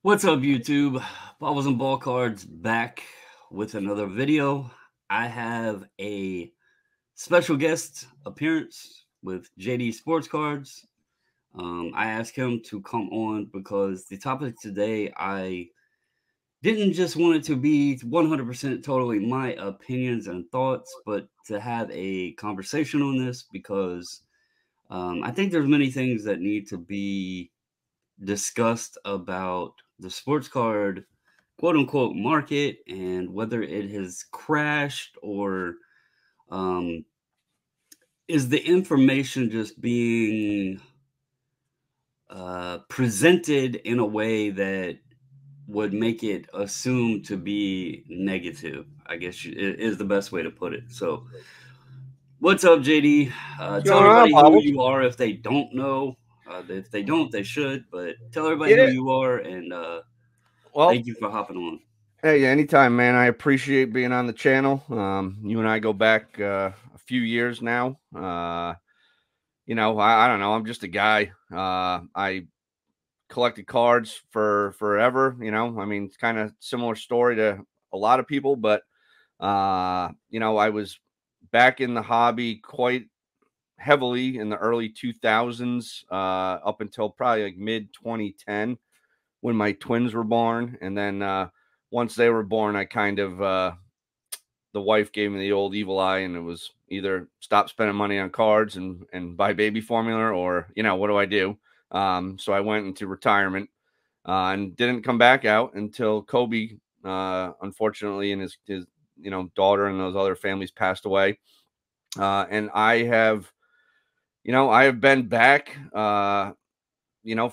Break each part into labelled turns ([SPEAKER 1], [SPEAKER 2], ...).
[SPEAKER 1] What's up, YouTube? Bobbles and Ball Cards back with another video. I have a special guest appearance with JD Sports Cards. I asked him to come on because the topic today, I didn't just want it to be 100% totally my opinions and thoughts, but to have a conversation on this because I think there's many things that need to be discussed about the sports card quote unquote market and whether it has crashed or um, is the information just being presented in a way that would make it assumed to be negative, I guess is the best way to put it. So, what's up, JD?
[SPEAKER 2] What's
[SPEAKER 1] Tell
[SPEAKER 2] going on,
[SPEAKER 1] everybody who
[SPEAKER 2] Bobbles?
[SPEAKER 1] you are if they don't know. If they don't, they should, but tell everybody who
[SPEAKER 2] Yeah,
[SPEAKER 1] you are and
[SPEAKER 2] well,
[SPEAKER 1] thank you for hopping on.
[SPEAKER 2] hey, anytime, man. I appreciate being on the channel. You and I go back a few years now. I don't know. I'm just a guy. I collected cards for forever. I mean, it's kind of similar story to a lot of people, but I was back in the hobby quite heavily in the early 2000s, up until probably like mid 2010. When my twins were born, and then once they were born, I kind of the wife gave me the old evil eye, and it was either stop spending money on cards and buy baby formula, or what do I do? So I went into retirement and didn't come back out until Kobe, unfortunately, and his daughter and those other families passed away, and I have been back.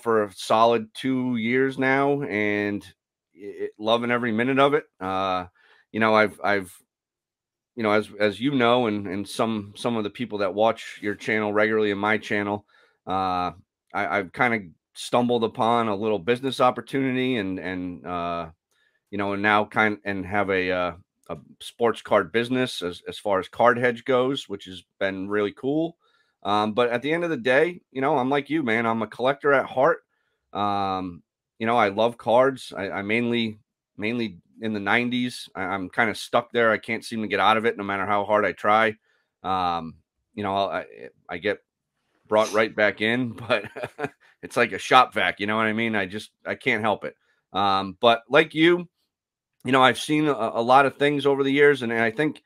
[SPEAKER 2] For a solid 2 years now, and loving every minute of it. I've as and some of the people that watch your channel regularly in my channel, I've kind of stumbled upon a little business opportunity, and now and have a sports card business as far as card hedge goes, which has been really cool. But at the end of the day, I'm like you, man. I'm a collector at heart. I love cards. I mainly in the 90s. I'm kind of stuck there. I can't seem to get out of it no matter how hard I try. Um, I get brought right back in, but it's like a shop vac, you know what I mean? I can't help it. But like you, I've seen a lot of things over the years, and I think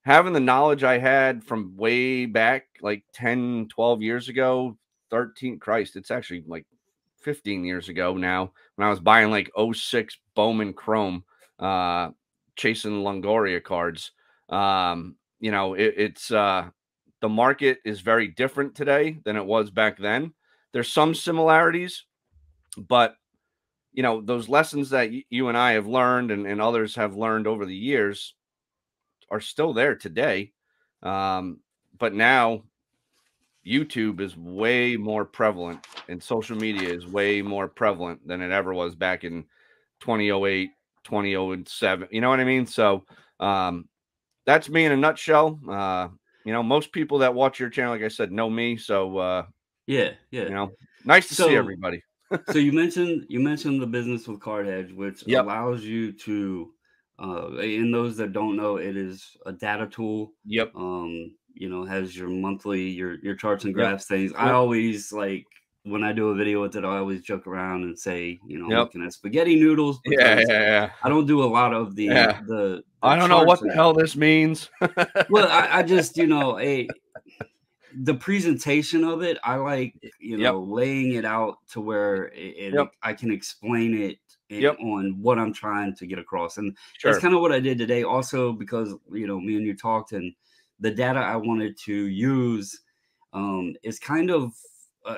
[SPEAKER 2] having the knowledge I had from way back, like 10, 12 years ago, 13, Christ, it's actually like 15 years ago now, when I was buying like '06 Bowman Chrome, chasing Longoria cards. It's the market is very different today than it was back then. There's some similarities, but those lessons that you and I have learned, and others have learned over the years are still there today. But now YouTube is way more prevalent, and social media is way more prevalent than it ever was back in 2008, 2007. You know what I mean? So that's me in a nutshell. Most people that watch your channel, like I said, know me. So
[SPEAKER 1] Yeah, yeah.
[SPEAKER 2] nice to see
[SPEAKER 1] So
[SPEAKER 2] everybody.
[SPEAKER 1] so you mentioned the business with Card Hedge, which
[SPEAKER 2] Yep.
[SPEAKER 1] allows you to in those that don't know, it is a data tool.
[SPEAKER 2] Yep.
[SPEAKER 1] Has your monthly your charts and
[SPEAKER 2] Yep.
[SPEAKER 1] graphs things. I
[SPEAKER 2] Yep.
[SPEAKER 1] always like when I do a video with it, I always joke around and say, I'm
[SPEAKER 2] Yep.
[SPEAKER 1] looking at spaghetti noodles
[SPEAKER 2] Yeah.
[SPEAKER 1] because
[SPEAKER 2] Yeah.
[SPEAKER 1] I don't do a lot of the
[SPEAKER 2] Yeah.
[SPEAKER 1] the the
[SPEAKER 2] I don't know
[SPEAKER 1] charts
[SPEAKER 2] what the
[SPEAKER 1] and
[SPEAKER 2] hell this means.
[SPEAKER 1] well, I just the presentation of it, I like,
[SPEAKER 2] Yep.
[SPEAKER 1] laying it out to where
[SPEAKER 2] Yep.
[SPEAKER 1] I can explain it
[SPEAKER 2] Yep.
[SPEAKER 1] on what I'm trying to get across. And that's
[SPEAKER 2] Sure.
[SPEAKER 1] kind of what I did today also because, me and you talked and the data I wanted to use is kind of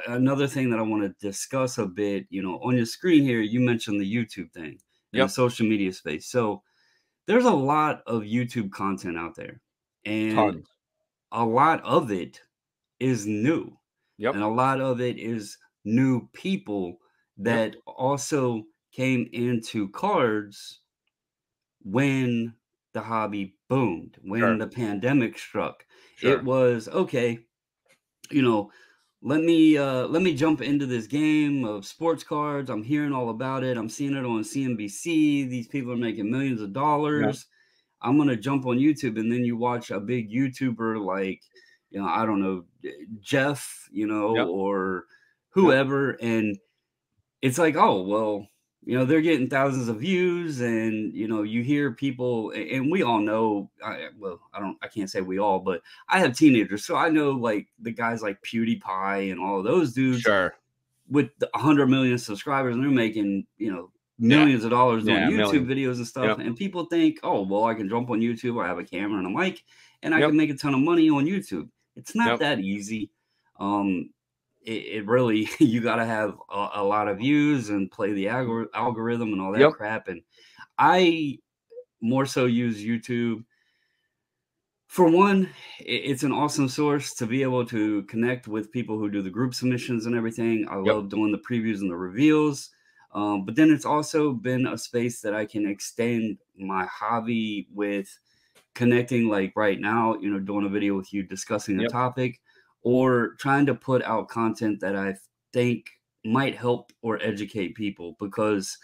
[SPEAKER 1] another thing that I want to discuss a bit. On your screen here, you mentioned the YouTube thing and the
[SPEAKER 2] Yep.
[SPEAKER 1] social media space. So there's a lot of YouTube content out there, and
[SPEAKER 2] Tons.
[SPEAKER 1] a lot of it is new,
[SPEAKER 2] Yep.
[SPEAKER 1] and a lot of it is new people
[SPEAKER 2] Yep.
[SPEAKER 1] that also came into cards when the hobby boomed, when
[SPEAKER 2] Sure.
[SPEAKER 1] the pandemic struck. It
[SPEAKER 2] Sure.
[SPEAKER 1] was okay, you know, let me jump into this game of sports cards. I'm hearing all about it. I'm seeing it on CNBC. These people are making millions of
[SPEAKER 2] Yep.
[SPEAKER 1] dollars. I'm gonna jump on YouTube, and then you watch a big YouTuber like, I don't know, Jeff,
[SPEAKER 2] Yep.
[SPEAKER 1] or
[SPEAKER 2] Yep.
[SPEAKER 1] whoever, and it's like, oh well, they're getting thousands of views, and you hear people, and we all know. I can't say we all, but I have teenagers, so I know like the guys like PewDiePie and all of those dudes
[SPEAKER 2] Sure.
[SPEAKER 1] with 100 million subscribers, and they're making
[SPEAKER 2] Yeah.
[SPEAKER 1] millions of dollars doing
[SPEAKER 2] Yeah.
[SPEAKER 1] YouTube
[SPEAKER 2] Millions.
[SPEAKER 1] videos and stuff.
[SPEAKER 2] Yep.
[SPEAKER 1] And people think, oh well, I can jump on YouTube. I have a camera and a mic, and I
[SPEAKER 2] Yep.
[SPEAKER 1] can make a ton of money on YouTube. It's not
[SPEAKER 2] Yep.
[SPEAKER 1] that easy. Um, it really you got to have a lot of views and play the algorithm and all that
[SPEAKER 2] Yep.
[SPEAKER 1] crap. And I more so use YouTube. For one, it's an awesome source to be able to connect with people who do the group submissions and everything. I
[SPEAKER 2] Yep.
[SPEAKER 1] love doing the previews and the reveals. But then it's also been a space that I can extend my hobby with, connecting, like right now, doing a video with you discussing a
[SPEAKER 2] Yep.
[SPEAKER 1] topic, or trying to put out content that I think might help or educate people. Because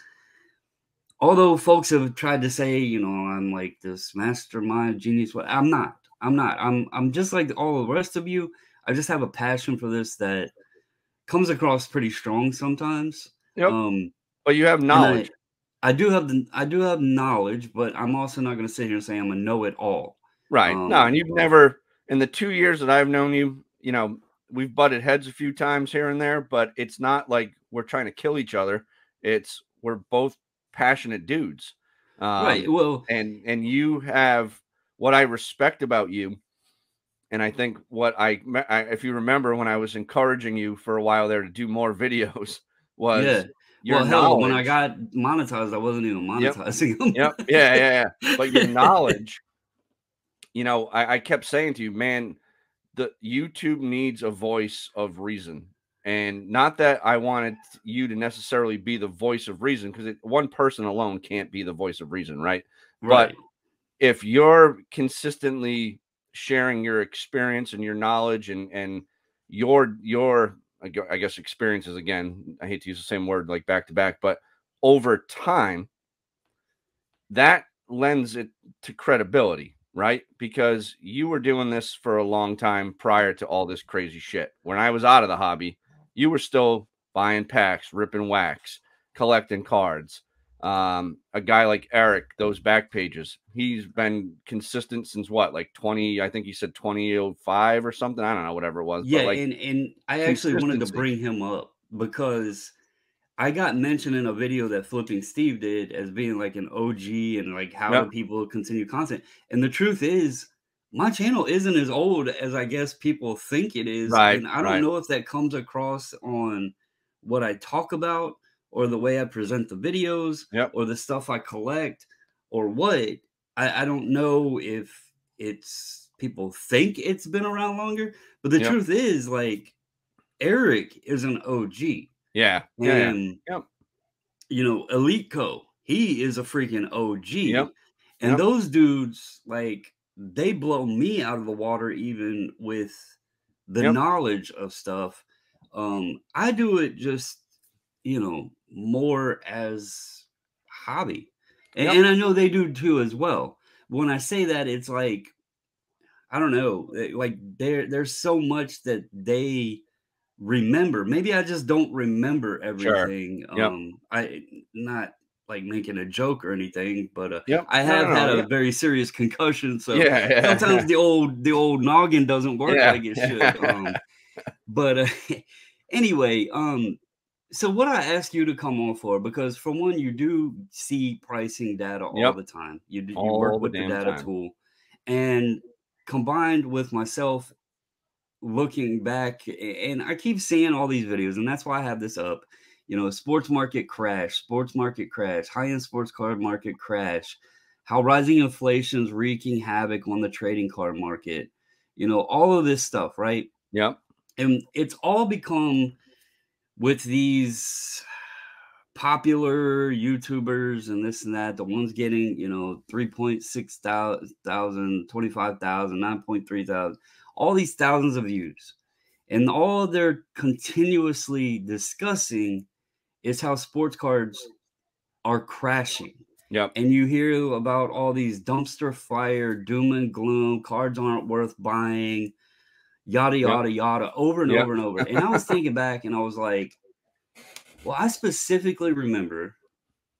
[SPEAKER 1] although folks have tried to say, I'm like this mastermind genius, what I'm not. I'm not. I'm just like all the rest of you. I just have a passion for this that comes across pretty strong sometimes.
[SPEAKER 2] Yep.
[SPEAKER 1] Um,
[SPEAKER 2] But you have
[SPEAKER 1] and
[SPEAKER 2] knowledge.
[SPEAKER 1] I do have knowledge, but I'm also not going to sit here and say I'm a know-it-all.
[SPEAKER 2] Right. No,
[SPEAKER 1] Um,
[SPEAKER 2] and you've never, in the 2 years that I've known you, we've butted heads a few times here and there, but it's not like we're trying to kill each other. It's we're both passionate dudes.
[SPEAKER 1] right.
[SPEAKER 2] Um,
[SPEAKER 1] Well,
[SPEAKER 2] and you have what I respect about you. And I think if you remember when I was encouraging you for a while there to do more videos
[SPEAKER 1] yeah.
[SPEAKER 2] was your
[SPEAKER 1] Well, hell, when I
[SPEAKER 2] knowledge.
[SPEAKER 1] got monetized, I wasn't even
[SPEAKER 2] Yep.
[SPEAKER 1] monetizing them.
[SPEAKER 2] Yep. Yeah. Yeah. Yeah. But your knowledge, I kept saying to you, man, the YouTube needs a voice of reason. And not that I wanted you to necessarily be the voice of reason, because one person alone can't be the voice of reason, right? But
[SPEAKER 1] Right.
[SPEAKER 2] if you're consistently sharing your experience and your knowledge and your I guess experiences, again, I hate to use the same word like back to back, but over time, that lends it to credibility, right? Because you were doing this for a long time prior to all this crazy shit. When I was out of the hobby, you were still buying packs, ripping wax, collecting cards. A guy like Eric, those back pages, he's been consistent since what, like 20, I think he said 2005 or something. I don't know, whatever it was,
[SPEAKER 1] Yeah,
[SPEAKER 2] but like
[SPEAKER 1] and I actually wanted to
[SPEAKER 2] consistency.
[SPEAKER 1] bring him up because I got mentioned in a video that Flipping Steve did as being like an OG, and like how do
[SPEAKER 2] Yep.
[SPEAKER 1] people continue content. And the truth is, my channel isn't as old as I guess people think it is.
[SPEAKER 2] Right.
[SPEAKER 1] And I don't
[SPEAKER 2] Right.
[SPEAKER 1] know if that comes across on what I talk about, or the way I present the videos,
[SPEAKER 2] Yep.
[SPEAKER 1] or the stuff I collect, or what. I don't know if it's people think it's been around longer, but the
[SPEAKER 2] Yep.
[SPEAKER 1] truth is, like, Eric is an OG.
[SPEAKER 2] Yeah. Yeah. Yeah.
[SPEAKER 1] And
[SPEAKER 2] Yep.
[SPEAKER 1] Elite Co, he is a freaking
[SPEAKER 2] Yep.
[SPEAKER 1] OG. And
[SPEAKER 2] Yep.
[SPEAKER 1] those dudes, like, they blow me out of the water even with the
[SPEAKER 2] Yep.
[SPEAKER 1] knowledge of stuff. I do it just, more as hobby. And,
[SPEAKER 2] Yep.
[SPEAKER 1] and I know they do too as well. When I say that, it's like, I don't know, like there's so much that they remember. Maybe I just don't remember
[SPEAKER 2] Sure.
[SPEAKER 1] everything.
[SPEAKER 2] Yep.
[SPEAKER 1] I not like making a joke or anything, but
[SPEAKER 2] Yep.
[SPEAKER 1] I
[SPEAKER 2] No,
[SPEAKER 1] have
[SPEAKER 2] no,
[SPEAKER 1] had
[SPEAKER 2] no.
[SPEAKER 1] a
[SPEAKER 2] Yep.
[SPEAKER 1] very serious concussion, so
[SPEAKER 2] Yeah,
[SPEAKER 1] sometimes
[SPEAKER 2] yeah.
[SPEAKER 1] the old noggin doesn't work
[SPEAKER 2] Yeah.
[SPEAKER 1] like it should.
[SPEAKER 2] Yeah.
[SPEAKER 1] But anyway, so what I ask you to come on for, because for one, you do see pricing data all
[SPEAKER 2] Yep.
[SPEAKER 1] the time. You
[SPEAKER 2] All
[SPEAKER 1] work
[SPEAKER 2] the
[SPEAKER 1] with the
[SPEAKER 2] damn
[SPEAKER 1] data
[SPEAKER 2] time.
[SPEAKER 1] tool, and combined with myself looking back, and I keep seeing all these videos, and that's why I have this up. Sports market crash, high-end sports card market crash, how rising inflation is wreaking havoc on the trading card market, all of this stuff, right?
[SPEAKER 2] Yep.
[SPEAKER 1] And it's all become with these popular YouTubers and this and that, the ones getting, 3.6 thousand, 25,000, 9.3 thousand, all these thousands of views. And all they're continuously discussing is how sports cards are crashing.
[SPEAKER 2] Yep.
[SPEAKER 1] And you hear about all these dumpster fire, doom and gloom, cards aren't worth buying, yada,
[SPEAKER 2] Yep.
[SPEAKER 1] yada, yada, over and
[SPEAKER 2] Yep.
[SPEAKER 1] over and over. And I was thinking back and I was like, well, I specifically remember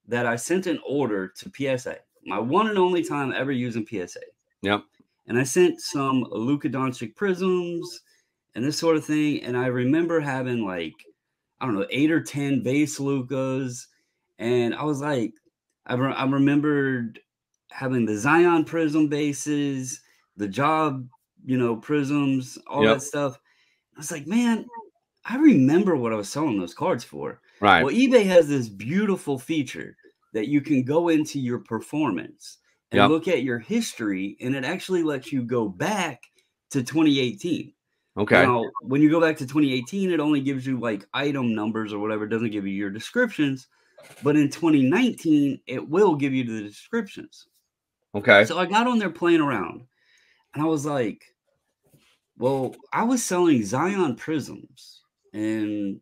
[SPEAKER 1] that I sent an order to PSA, my one and only time ever using PSA.
[SPEAKER 2] Yep.
[SPEAKER 1] And I sent some Luca Doncic prisms and this sort of thing. And I remember having like, I don't know, 8 or 10 base Lucas. And I was like, I remembered having the Zion prism bases, the job, prisms, all
[SPEAKER 2] Yep.
[SPEAKER 1] that stuff. I was like, man, I remember what I was selling those cards for.
[SPEAKER 2] Right.
[SPEAKER 1] Well, eBay has this beautiful feature that you can go into your performance and
[SPEAKER 2] Yep.
[SPEAKER 1] look at your history, and it actually lets you go back to 2018.
[SPEAKER 2] Okay.
[SPEAKER 1] Now, when you go back to 2018, it only gives you like item numbers or whatever. It doesn't give you your descriptions. But in 2019, it will give you the descriptions.
[SPEAKER 2] Okay.
[SPEAKER 1] So I got on there playing around, and I was like, well, I was selling Zion prisms in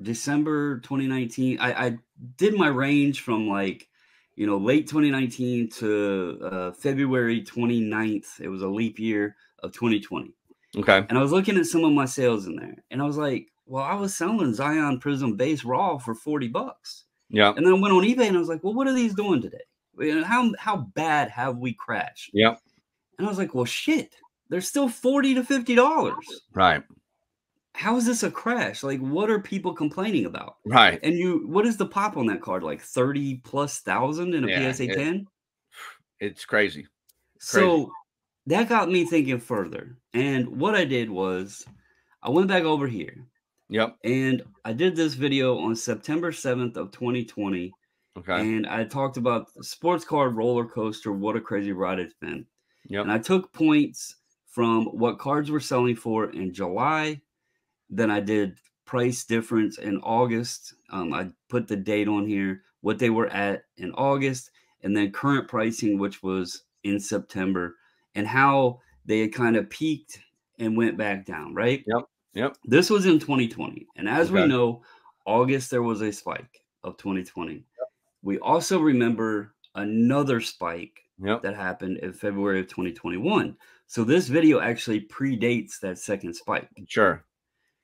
[SPEAKER 1] December 2019. I did my range from like, late 2019 to February 29th. It was a leap year of 2020.
[SPEAKER 2] Okay.
[SPEAKER 1] And I was looking at some of my sales in there, and I was like, well, I was selling Zion Prism base raw for $40.
[SPEAKER 2] Yeah.
[SPEAKER 1] And then I went on eBay and I was like, well, what are these doing today? How bad have we crashed?
[SPEAKER 2] Yeah.
[SPEAKER 1] And I was like, well, shit, they're still $40 to $50.
[SPEAKER 2] Right.
[SPEAKER 1] How is this a crash? Like, what are people complaining about?
[SPEAKER 2] Right.
[SPEAKER 1] And what is the pop on that card? Like 30,000+ in a
[SPEAKER 2] Yeah,
[SPEAKER 1] PSA 10?
[SPEAKER 2] It's crazy.
[SPEAKER 1] So that got me thinking further. And what I did was I went back over here.
[SPEAKER 2] Yep.
[SPEAKER 1] And I did this video on September 7th of 2020.
[SPEAKER 2] Okay.
[SPEAKER 1] And I talked about the sports card roller coaster. What a crazy ride it's been.
[SPEAKER 2] Yep.
[SPEAKER 1] And I took points from what cards were selling for in July. Then I did price difference in August. I put the date on here, what they were at in August, and then current pricing, which was in September, and how they had kind of peaked and went back down, right?
[SPEAKER 2] Yep. Yep.
[SPEAKER 1] This was in 2020. And as we
[SPEAKER 2] Okay.
[SPEAKER 1] know, August, there was a spike of 2020.
[SPEAKER 2] Yep.
[SPEAKER 1] We also remember another spike
[SPEAKER 2] Yep.
[SPEAKER 1] that happened in February of 2021. So this video actually predates that second spike.
[SPEAKER 2] Sure.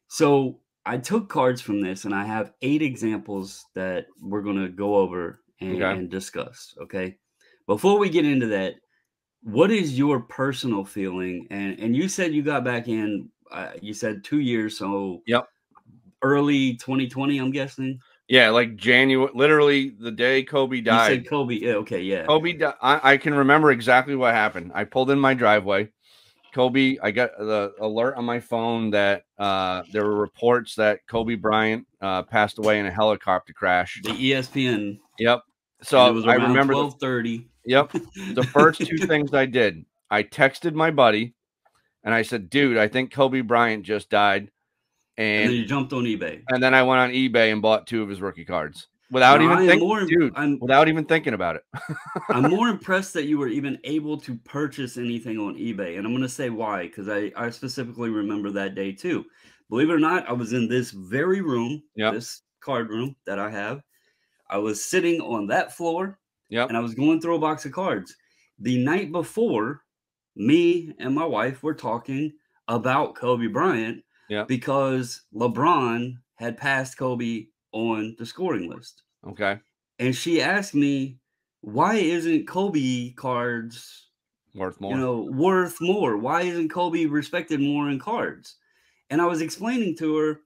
[SPEAKER 1] So I took cards from this, and I have 8 examples that we're going to go over and discuss. Okay. Before we get into that, what is your personal feeling? And you said you got back in, you said 2 years. So
[SPEAKER 2] Yep.
[SPEAKER 1] Early 2020, I'm guessing.
[SPEAKER 2] Yeah, like January, literally the day Kobe died.
[SPEAKER 1] You said Kobe. Yeah, okay, yeah.
[SPEAKER 2] Kobe died. I can remember exactly what happened. I pulled in my driveway. Kobe, I got the alert on my phone that there were reports that Kobe Bryant passed away in a helicopter crash.
[SPEAKER 1] The ESPN.
[SPEAKER 2] Yep. So
[SPEAKER 1] it was
[SPEAKER 2] I
[SPEAKER 1] around
[SPEAKER 2] remember
[SPEAKER 1] 12:30.
[SPEAKER 2] Yep. The first 2 things I did, I texted my buddy and I said, dude, I think Kobe Bryant just died.
[SPEAKER 1] And then you jumped on eBay.
[SPEAKER 2] And then I went on eBay and bought 2 of his rookie cards without even thinking, without even thinking about it.
[SPEAKER 1] I'm more impressed that you were even able to purchase anything on eBay. And I'm going to say why, because I specifically remember that day too. Believe it or not, I was in this very room, this card room that I have. I was sitting on that floor, and I was going through a box of cards. The night before, me and my wife were talking about Kobe Bryant because LeBron had passed Kobe on the scoring list.
[SPEAKER 2] Okay.
[SPEAKER 1] And she asked me, why isn't Kobe cards
[SPEAKER 2] worth more?
[SPEAKER 1] Worth more? Why isn't Kobe respected more in cards? And I was explaining to her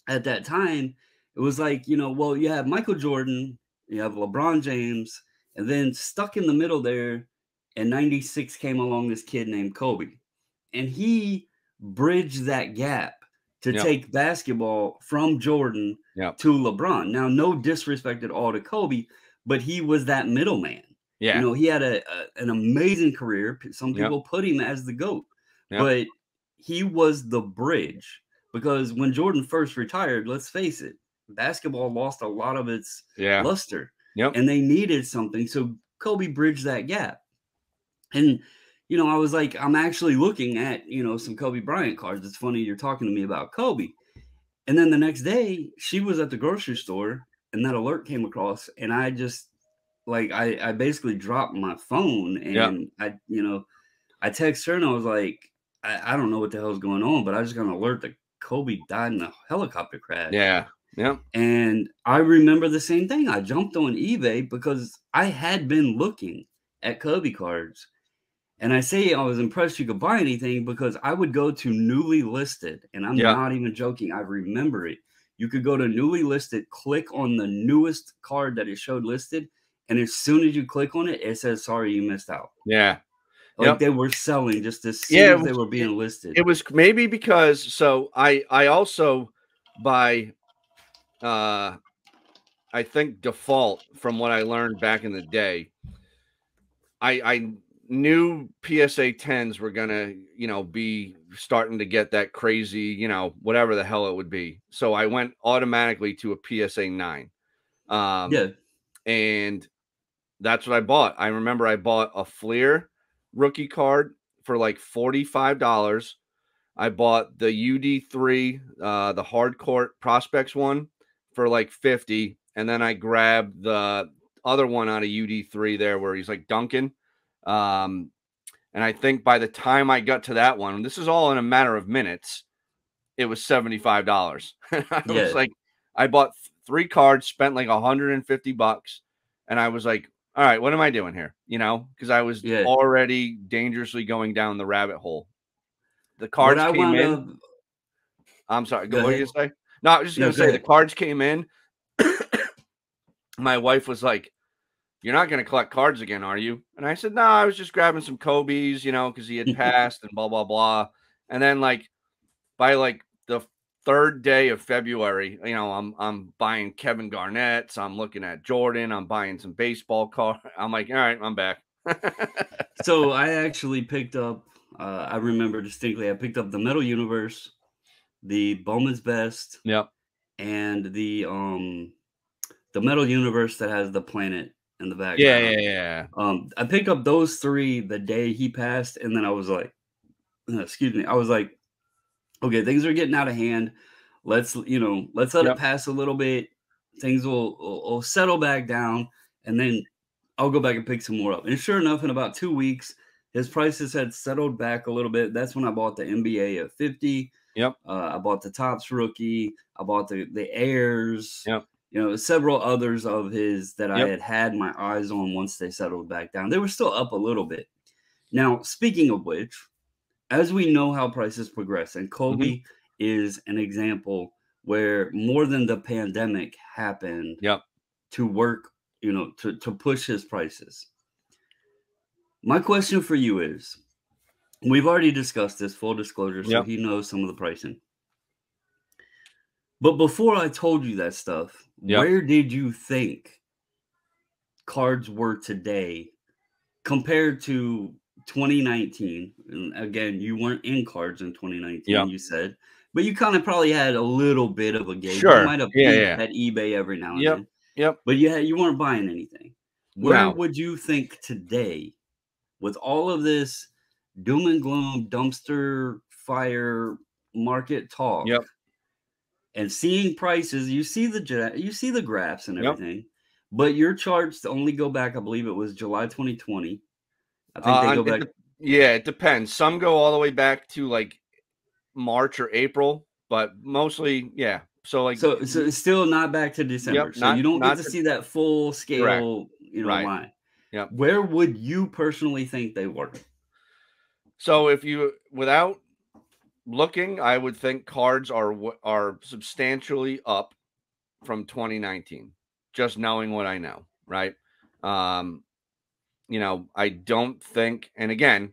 [SPEAKER 1] at that time, it was like, well, you have Michael Jordan, you have LeBron James, and then stuck in the middle there in 96 came along this kid named Kobe. And he bridged that gap to take basketball from Jordan to LeBron. Now, no disrespect at all to Kobe, but he was that middleman.
[SPEAKER 2] Yeah.
[SPEAKER 1] He had an amazing career. Some people put him as the GOAT, but he was the bridge. Because when Jordan first retired, let's face it, basketball lost a lot of its luster. And they needed something. So Kobe bridged that gap. And, I was like, I'm actually looking at, some Kobe Bryant cards. It's funny you're talking to me about Kobe. And then the next day, she was at the grocery store and that alert came across. And I just, like, I basically dropped my phone
[SPEAKER 2] Yeah.
[SPEAKER 1] and I texted her and I was like, I don't know what the hell's going on, but I just got an alert that Kobe died in a helicopter crash.
[SPEAKER 2] Yeah. Yeah.
[SPEAKER 1] And I remember the same thing. I jumped on eBay because I had been looking at Kobe cards. And I say I was impressed you could buy anything because I would go to newly listed, and I'm
[SPEAKER 2] Yeah.
[SPEAKER 1] not even joking. I remember it. You could go to newly listed, click on the newest card that it showed listed, and as soon as you click on it, it says, sorry, you missed out.
[SPEAKER 2] Yeah.
[SPEAKER 1] Like
[SPEAKER 2] Yep.
[SPEAKER 1] they were selling just as soon
[SPEAKER 2] Yeah.
[SPEAKER 1] as they were being listed.
[SPEAKER 2] It was maybe because I also by I think default from what I learned back in the day, I knew PSA 10s were gonna, be starting to get that crazy, whatever the hell it would be. So I went automatically to a PSA 9.
[SPEAKER 1] Yeah.
[SPEAKER 2] And that's what I bought. I remember I bought a Fleer rookie card for like $45. I bought the UD3, the hardcourt prospects one for like 50. And then I grabbed the other one out of UD3 there where he's like dunking. And I think by the time I got to that one, this is all in a matter of minutes, it was $75. I was
[SPEAKER 1] Yeah.
[SPEAKER 2] like, I bought 3 cards, spent like $150. And I was like, all right, what am I doing here? Because I was
[SPEAKER 1] Yeah.
[SPEAKER 2] already dangerously going down the rabbit hole. The
[SPEAKER 1] What
[SPEAKER 2] cards
[SPEAKER 1] I
[SPEAKER 2] came
[SPEAKER 1] wound
[SPEAKER 2] in.
[SPEAKER 1] up,
[SPEAKER 2] I'm sorry.
[SPEAKER 1] go
[SPEAKER 2] What were you
[SPEAKER 1] ahead.
[SPEAKER 2] gonna say? No, I was just
[SPEAKER 1] No,
[SPEAKER 2] gonna
[SPEAKER 1] go
[SPEAKER 2] say the
[SPEAKER 1] ahead.
[SPEAKER 2] cards came in. My wife was like, "You're not gonna collect cards again, are you?" And I said, "No, I was just grabbing some Kobe's, because he had passed and blah blah blah." And then like by like the third day of February, I'm buying Kevin Garnett's. I'm looking at Jordan. I'm buying some baseball cards. I'm like, all right, I'm back.
[SPEAKER 1] So I actually picked up, I remember distinctly, I picked up the Metal Universe, the Bowman's Best,
[SPEAKER 2] Yep.
[SPEAKER 1] and the Metal Universe that has the planet in the
[SPEAKER 2] Yeah,
[SPEAKER 1] background.
[SPEAKER 2] yeah, yeah.
[SPEAKER 1] I picked up those 3 the day he passed, and then I was like, excuse me, I was like, okay, things are getting out of hand. Let's let it
[SPEAKER 2] Yep.
[SPEAKER 1] pass a little bit. Things will settle back down, and then I'll go back and pick some more up. And sure enough, in about 2 weeks, his prices had settled back a little bit. That's when I bought the NBA at 50.
[SPEAKER 2] Yep.
[SPEAKER 1] I bought the Topps rookie. I bought the Airs.
[SPEAKER 2] Yep.
[SPEAKER 1] Several others of his that I
[SPEAKER 2] Yep.
[SPEAKER 1] had my eyes on once they settled back down. They were still up a little bit. Now, speaking of which, as we know how prices progress, and
[SPEAKER 2] Mm-hmm.
[SPEAKER 1] Kobe is an example where more than the pandemic happened
[SPEAKER 2] Yep.
[SPEAKER 1] to work, to push his prices. My question for you is, we've already discussed this, full disclosure, so
[SPEAKER 2] Yep.
[SPEAKER 1] he knows some of the pricing. But before I told you that stuff,
[SPEAKER 2] Yep.
[SPEAKER 1] where did you think cards were today compared to 2019? And again, you weren't in cards in 2019,
[SPEAKER 2] Yep.
[SPEAKER 1] you said, but you kind of probably had a little bit of a gauge. You
[SPEAKER 2] Sure.
[SPEAKER 1] might have
[SPEAKER 2] Yeah.
[SPEAKER 1] peeked
[SPEAKER 2] Yeah.
[SPEAKER 1] at eBay every now and
[SPEAKER 2] Yep.
[SPEAKER 1] then,
[SPEAKER 2] Yep.
[SPEAKER 1] but you weren't buying anything. Where
[SPEAKER 2] No.
[SPEAKER 1] would you think today, with all of this doom and gloom, dumpster fire market talk,
[SPEAKER 2] Yep.
[SPEAKER 1] and seeing prices, you see the graphs and
[SPEAKER 2] Yep.
[SPEAKER 1] everything, but your charts only go back, I believe it was July 2020. I think they go back.
[SPEAKER 2] Yeah, it depends. Some go all the way back to like March or April, but mostly, yeah. So like,
[SPEAKER 1] So it's still not back to
[SPEAKER 2] yep,
[SPEAKER 1] December. So you
[SPEAKER 2] not
[SPEAKER 1] don't get
[SPEAKER 2] not
[SPEAKER 1] to
[SPEAKER 2] to,
[SPEAKER 1] see that full
[SPEAKER 2] correct.
[SPEAKER 1] scale,
[SPEAKER 2] Right.
[SPEAKER 1] line.
[SPEAKER 2] Yep.
[SPEAKER 1] Where would you personally think they were?
[SPEAKER 2] So if you without looking, I would think cards are substantially up from 2019. Just knowing what I know, right? Um, I don't think, and again,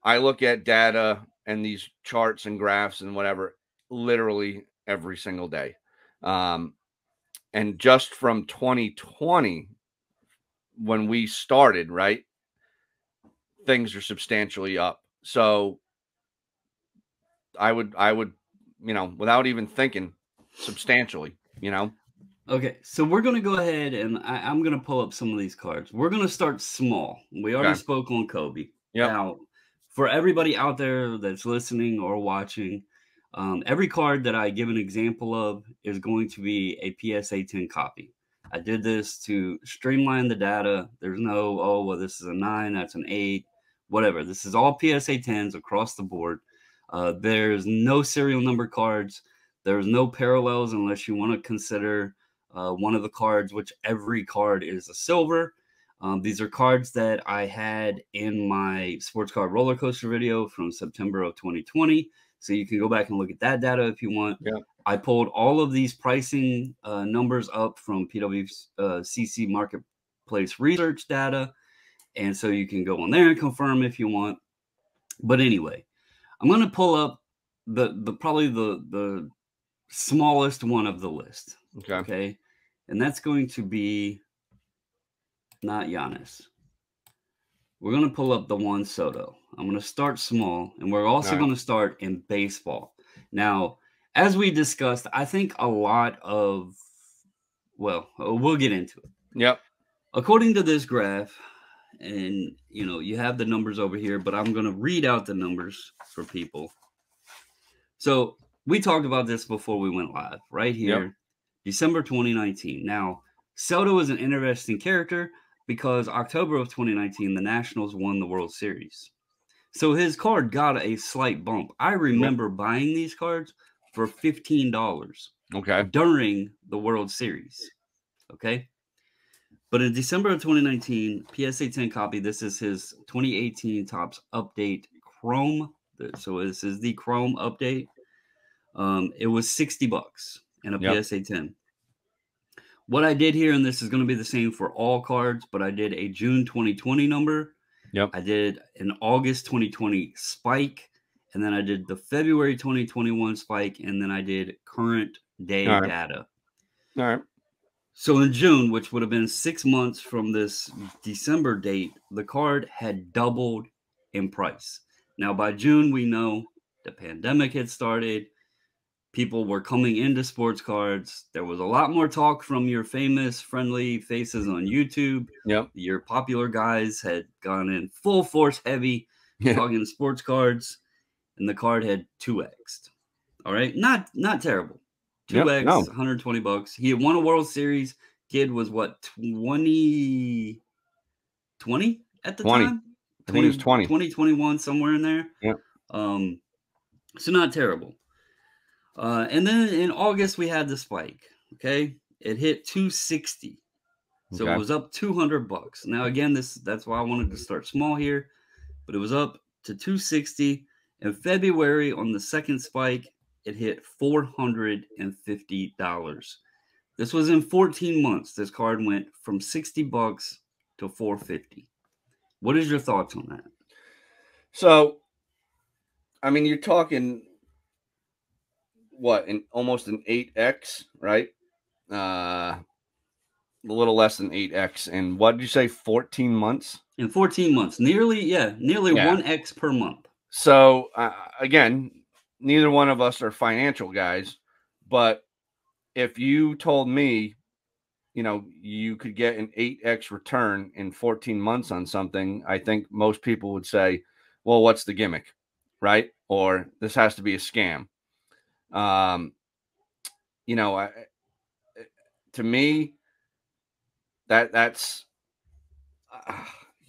[SPEAKER 2] I look at data and these charts and graphs and whatever literally every single day. Um, and just from 2020, when we started, right, things are substantially up. So I would, without even thinking, substantially.
[SPEAKER 1] Okay, so we're gonna go ahead and I'm gonna pull up some of these cards. We're gonna start small. We already
[SPEAKER 2] Okay.
[SPEAKER 1] spoke on Kobe.
[SPEAKER 2] Yep.
[SPEAKER 1] Now, for everybody out there that's listening or watching, every card that I give an example of is going to be a PSA 10 copy. I did this to streamline the data. There's no, oh, well, this is a 9, that's an 8, whatever. This is all PSA 10s across the board. There's no serial number cards. There's no parallels unless you want to consider one of the cards, which every card is a silver. These are cards that I had in my sports card roller coaster video from September of 2020. So you can go back and look at that data if you want.
[SPEAKER 2] Yeah.
[SPEAKER 1] I pulled all of these pricing numbers up from PWCC Marketplace Research data. And so you can go on there and confirm if you want. But anyway, I'm going to pull up probably the smallest one of the list. Okay. And that's going to be not Giannis. We're going to pull up the Juan Soto. I'm going to start small, and we're also going to start in baseball. Now, as we discussed, I think a lot of, well, we'll get into it.
[SPEAKER 2] Yep.
[SPEAKER 1] According to this graph, and, you know, you have the numbers over here, but I'm going to read out the numbers for people. So we talked about this before we went live, right here, December 2019. Now, Soto is an interesting character because October of 2019, the Nationals won the World Series. So his card got a slight bump. I remember buying these cards for $15 during the World Series. Okay. But in December of 2019, PSA 10 copy, this is his 2018 Topps Update Chrome. So this is the Chrome update. It was $60 in a PSA 10. What I did here, and this is going to be the same for all cards, but I did a June 2020 number. I did an August 2020 spike, and then I did the February 2021 spike, and then I did current day data.
[SPEAKER 2] All right.
[SPEAKER 1] So in June, which would have been 6 months from this December date, the card had doubled in price. Now, by June, we know the pandemic had started. People were coming into sports cards. There was a lot more talk from your famous friendly faces on YouTube. Your popular guys had gone in full force heavy talking sports cards, and the card had 2x'd. All right. Not terrible. 2x, $120. He had won a World Series. Kid was what, 20 at the time?
[SPEAKER 2] I think it was 20.
[SPEAKER 1] 2021, somewhere in there. So not terrible. And then in August, we had the spike. Okay. It hit 260. So it was up $200. Now, again, that's why I wanted to start small here, but it was up to 260. In February, on the second spike, it hit $450. This was in 14 months. This card went from $60 to $450. What is your thoughts on that?
[SPEAKER 2] So, I mean, you're talking what, almost an 8x, right? A little less than 8x. And what did you say, 14 months?
[SPEAKER 1] In 14 months, nearly 1x per month.
[SPEAKER 2] So, again, neither one of us are financial guys, but if you told me, you know, you could get an 8x return in 14 months on something, I think most people would say, well, what's the gimmick, right? Or this has to be a scam. You know, to me, that's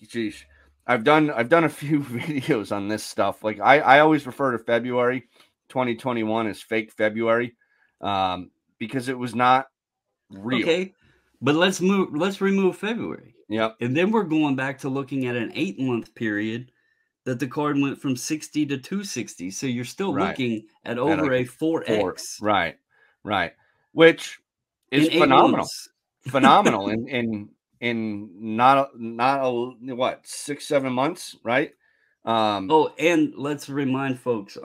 [SPEAKER 2] geez. I've done a few videos on this stuff. Like I always refer to February 2021 as fake February, because it was not real.
[SPEAKER 1] Okay, but let's remove February. And then we're going back to looking at an 8-month period that the card went from 60 to 260. So you're still looking at over a 4x.
[SPEAKER 2] Right. Which is phenomenal. Phenomenal in not what, 6-7 months, right?
[SPEAKER 1] And let's remind folks,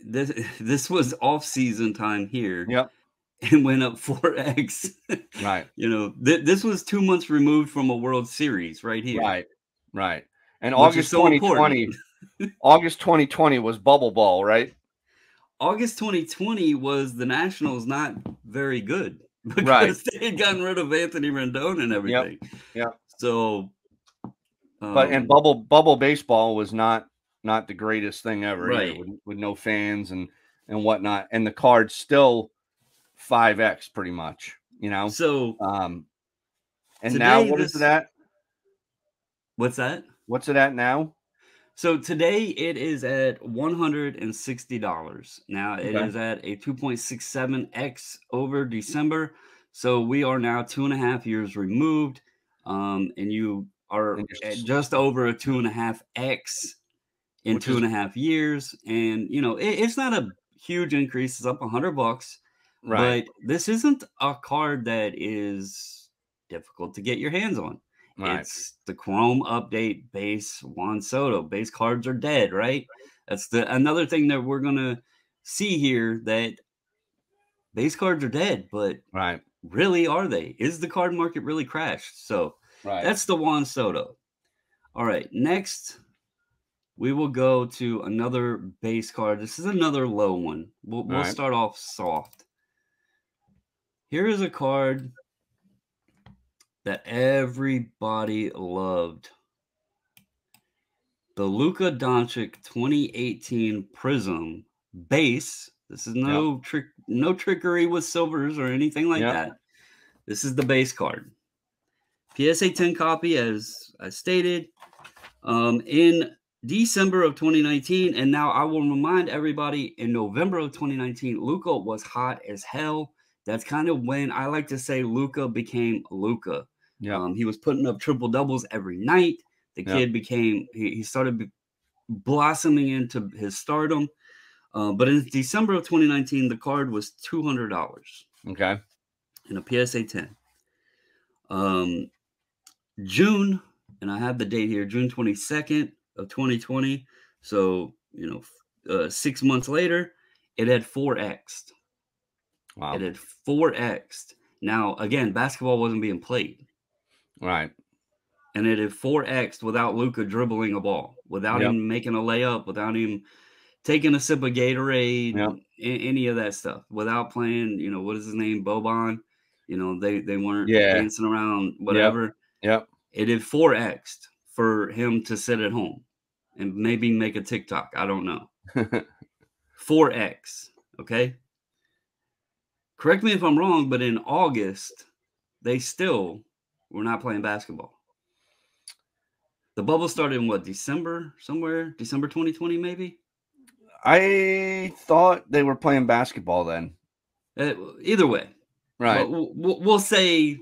[SPEAKER 1] this was off-season time here. And went up 4x.
[SPEAKER 2] Right.
[SPEAKER 1] You know, this was 2 months removed from a World Series right here.
[SPEAKER 2] Right. And August 2020, August 2020 was bubble ball, right?
[SPEAKER 1] August 2020 was the Nationals not very good because they had gotten rid of Anthony Rendon and everything.
[SPEAKER 2] Yeah.
[SPEAKER 1] So
[SPEAKER 2] But and bubble baseball was not the greatest thing ever either,
[SPEAKER 1] Right.
[SPEAKER 2] with no fans and whatnot, and the card's still 5x pretty much, you know.
[SPEAKER 1] So
[SPEAKER 2] And now
[SPEAKER 1] today,
[SPEAKER 2] what is it at?
[SPEAKER 1] what's that?
[SPEAKER 2] What's it at now?
[SPEAKER 1] So today it is at $160. Now it
[SPEAKER 2] Okay.
[SPEAKER 1] is at a 2.67x over December. So we are now 2.5 years removed. And you are
[SPEAKER 2] And
[SPEAKER 1] at
[SPEAKER 2] just
[SPEAKER 1] just over a 2.5x in
[SPEAKER 2] which
[SPEAKER 1] two
[SPEAKER 2] is
[SPEAKER 1] and a half years. And it's not a huge increase. It's up $100,
[SPEAKER 2] right,
[SPEAKER 1] but this isn't a card that is difficult to get your hands on.
[SPEAKER 2] right,
[SPEAKER 1] It's the Chrome update base Juan Soto. Base cards are dead, right? That's the another thing that we're gonna see here, that base cards are dead, but
[SPEAKER 2] right,
[SPEAKER 1] really are they? Is the card market really crashed? So
[SPEAKER 2] right,
[SPEAKER 1] that's the Juan Soto. All right, next we will go to another base card. This is another low one. We'll
[SPEAKER 2] right.
[SPEAKER 1] start off soft. Here is a card that everybody loved. The Luca Doncic 2018 Prism base. This is
[SPEAKER 2] Yep,
[SPEAKER 1] no trickery with silvers or anything like
[SPEAKER 2] yep,
[SPEAKER 1] that. This is the base card. PSA 10 copy, as I stated, in December of 2019. And now I will remind everybody, in November of 2019, Luca was hot as hell. That's kind of when I like to say Luca became Luca.
[SPEAKER 2] yep,
[SPEAKER 1] He was putting up triple doubles every night. The
[SPEAKER 2] yep.
[SPEAKER 1] kid he started blossoming into his stardom. But in December of 2019, the card was $200
[SPEAKER 2] Okay.
[SPEAKER 1] in a PSA 10. Um, June, and I have the date here, June 22nd of 2020. So, 6 months later, it had 4x'd.
[SPEAKER 2] Wow.
[SPEAKER 1] It had 4x'd. Now, again, basketball wasn't being played.
[SPEAKER 2] Right.
[SPEAKER 1] And it had 4x'd without Luca dribbling a ball, without
[SPEAKER 2] Yep.
[SPEAKER 1] him making a layup, without him taking a sip of Gatorade,
[SPEAKER 2] Yep.
[SPEAKER 1] any of that stuff, without playing, what is his name, Boban. They weren't
[SPEAKER 2] Yeah.
[SPEAKER 1] dancing around,
[SPEAKER 2] Yep.
[SPEAKER 1] whatever.
[SPEAKER 2] Yep.
[SPEAKER 1] It had 4x'd for him to sit at home and maybe make a TikTok. I don't know. 4x. Okay. Correct me if I'm wrong, but in August, they still were not playing basketball. The bubble started in what, December somewhere? December 2020, maybe?
[SPEAKER 2] I thought they were playing basketball then.
[SPEAKER 1] Either way.
[SPEAKER 2] Right.
[SPEAKER 1] We'll say,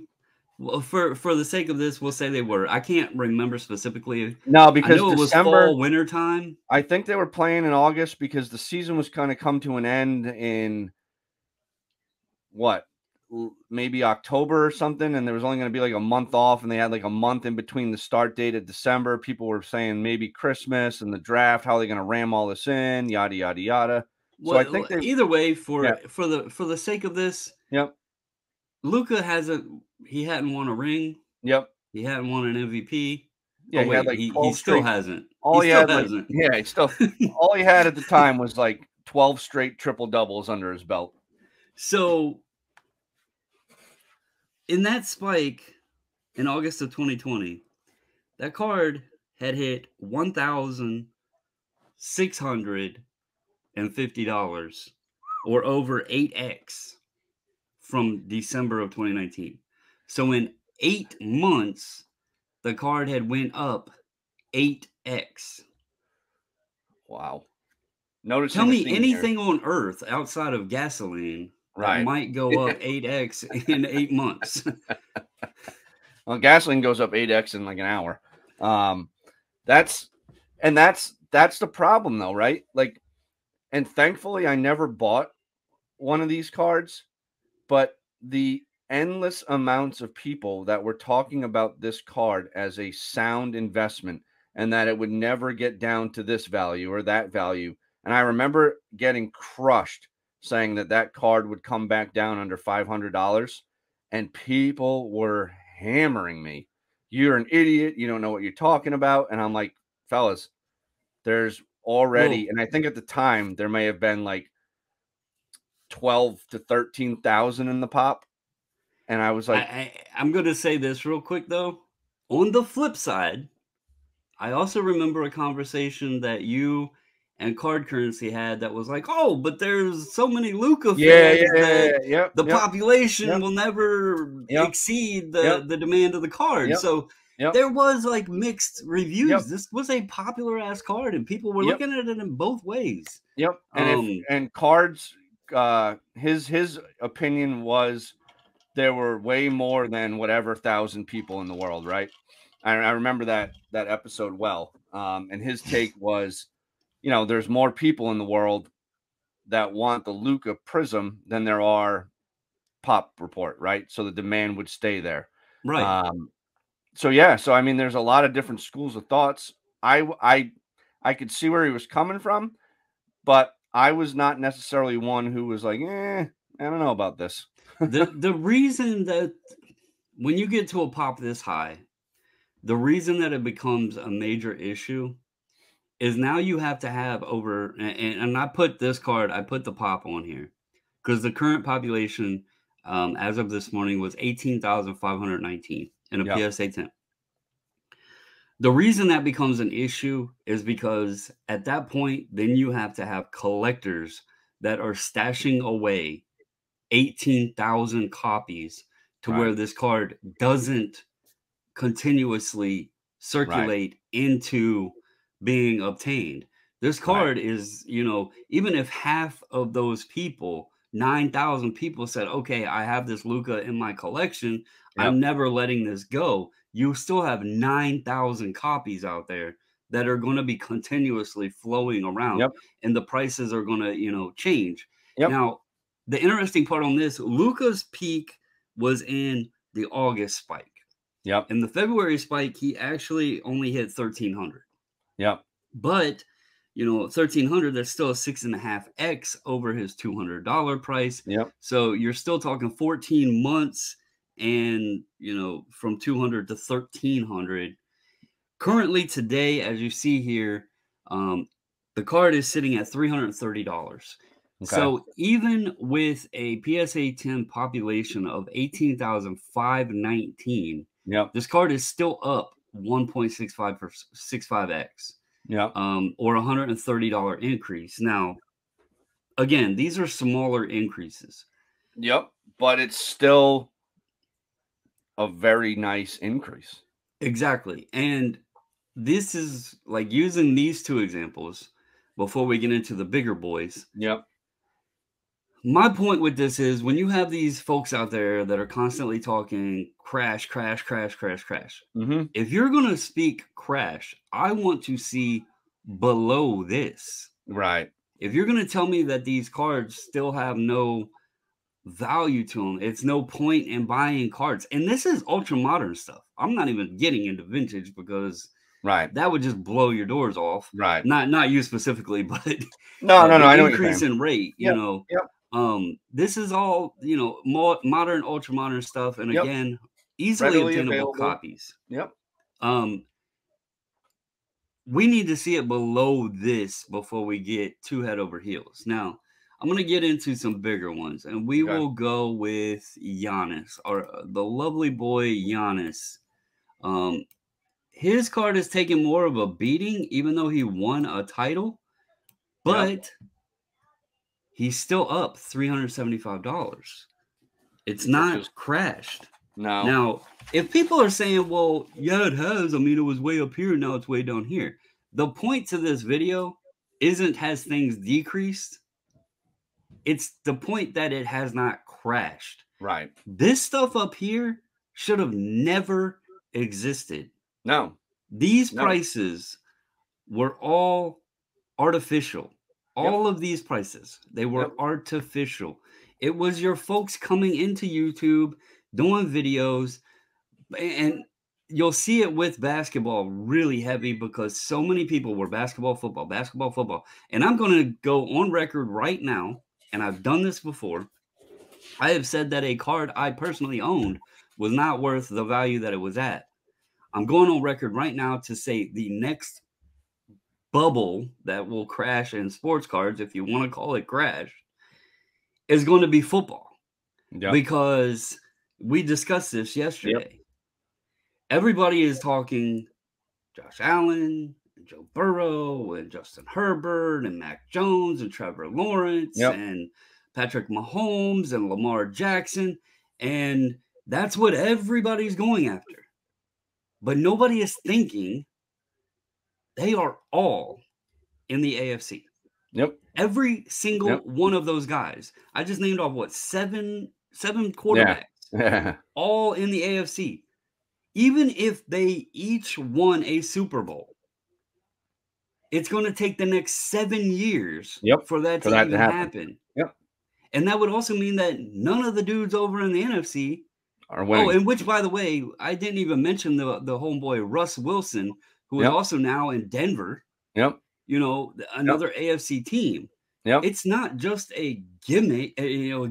[SPEAKER 1] for the sake of this, we'll say they were. I can't remember specifically.
[SPEAKER 2] No,
[SPEAKER 1] I
[SPEAKER 2] because
[SPEAKER 1] know it was
[SPEAKER 2] December,
[SPEAKER 1] fall, winter time.
[SPEAKER 2] I think they were playing in August because the season was kind of come to an end in what, maybe October or something, and there was only going to be like a month off, and they had like a month in between the start date of December. People were saying maybe Christmas and the draft, how are they going to ram all this in, yada yada yada. So I
[SPEAKER 1] Well,
[SPEAKER 2] think they,
[SPEAKER 1] either way,
[SPEAKER 2] yeah,
[SPEAKER 1] for the sake of this,
[SPEAKER 2] yep,
[SPEAKER 1] Luca he hadn't won a ring.
[SPEAKER 2] yep,
[SPEAKER 1] He hadn't won an MVP.
[SPEAKER 2] yeah.
[SPEAKER 1] Oh
[SPEAKER 2] He had
[SPEAKER 1] wait,
[SPEAKER 2] like
[SPEAKER 1] he
[SPEAKER 2] 12
[SPEAKER 1] still
[SPEAKER 2] straight.
[SPEAKER 1] hasn't.
[SPEAKER 2] All
[SPEAKER 1] He
[SPEAKER 2] he
[SPEAKER 1] still
[SPEAKER 2] had, like,
[SPEAKER 1] hasn't.
[SPEAKER 2] yeah, he still, all he had at the time was like 12 straight triple doubles under his belt.
[SPEAKER 1] So in that spike in August of 2020, that card had hit $1,650, or over 8x from December of 2019. So in 8 months, the card had went up 8x.
[SPEAKER 2] Wow.
[SPEAKER 1] Tell
[SPEAKER 2] Noticing a
[SPEAKER 1] me
[SPEAKER 2] theme here.
[SPEAKER 1] anything on earth outside of gasoline that
[SPEAKER 2] Right.
[SPEAKER 1] might go up 8x in 8 months.
[SPEAKER 2] Well, gasoline goes up 8x in like an hour. That's that's the problem though, right? Like, and thankfully I never bought one of these cards, but the endless amounts of people that were talking about this card as a sound investment and that it would never get down to this value or that value. And I remember getting crushed saying that that card would come back down under $500, and people were hammering me. You're an idiot. You don't know what you're talking about. And I'm like, fellas, there's already,
[SPEAKER 1] Well,
[SPEAKER 2] and I think at the time there may have been like 12 to 13,000 in the pop. And I was like,
[SPEAKER 1] I'm going to say this real quick, though. On the flip side, I also remember a conversation that you and Card Currency had that was like, oh, but there's so many Luca fans that
[SPEAKER 2] Yep,
[SPEAKER 1] the
[SPEAKER 2] yep,
[SPEAKER 1] population
[SPEAKER 2] yep,
[SPEAKER 1] will never
[SPEAKER 2] yep,
[SPEAKER 1] exceed
[SPEAKER 2] yep,
[SPEAKER 1] the demand of the card.
[SPEAKER 2] yep,
[SPEAKER 1] So
[SPEAKER 2] yep,
[SPEAKER 1] there was like mixed reviews.
[SPEAKER 2] yep,
[SPEAKER 1] This was a popular ass card, and people were
[SPEAKER 2] yep,
[SPEAKER 1] looking at it in both ways.
[SPEAKER 2] yep. And Cards, his opinion was there were way more than whatever 1,000 people in the world, right? I remember that episode well. And his take was, there's more people in the world that want the Luca Prism than there are Pop Report, right? So the demand would stay there.
[SPEAKER 1] Right.
[SPEAKER 2] So yeah, so I mean, there's a lot of different schools of thoughts. I could see where he was coming from, but I was not necessarily one who was like, I don't know about this.
[SPEAKER 1] The reason that when you get to a pop this high, the reason that it becomes a major issue is now you have to have over, and I put this card, I put the pop on here because the current population, as of this morning, was 18,519 in a
[SPEAKER 2] Yep,
[SPEAKER 1] PSA 10. The reason that becomes an issue is because at that point, then you have to have collectors that are stashing away 18,000 copies to
[SPEAKER 2] right,
[SPEAKER 1] where this card doesn't continuously
[SPEAKER 2] right,
[SPEAKER 1] circulate into being obtained. This
[SPEAKER 2] right.
[SPEAKER 1] card is, even if half of those people, 9,000 people said, okay, I have this Luca in my collection, I'm
[SPEAKER 2] Yep,
[SPEAKER 1] never letting this go. You still have 9,000 copies out there that are going to be continuously flowing around
[SPEAKER 2] yep,
[SPEAKER 1] and the prices are going to, change.
[SPEAKER 2] yep,
[SPEAKER 1] Now, the interesting part on this, Luca's peak was in the August spike.
[SPEAKER 2] yep,
[SPEAKER 1] In the February spike, he actually only hit 1,300.
[SPEAKER 2] yep,
[SPEAKER 1] But, 1,300, that's still a 6.5x over his $200 price.
[SPEAKER 2] yep,
[SPEAKER 1] So you're still talking 14 months and, from 200 to 1,300. Currently today, as you see here, the card is sitting at $330.
[SPEAKER 2] okay,
[SPEAKER 1] So even with a PSA 10 population of 18,519,
[SPEAKER 2] yep,
[SPEAKER 1] this card is still up 1.65 for 65x,
[SPEAKER 2] yep,
[SPEAKER 1] or $130 increase. Now, again, these are smaller increases.
[SPEAKER 2] yep. But it's still a very nice increase.
[SPEAKER 1] Exactly. And this is like using these two examples before we get into the bigger boys.
[SPEAKER 2] Yep,
[SPEAKER 1] My point with this is when you have these folks out there that are constantly talking crash, crash, crash, crash, crash.
[SPEAKER 2] mm-hmm.
[SPEAKER 1] If you're going to speak crash, I want to see below this.
[SPEAKER 2] Right,
[SPEAKER 1] If you're going to tell me that these cards still have no value to them, it's no point in buying cards. And this is ultra modern stuff. I'm not even getting into vintage because
[SPEAKER 2] right,
[SPEAKER 1] that would just blow your doors off.
[SPEAKER 2] right.
[SPEAKER 1] Not you specifically, but
[SPEAKER 2] No, no, no. I
[SPEAKER 1] the
[SPEAKER 2] know what you're
[SPEAKER 1] increase
[SPEAKER 2] saying.
[SPEAKER 1] in rate,
[SPEAKER 2] Yep, yep,
[SPEAKER 1] this is all, modern, ultra modern stuff. And
[SPEAKER 2] yep.
[SPEAKER 1] again, easily
[SPEAKER 2] Readily
[SPEAKER 1] obtainable
[SPEAKER 2] available.
[SPEAKER 1] copies.
[SPEAKER 2] Yep.
[SPEAKER 1] Um, we need to see it below this before we get too head over heels. Now, I'm going to get into some bigger ones, and we
[SPEAKER 2] Okay.
[SPEAKER 1] will go with Giannis, or the lovely boy Giannis. His card is taking more of a beating, even though he won a title,
[SPEAKER 2] Yep.
[SPEAKER 1] but he's still up $375. It's
[SPEAKER 2] Which
[SPEAKER 1] not
[SPEAKER 2] is
[SPEAKER 1] crashed.
[SPEAKER 2] no.
[SPEAKER 1] Now, if people are saying, well, yeah, it has. I mean, it was way up here. Now it's way down here. The point to this video isn't has things decreased. It's the point that it has not crashed.
[SPEAKER 2] Right.
[SPEAKER 1] This stuff up here should have never existed.
[SPEAKER 2] No.
[SPEAKER 1] These
[SPEAKER 2] No.
[SPEAKER 1] prices were all artificial.
[SPEAKER 2] Yep.
[SPEAKER 1] All of these prices, they were
[SPEAKER 2] Yep.
[SPEAKER 1] artificial. It was your folks coming into YouTube, doing videos, and you'll see it with basketball really heavy because so many people were basketball, football, basketball, football. And I'm going to go on record right now, and I've done this before. I have said that a card I personally owned was not worth the value that it was at. I'm going on record right now to say the next bubble that will crash in sports cards, if you want to call it crash, is going to be football.
[SPEAKER 2] Yep.
[SPEAKER 1] Because we discussed this yesterday. Everybody is talking Josh Allen, and Joe Burrow, and Justin Herbert, and Mac Jones, and Trevor Lawrence,
[SPEAKER 2] Yep.
[SPEAKER 1] and Patrick Mahomes, and Lamar Jackson. And that's what everybody's going after. But nobody is thinking they are all in the AFC.
[SPEAKER 2] Yep.
[SPEAKER 1] Every single
[SPEAKER 2] Yep.
[SPEAKER 1] one of those guys. I just named off what, seven
[SPEAKER 2] Yeah.
[SPEAKER 1] quarterbacks, all in the AFC. Even if they each won a Super Bowl, it's going to take the next 7 years
[SPEAKER 2] Yep.
[SPEAKER 1] for that
[SPEAKER 2] For
[SPEAKER 1] to
[SPEAKER 2] that to
[SPEAKER 1] even
[SPEAKER 2] happen.
[SPEAKER 1] happen.
[SPEAKER 2] Yep.
[SPEAKER 1] And that would also mean that none of the dudes over in the NFC
[SPEAKER 2] Are
[SPEAKER 1] Oh,
[SPEAKER 2] winning.
[SPEAKER 1] and which, by the way, I didn't even mention the homeboy Russ Wilson, who is
[SPEAKER 2] Yep.
[SPEAKER 1] also now in Denver.
[SPEAKER 2] Yep.
[SPEAKER 1] You know, another AFC team.
[SPEAKER 2] Yep.
[SPEAKER 1] It's not just a gimme,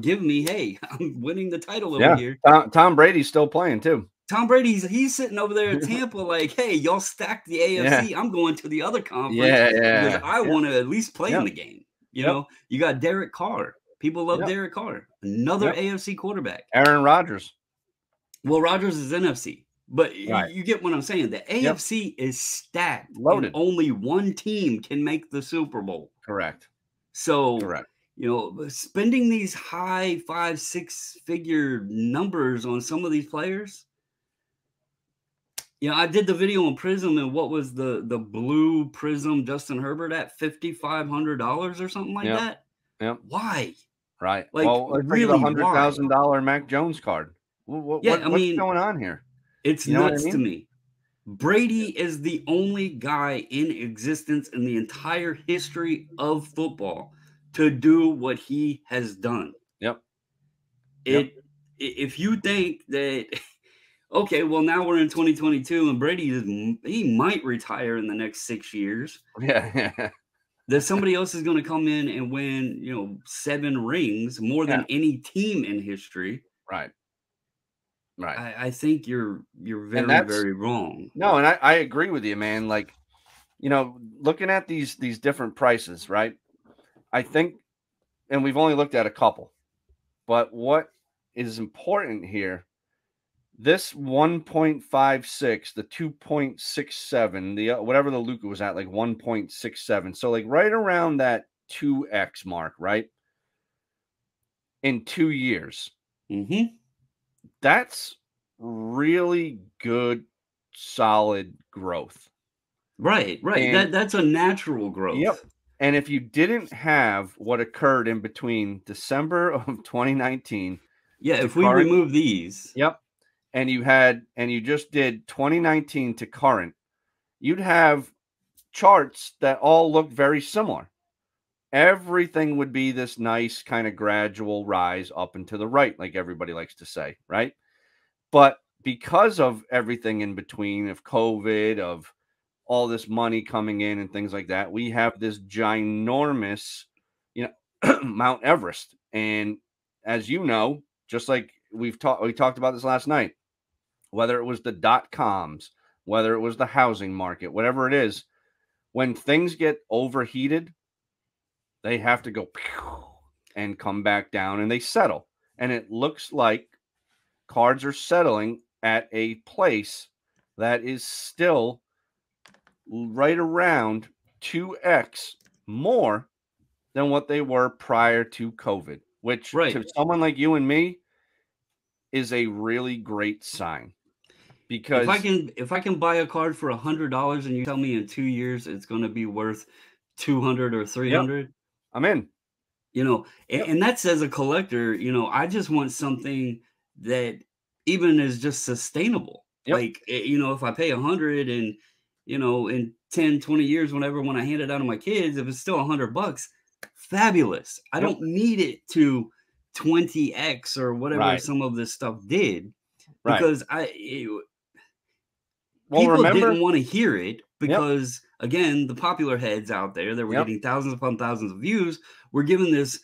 [SPEAKER 1] give me, hey, I'm winning the title over
[SPEAKER 2] Yeah.
[SPEAKER 1] here.
[SPEAKER 2] Tom Brady's still playing too.
[SPEAKER 1] Tom Brady's he's sitting over there at Tampa, like, hey, y'all stacked the AFC.
[SPEAKER 2] Yeah.
[SPEAKER 1] I'm going to the other conference
[SPEAKER 2] Yeah.
[SPEAKER 1] because I want to at least play in
[SPEAKER 2] Yep.
[SPEAKER 1] the game. You
[SPEAKER 2] Yep.
[SPEAKER 1] know, you got Derek Carr. People love
[SPEAKER 2] Yep.
[SPEAKER 1] Derek Carr, another
[SPEAKER 2] Yep.
[SPEAKER 1] AFC quarterback.
[SPEAKER 2] Aaron Rodgers.
[SPEAKER 1] Well, Rodgers is NFC, but
[SPEAKER 2] Right.
[SPEAKER 1] you get what I'm saying. The
[SPEAKER 2] Yep.
[SPEAKER 1] AFC is stacked,
[SPEAKER 2] Loaded.
[SPEAKER 1] and only one team can make the Super Bowl.
[SPEAKER 2] Correct.
[SPEAKER 1] So,
[SPEAKER 2] Correct.
[SPEAKER 1] you know, spending these high 5-6 figure numbers on some of these players. You know, I did the video on Prism, and what was the blue Prism Justin Herbert at $5,500 or something like
[SPEAKER 2] Yep.
[SPEAKER 1] that?
[SPEAKER 2] Yep.
[SPEAKER 1] Why?
[SPEAKER 2] Right.
[SPEAKER 1] Like,
[SPEAKER 2] Well, it's
[SPEAKER 1] really,
[SPEAKER 2] like the
[SPEAKER 1] why?
[SPEAKER 2] $100,000 Mac Jones card.
[SPEAKER 1] Yeah, I
[SPEAKER 2] What's
[SPEAKER 1] mean,
[SPEAKER 2] going on here?
[SPEAKER 1] it's
[SPEAKER 2] You know what I
[SPEAKER 1] nuts to
[SPEAKER 2] mean?
[SPEAKER 1] me. Brady is the only guy in existence in the entire history of football to do what he has done.
[SPEAKER 2] Yep. Yep.
[SPEAKER 1] If you think that, okay, well, now we're in 2022 and he might retire in the next 6 years,
[SPEAKER 2] Yeah.
[SPEAKER 1] that somebody else is going to come in and win, 7 rings, more than any team in history.
[SPEAKER 2] Right. Right.
[SPEAKER 1] I think you're very, very wrong.
[SPEAKER 2] No, and I agree with you, man. Like, looking at these different prices, right? I think, and we've only looked at a couple, but what is important here, this 1.56, the 2.67, the whatever the Luca was at, like 1.67. So like right around that 2x mark, right? In 2 years.
[SPEAKER 1] Mm-hmm.
[SPEAKER 2] That's really good, solid growth.
[SPEAKER 1] Right.
[SPEAKER 2] And
[SPEAKER 1] That's a natural growth.
[SPEAKER 2] Yep. And if you didn't have what occurred in between December of 2019,
[SPEAKER 1] if we remove these,
[SPEAKER 2] yep, and you just did 2019 to current, you'd have charts that all look very similar. Everything would be this nice kind of gradual rise up and to the right, like everybody likes to say, right? But because of everything in between, of COVID, of all this money coming in and things like that, we have this ginormous, Mount Everest. And as you know, just like we talked about this last night, whether it was the .coms, whether it was the housing market, whatever it is, when things get overheated, they have to go and come back down and they settle. And it looks like cards are settling at a place that is still right around 2x more than what they were prior to COVID, which to someone like you and me is a really great sign. Because
[SPEAKER 1] if I can buy a card for $100 and you tell me in 2 years it's going to be worth 200 or 300,
[SPEAKER 2] I'm in.
[SPEAKER 1] And that's as a collector, I just want something that even is just sustainable.
[SPEAKER 2] Yep.
[SPEAKER 1] Like, if I pay 100 and, in 10, 20 years, when I hand it out to my kids, if it's still $100, fabulous. I don't need it to 20x or whatever some of this stuff did, because people didn't want to hear it because, again, the popular heads out there that were getting thousands upon thousands of views were given this,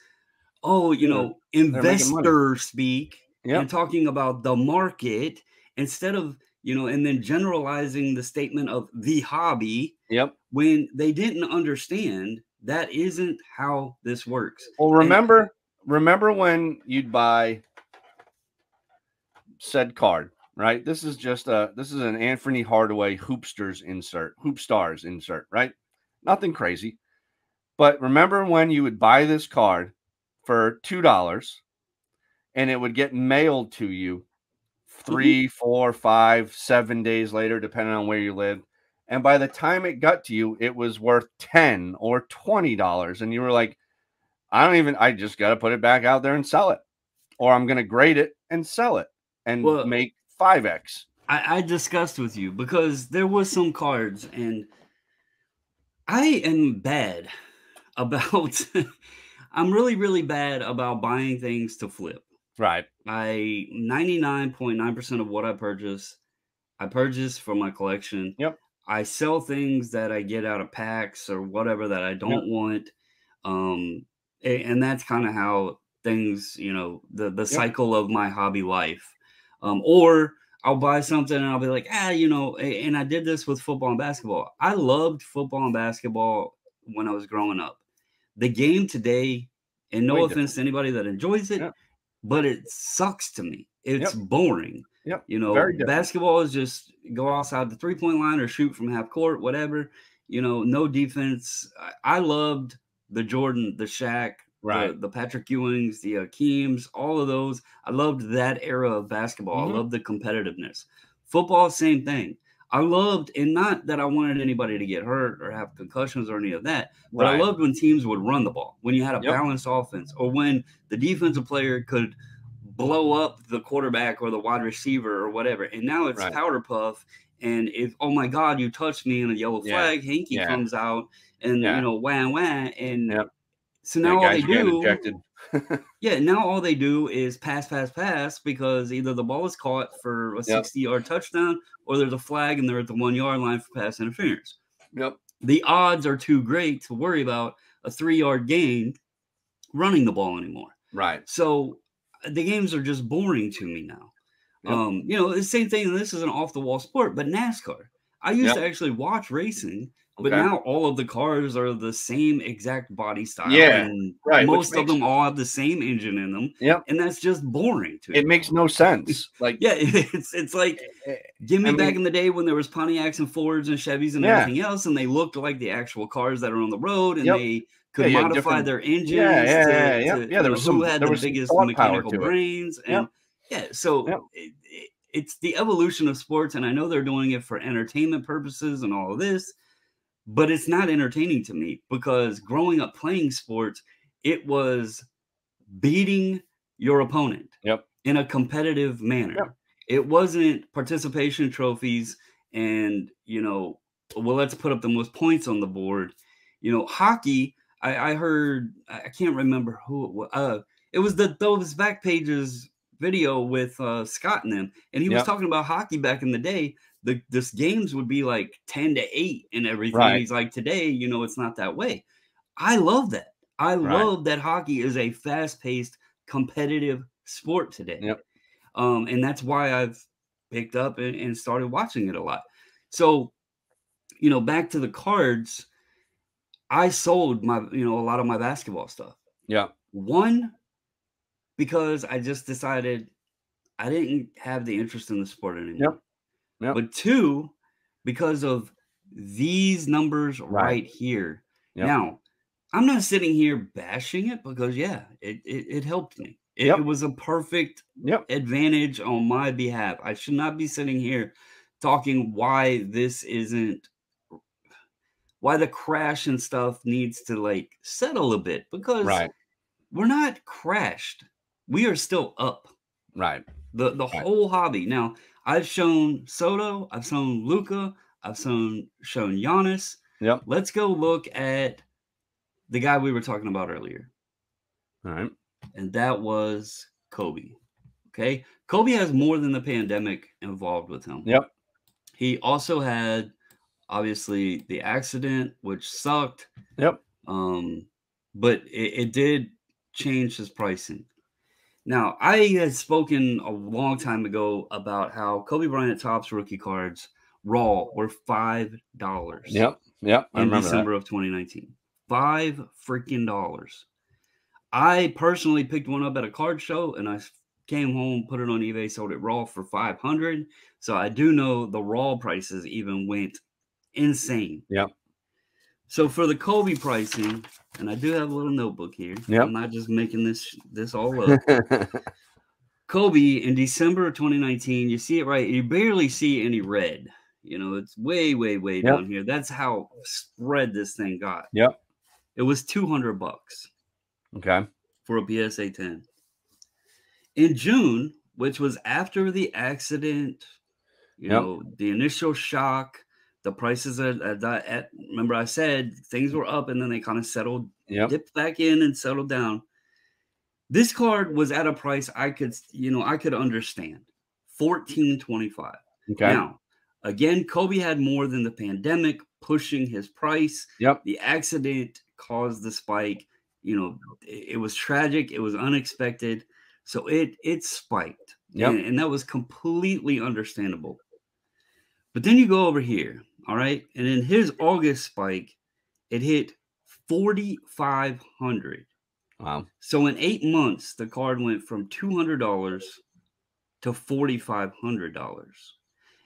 [SPEAKER 1] investor speak and talking about the market instead of, and then generalizing the statement of the hobby when they didn't understand that isn't how this works.
[SPEAKER 2] Well, remember when you'd buy said card, right? This is just this is an Anthony Hardaway Hoopstars insert, Hoopstars insert, right? Nothing crazy. But remember when you would buy this card for $2 and it would get mailed to you
[SPEAKER 1] Mhm.
[SPEAKER 2] 3, 4, 5, 7 days later, depending on where you lived. And by the time it got to you, it was worth $10 or $20. And you were like, I just got to put it back out there and sell it. Or I'm going to grade it and sell it and
[SPEAKER 1] Well,
[SPEAKER 2] make 5x.
[SPEAKER 1] I discussed with you because there was some cards, and I am bad about. I'm really, really bad about buying things to flip.
[SPEAKER 2] Right.
[SPEAKER 1] 99.9% of what I purchase for my collection.
[SPEAKER 2] Yep.
[SPEAKER 1] I sell things that I get out of packs or whatever that I
[SPEAKER 2] Yep.
[SPEAKER 1] don't want. And that's kind of how things, the
[SPEAKER 2] Yep.
[SPEAKER 1] cycle of my hobby life. Or I'll buy something and I'll be like, and I did this with football and basketball. I loved football and basketball when I was growing up. The game today, and no
[SPEAKER 2] Way
[SPEAKER 1] offense
[SPEAKER 2] different.
[SPEAKER 1] to anybody that enjoys it,
[SPEAKER 2] Yep.
[SPEAKER 1] but it sucks to me. It's
[SPEAKER 2] Yep.
[SPEAKER 1] boring.
[SPEAKER 2] Yep. Very different.
[SPEAKER 1] Basketball is just go outside the 3-point line or shoot from half court, whatever. No defense. I loved the Jordan, the Shaq,
[SPEAKER 2] Right.
[SPEAKER 1] the Patrick Ewings, the Akeems, all of those. I loved that era of basketball. I loved the competitiveness. Football, same thing. I loved, and not that I wanted anybody to get hurt or have concussions or any of that, but I
[SPEAKER 2] Right.
[SPEAKER 1] loved when teams would run the ball, when you had a
[SPEAKER 2] Yep.
[SPEAKER 1] balanced offense, or when the defensive player could blow up the quarterback or the wide receiver or whatever. And now it's
[SPEAKER 2] Right.
[SPEAKER 1] powder puff. And if, oh my God, you touched me in a yellow
[SPEAKER 2] Yeah.
[SPEAKER 1] flag, Hanky
[SPEAKER 2] Yeah.
[SPEAKER 1] comes out and,
[SPEAKER 2] Yeah.
[SPEAKER 1] wah, wah. And
[SPEAKER 2] Yep.
[SPEAKER 1] so
[SPEAKER 2] Yeah,
[SPEAKER 1] now all they
[SPEAKER 2] guys are getting
[SPEAKER 1] do,
[SPEAKER 2] ejected.
[SPEAKER 1] now all they do is pass because either the ball is caught for a
[SPEAKER 2] Yep.
[SPEAKER 1] 60-yard touchdown or there's a flag and they're at the 1-yard line for pass interference.
[SPEAKER 2] Yep.
[SPEAKER 1] The odds are too great to worry about a 3-yard gain running the ball anymore.
[SPEAKER 2] Right.
[SPEAKER 1] So the games are just boring to me now.
[SPEAKER 2] Yep.
[SPEAKER 1] The same thing. This is an off the wall sport, but NASCAR. I used to actually watch racing, but
[SPEAKER 2] Okay.
[SPEAKER 1] now all of the cars are the same exact body style,
[SPEAKER 2] Yeah.
[SPEAKER 1] and
[SPEAKER 2] Right.
[SPEAKER 1] most of them all have the same engine in them.
[SPEAKER 2] Yep.
[SPEAKER 1] And that's just boring to me.
[SPEAKER 2] It makes no sense. Like,
[SPEAKER 1] Yeah, it's like give me back in the day when there was Pontiacs and Fords and Chevys and everything else, and they looked like the actual cars that are on the road, and they could modify their engines to
[SPEAKER 2] there was
[SPEAKER 1] who had the biggest mechanical brains. And so it's the evolution of sports, and I know they're doing it for entertainment purposes and all of this, but it's not entertaining to me because growing up playing sports, it was beating your opponent in a competitive manner. It wasn't participation trophies and, well, let's put up the most points on the board. Hockey, I heard, I can't remember who it was. It was those back pages video with Scott and them, and he was talking about hockey back in the day. This games would be like 10-8 and everything.
[SPEAKER 2] Right.
[SPEAKER 1] He's like, today, it's not that way. I love that. I love that hockey is a fast-paced, competitive sport today.
[SPEAKER 2] Yep.
[SPEAKER 1] And that's why I've picked up and started watching it a lot. So, back to the cards, I sold my, a lot of my basketball stuff.
[SPEAKER 2] Yeah.
[SPEAKER 1] One, because I just decided I didn't have the interest in the sport anymore.
[SPEAKER 2] Yep.
[SPEAKER 1] But two, because of these numbers right here. Now, I'm not sitting here bashing it because, it helped me. It was a perfect advantage on my behalf. I should not be sitting here talking why the crash and stuff needs to settle a bit, because we're not crashed. We are still up.
[SPEAKER 2] Right.
[SPEAKER 1] The whole hobby. Now, I've shown Soto, I've shown Luca, I've shown Giannis.
[SPEAKER 2] Yep.
[SPEAKER 1] Let's go look at the guy we were talking about earlier.
[SPEAKER 2] All right.
[SPEAKER 1] And that was Kobe. Okay. Kobe has more than the pandemic involved with him.
[SPEAKER 2] Yep.
[SPEAKER 1] He also had, obviously, the accident, which sucked.
[SPEAKER 2] Yep.
[SPEAKER 1] But it did change his pricing. Now, I had spoken a long time ago about how Kobe Bryant Topps rookie cards raw were $5.
[SPEAKER 2] Yep. I remember
[SPEAKER 1] December of 2019. $5 freaking. I personally picked one up at a card show and I came home, put it on eBay, sold it raw for $500. So I do know the raw prices even went insane.
[SPEAKER 2] Yep.
[SPEAKER 1] So for the Kobe pricing, and I do have a little notebook here.
[SPEAKER 2] Yep.
[SPEAKER 1] I'm not just making this all up. Kobe in December of 2019, you see it right. You barely see any red. You know, it's way, way, way
[SPEAKER 2] Yep.
[SPEAKER 1] down here. That's how spread this thing got.
[SPEAKER 2] Yep.
[SPEAKER 1] It was $200
[SPEAKER 2] Okay.
[SPEAKER 1] for a PSA 10. In June, which was after the accident, you
[SPEAKER 2] Yep.
[SPEAKER 1] know, the initial shock, the prices remember I said things were up and then they kind of settled,
[SPEAKER 2] Yep.
[SPEAKER 1] dipped back in and settled down. This card was at a price I could understand. $14.25.
[SPEAKER 2] Okay.
[SPEAKER 1] Now, again, Kobe had more than the pandemic pushing his price.
[SPEAKER 2] Yep.
[SPEAKER 1] The accident caused the spike. You know, it was tragic. It was unexpected. So it spiked.
[SPEAKER 2] Yep.
[SPEAKER 1] And that was completely understandable. But then you go over here, all right? And in his August spike, it hit 4,500.
[SPEAKER 2] Wow.
[SPEAKER 1] So in 8 months, the card went from $200 to $4,500.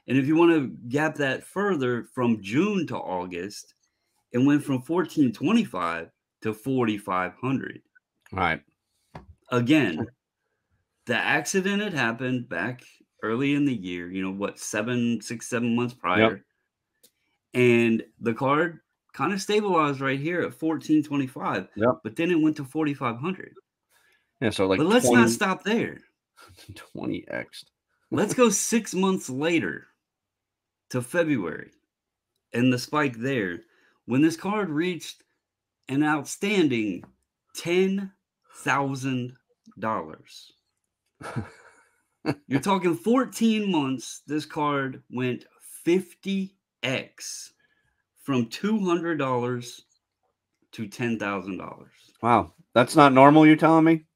[SPEAKER 1] And if you want to gap that further from June to August, it went from $1,425 to $4,500.
[SPEAKER 2] Right.
[SPEAKER 1] Again, the accident had happened back early in the year, you know, what, 7 months prior.
[SPEAKER 2] Yep.
[SPEAKER 1] And the card kind of stabilized right here at $1,425.
[SPEAKER 2] Yep.
[SPEAKER 1] But then it went to $4,500.
[SPEAKER 2] Yeah. So like,
[SPEAKER 1] but let's not stop there.
[SPEAKER 2] 20x.
[SPEAKER 1] Let's go 6 months later to February and the spike there when this card reached an outstanding $10,000. You're talking 14 months. This card went 50x from $200 to $10,000.
[SPEAKER 2] Wow. That's not normal, you're telling me?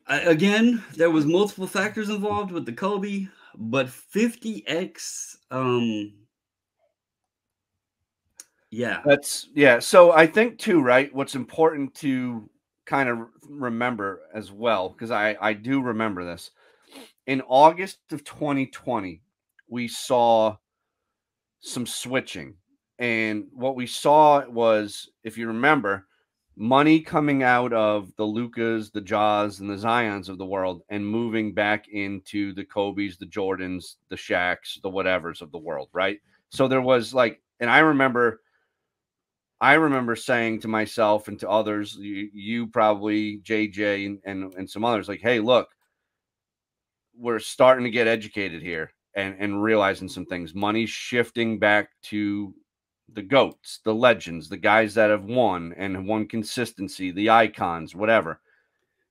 [SPEAKER 1] Again, there was multiple factors involved with the Kobe, but 50x, yeah.
[SPEAKER 2] So I think too, right? What's important to kind of remember as well, because I do remember this. In August of 2020, we saw some switching. And what we saw was, if you remember, money coming out of the Lucas, the Jaws, and the Zions of the world and moving back into the Kobes, the Jordans, the Shaqs, the whatevers of the world, right? So there was like, and I remember saying to myself and to others, you probably, JJ, and some others, like, hey, look, we're starting to get educated here and realizing some things. Money's shifting back to the GOATs, the legends, the guys that have won and have won consistency, the icons, whatever.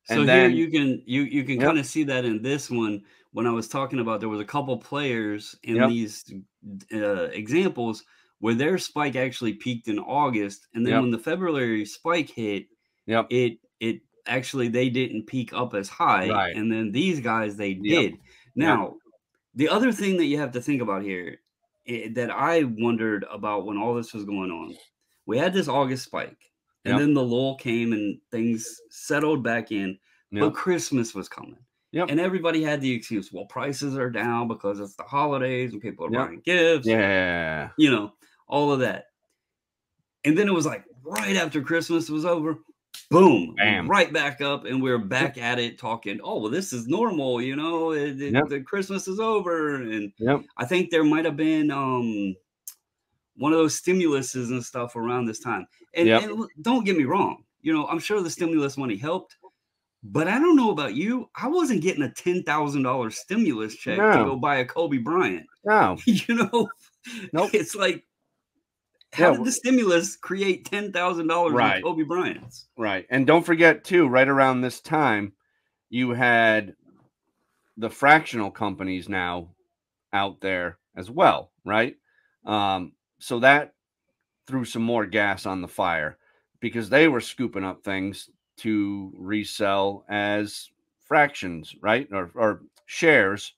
[SPEAKER 1] So and then, here you can kind of see that in this one when I was talking about there was a couple players in these examples where their spike actually peaked in August, and then when the February spike hit, it actually they didn't peak up as high, and then these guys they did. Now, the other thing that you have to think about here that I wondered about when all this was going on, we had this August spike, and then the lull came and things settled back in, but Christmas was coming. And everybody had the excuse, well, prices are down because it's the holidays and people are buying gifts.
[SPEAKER 2] Yeah.
[SPEAKER 1] You know, all of that. And then it was like right after Christmas was over, boom, right back up. And we're back at it talking, oh, well, this is normal. You know, the Christmas is over. And I think there might have been one of those stimuluses and stuff around this time. And don't get me wrong. You know, I'm sure the stimulus money helped. But I don't know about you. I wasn't getting a $10,000 stimulus check to go buy a Kobe Bryant.
[SPEAKER 2] No.
[SPEAKER 1] You know, it's like, how did the stimulus create $10,000 in Kobe Bryants?
[SPEAKER 2] Right. And don't forget, too, right around this time, you had the fractional companies now out there as well, right? So that threw some more gas on the fire because they were scooping up things to resell as fractions, right? Or shares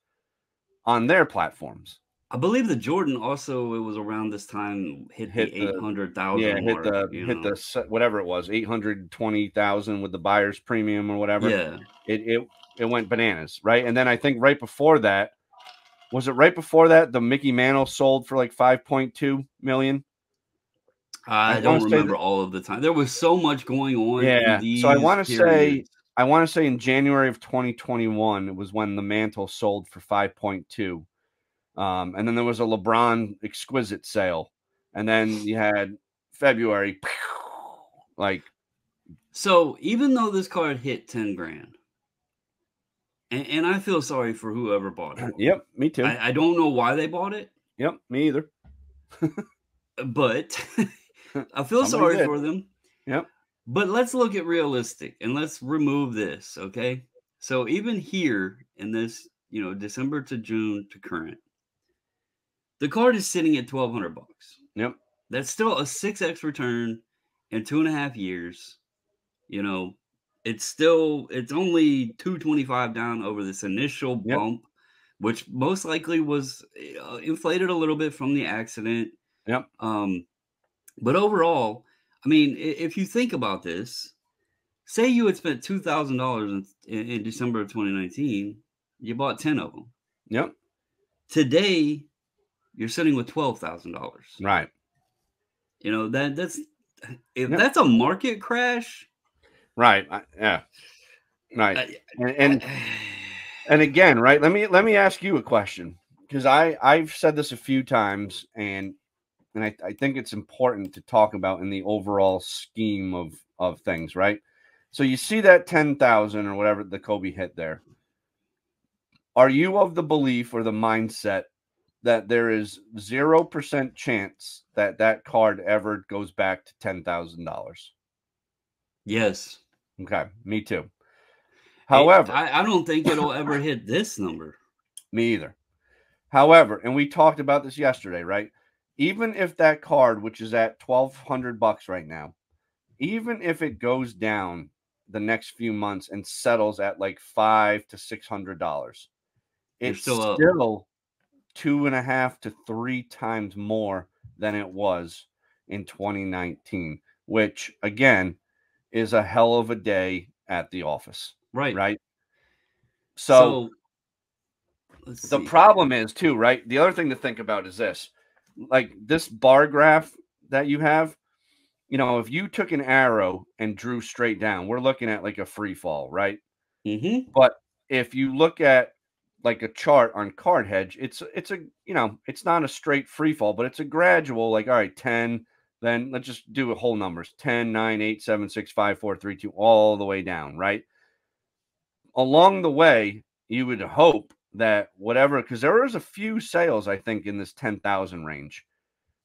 [SPEAKER 2] on their platforms.
[SPEAKER 1] I believe the Jordan also, it was around this time, hit the
[SPEAKER 2] Hit the
[SPEAKER 1] 800,000 mark, you know?
[SPEAKER 2] whatever it was, 820,000 with the buyer's premium or whatever.
[SPEAKER 1] Yeah.
[SPEAKER 2] It went bananas, right? And then I think right before that, was it right before that the Mickey Mantle sold for like 5.2 million? I
[SPEAKER 1] I
[SPEAKER 2] want
[SPEAKER 1] don't
[SPEAKER 2] to say
[SPEAKER 1] remember
[SPEAKER 2] that,
[SPEAKER 1] all of the time. There was so much going on in
[SPEAKER 2] yeah. So
[SPEAKER 1] these periods.
[SPEAKER 2] I want to say in January of 2021 it was when the Mantle sold for 5.2. And then there was a LeBron exquisite sale. And then you had February, like,
[SPEAKER 1] So even though this card hit 10 grand, and I feel sorry for whoever bought it.
[SPEAKER 2] yep, me too.
[SPEAKER 1] I don't know why they bought it,
[SPEAKER 2] Yep, me either.
[SPEAKER 1] but I feel
[SPEAKER 2] Somebody
[SPEAKER 1] sorry
[SPEAKER 2] did.
[SPEAKER 1] for them.
[SPEAKER 2] Yep.
[SPEAKER 1] But let's look at realistic and let's remove this, okay? So even here in this, December to June to current, the card is sitting at 1,200 bucks.
[SPEAKER 2] Yep.
[SPEAKER 1] That's still a 6x return in 2.5 years. You know, it's only 225 down over this initial
[SPEAKER 2] Yep.
[SPEAKER 1] bump, which most likely was inflated a little bit from the accident.
[SPEAKER 2] Yep.
[SPEAKER 1] But overall, I mean, if you think about this, say you had spent $2,000 in December of 2019, you bought 10 of them.
[SPEAKER 2] Yep.
[SPEAKER 1] Today, you're sitting with $12,000.
[SPEAKER 2] Right.
[SPEAKER 1] You know that's if
[SPEAKER 2] Yep.
[SPEAKER 1] that's a market crash,
[SPEAKER 2] Right. Yeah. Right.
[SPEAKER 1] I,
[SPEAKER 2] And
[SPEAKER 1] I,
[SPEAKER 2] and again, right? Let me ask you a question, because I've said this a few times, and I think it's important to talk about in the overall scheme of things, right? So you see that 10,000 or whatever the Kobe hit there. Are you of the belief or the mindset that there is 0% chance that that card ever goes back to $10,000?
[SPEAKER 1] yes.
[SPEAKER 2] Okay, me too. However,
[SPEAKER 1] I don't think it'll ever hit this number.
[SPEAKER 2] me either. However, and we talked about this yesterday, right? Even if that card, which is at 1,200 bucks right now, even if it goes down the next few months and settles at like $500 to $600,
[SPEAKER 1] You're
[SPEAKER 2] it's
[SPEAKER 1] still up.
[SPEAKER 2] still 2.5 to 3 times more than it was in 2019, which again is a hell of a day at the office,
[SPEAKER 1] Right.
[SPEAKER 2] right? So
[SPEAKER 1] So let's
[SPEAKER 2] the
[SPEAKER 1] see here.
[SPEAKER 2] problem is too, right? The other thing to think about is this, like this bar graph that you have, if you took an arrow and drew straight down, we're looking at like a free fall, right?
[SPEAKER 1] Mm-hmm.
[SPEAKER 2] But if you look at like a chart on Card Hedge, it's a it's not a straight free fall, but it's a gradual, like, all right, 10, then let's just do a whole numbers, 10, 9, 8, 7, 6, 5, 4, 3, 2, all the way down, right? Along the way, you would hope that whatever, because there was a few sales, I think, in this 10,000 range.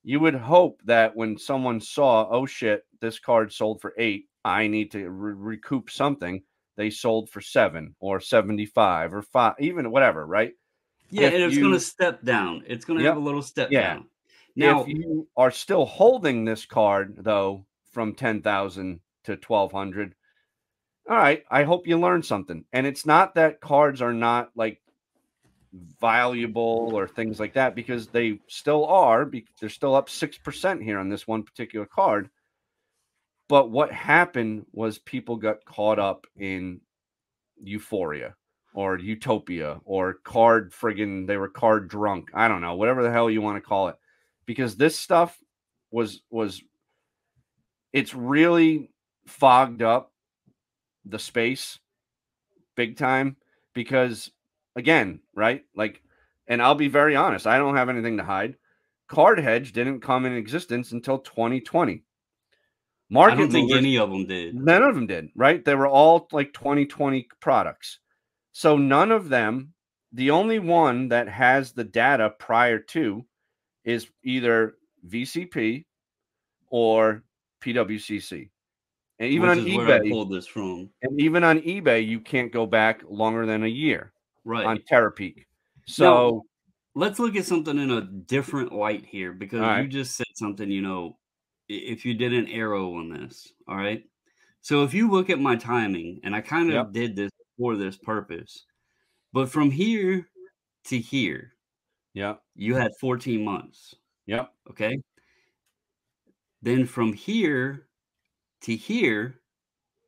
[SPEAKER 2] You would hope that when someone saw, oh shit, this card sold for 8, I need to recoup something. They sold for 7 or 75 or 5, even whatever, right?
[SPEAKER 1] Yeah, and
[SPEAKER 2] If
[SPEAKER 1] it's going to
[SPEAKER 2] you,
[SPEAKER 1] step down. It's going to have
[SPEAKER 2] yep,
[SPEAKER 1] a little step
[SPEAKER 2] yeah.
[SPEAKER 1] down.
[SPEAKER 2] If
[SPEAKER 1] Now,
[SPEAKER 2] you are still holding this card though from 10,000 to 1,200, all right, I hope you learned something. And it's not that cards are not like valuable or things like that, because they still are. They're still up 6% here on this one particular card. But what happened was people got caught up in euphoria or utopia or they were card drunk. I don't know, whatever the hell you want to call it. Because this stuff was it's really fogged up the space big time, because again, right? Like, and I'll be very honest, I don't have anything to hide. Card Hedge didn't come in existence until 2020.
[SPEAKER 1] I
[SPEAKER 2] Market
[SPEAKER 1] don't think
[SPEAKER 2] movers,
[SPEAKER 1] any of them did.
[SPEAKER 2] none of them did, right? They were all like 2020 products. So none of them, the only one that has the data prior to is either VCP or PWCC. And even
[SPEAKER 1] Which
[SPEAKER 2] on
[SPEAKER 1] is where I
[SPEAKER 2] eBay,
[SPEAKER 1] pulled this from.
[SPEAKER 2] you can't go back longer than a year on
[SPEAKER 1] Right.
[SPEAKER 2] Terapeak.
[SPEAKER 1] Now,
[SPEAKER 2] So,
[SPEAKER 1] let's look at something in a different light here,
[SPEAKER 2] all
[SPEAKER 1] because you
[SPEAKER 2] right.
[SPEAKER 1] just said something, if you did an arrow on this, all right? So if you look at my timing, and I kind
[SPEAKER 2] Yep.
[SPEAKER 1] of did this for this purpose, but from here to here,
[SPEAKER 2] Yep.
[SPEAKER 1] You had 14 months.
[SPEAKER 2] Yep.
[SPEAKER 1] Okay. Then from here to here,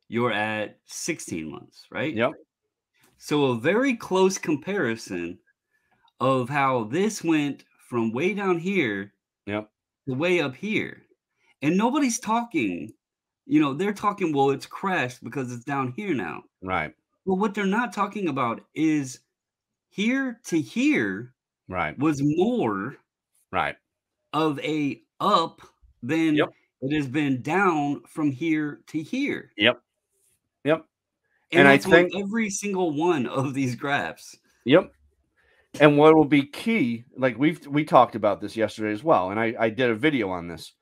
[SPEAKER 1] you're at 16 months, right?
[SPEAKER 2] Yep.
[SPEAKER 1] So a very close comparison of how this went from way down here
[SPEAKER 2] Yep.
[SPEAKER 1] to way up here. And nobody's talking. They're talking, well, it's crashed because it's down here now.
[SPEAKER 2] Right.
[SPEAKER 1] Well, what they're not talking about is here to here
[SPEAKER 2] Right.
[SPEAKER 1] was more
[SPEAKER 2] Right.
[SPEAKER 1] of a up than
[SPEAKER 2] Yep.
[SPEAKER 1] it has been down from here to here.
[SPEAKER 2] Yep. Yep.
[SPEAKER 1] And
[SPEAKER 2] And I
[SPEAKER 1] that's on
[SPEAKER 2] think,
[SPEAKER 1] every single one of these graphs.
[SPEAKER 2] yep. And what will be key, like we talked about this yesterday as well, and I did a video on this.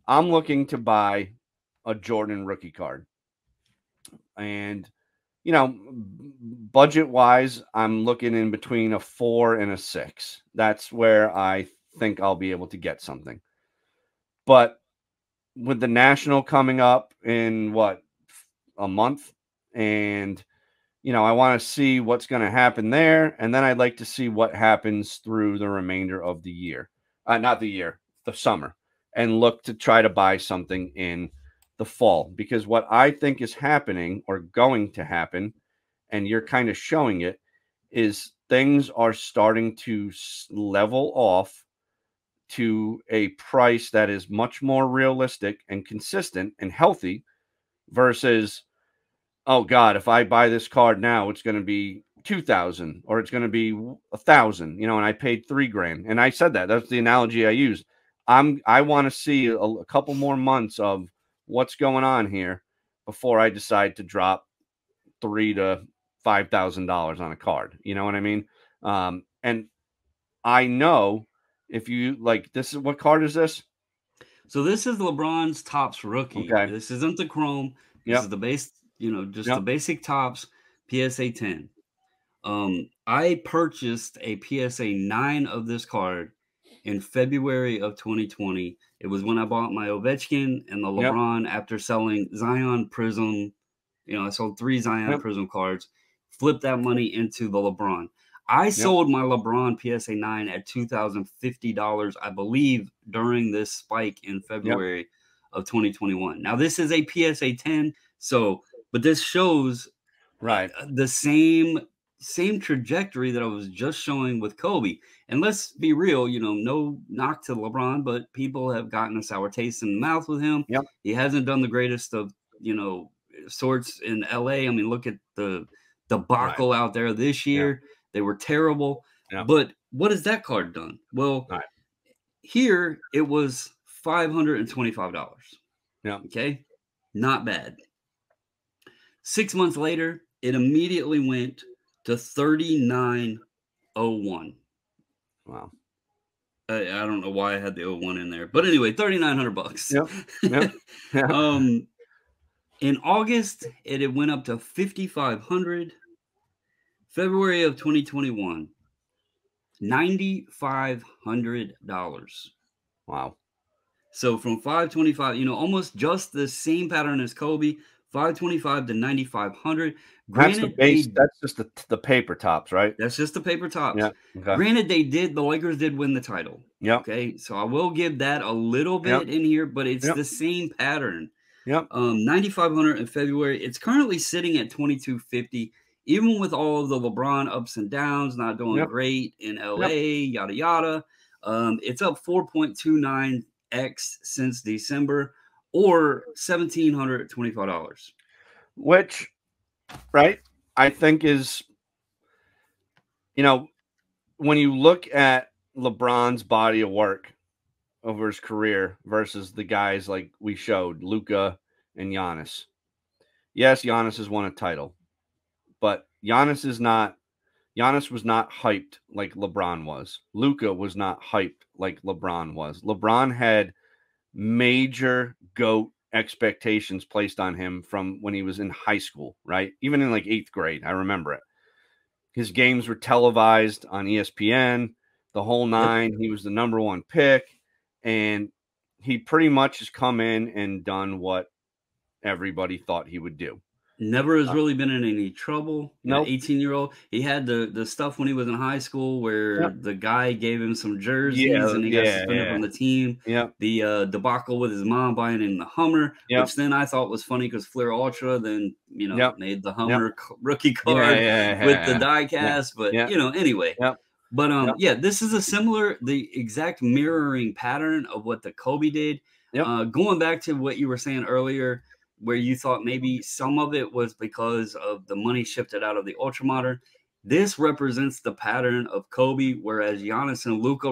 [SPEAKER 2] I'm looking to buy a Jordan rookie card. And budget wise, I'm looking in between a 4 and a 6. That's where I think I'll be able to get something. But with the national coming up in what, a month, and I want to see what's going to happen there, and then I'd like to see what happens through the remainder of the year, not the year, the summer, and look to try to buy something in the fall, because what I think is happening or going to happen, and you're kind of showing it, is things are starting to level off to a price that is much more realistic and consistent and healthy versus, oh God, if I buy this card now, it's going to be 2,000 or it's going to be 1,000, and I paid $3,000. And I said that's the analogy I used. I want to see a couple more months of what's going on here before I decide to drop $3,000 to $5,000 on a card. You know what I mean? And I know if you like, this is, what card is this?
[SPEAKER 1] So this is LeBron's Topps rookie.
[SPEAKER 2] Okay.
[SPEAKER 1] This isn't the Chrome. This is
[SPEAKER 2] Yep.
[SPEAKER 1] the base, just the
[SPEAKER 2] Yep.
[SPEAKER 1] basic Topps PSA 10. I purchased a PSA 9 of this card in February of 2020. It was when I bought my Ovechkin and the
[SPEAKER 2] Yep.
[SPEAKER 1] LeBron after selling Zion Prism. I sold 3 Zion
[SPEAKER 2] Yep.
[SPEAKER 1] Prism cards, flipped that money into the LeBron. I sold my LeBron PSA 9 at $2,050, I believe, during this spike in February of 2021. Now, this is a PSA 10, but this shows
[SPEAKER 2] Right.
[SPEAKER 1] the same trajectory that I was just showing with Kobe. And let's be real, no knock to LeBron, but people have gotten a sour taste in the mouth with him.
[SPEAKER 2] Yep.
[SPEAKER 1] He hasn't done the greatest of, sorts in LA. I mean, look at the debacle out there this year. They were terrible. But what has that card done? Well, here it was $525.
[SPEAKER 2] Yeah.
[SPEAKER 1] Okay. Not bad. 6 months later, it immediately went to $3,901.
[SPEAKER 2] Wow.
[SPEAKER 1] I don't know why I had the 01 in there, but anyway, $3,900.
[SPEAKER 2] Yep. Yep. Yeah.
[SPEAKER 1] In August, it went up to $5,500. February of 2021, $9,500.
[SPEAKER 2] Wow.
[SPEAKER 1] So from 525, almost just the same pattern as Kobe, 525 to 9,500.
[SPEAKER 2] That's the
[SPEAKER 1] Granted,
[SPEAKER 2] base. That's just the paper tops, right?
[SPEAKER 1] that's just the paper tops.
[SPEAKER 2] Yeah. Okay.
[SPEAKER 1] Granted, the Lakers did win the title.
[SPEAKER 2] Yep.
[SPEAKER 1] Okay. So I will give that a little bit in here, but it's the same pattern.
[SPEAKER 2] Yep.
[SPEAKER 1] 9,500 in February. It's currently sitting at 2,250, even with all of the LeBron ups and downs, not doing great in LA, yada, yada. It's up 4.29x since December, or $1,725.
[SPEAKER 2] Which, right, I think is, when you look at LeBron's body of work over his career versus the guys like we showed, Luca and Giannis. Yes, Giannis has won a title, but Giannis was not hyped like LeBron was. Luca was not hyped like LeBron was. LeBron had major GOAT expectations placed on him from when he was in high school, right? Even in like 8th grade, I remember it. His games were televised on ESPN, the whole nine. He was the number 1 pick, and he pretty much has come in and done what everybody thought he would do.
[SPEAKER 1] Never has really been in any trouble. Yeah,
[SPEAKER 2] Nope.
[SPEAKER 1] 18-year-old. He had the stuff when he was in high school where
[SPEAKER 2] Yep.
[SPEAKER 1] the guy gave him some jerseys
[SPEAKER 2] Yeah.
[SPEAKER 1] and he got suspended
[SPEAKER 2] Yeah.
[SPEAKER 1] from the team.
[SPEAKER 2] Yep.
[SPEAKER 1] The debacle with his mom buying him the Hummer,
[SPEAKER 2] Yep.
[SPEAKER 1] which then I thought was funny because Flair Ultra then,
[SPEAKER 2] Yep.
[SPEAKER 1] made the
[SPEAKER 2] Yep.
[SPEAKER 1] Hummer rookie
[SPEAKER 2] Yeah.
[SPEAKER 1] card with the
[SPEAKER 2] Yeah.
[SPEAKER 1] die
[SPEAKER 2] Yeah.
[SPEAKER 1] cast. But,
[SPEAKER 2] Yeah.
[SPEAKER 1] anyway.
[SPEAKER 2] Yep.
[SPEAKER 1] But
[SPEAKER 2] Yep.
[SPEAKER 1] yeah, this is the exact mirroring pattern of what the Kobe did.
[SPEAKER 2] Yep.
[SPEAKER 1] Going back to what you were saying earlier, where you thought maybe some of it was because of the money shifted out of the ultra modern. This represents the pattern of Kobe, whereas Giannis and Luca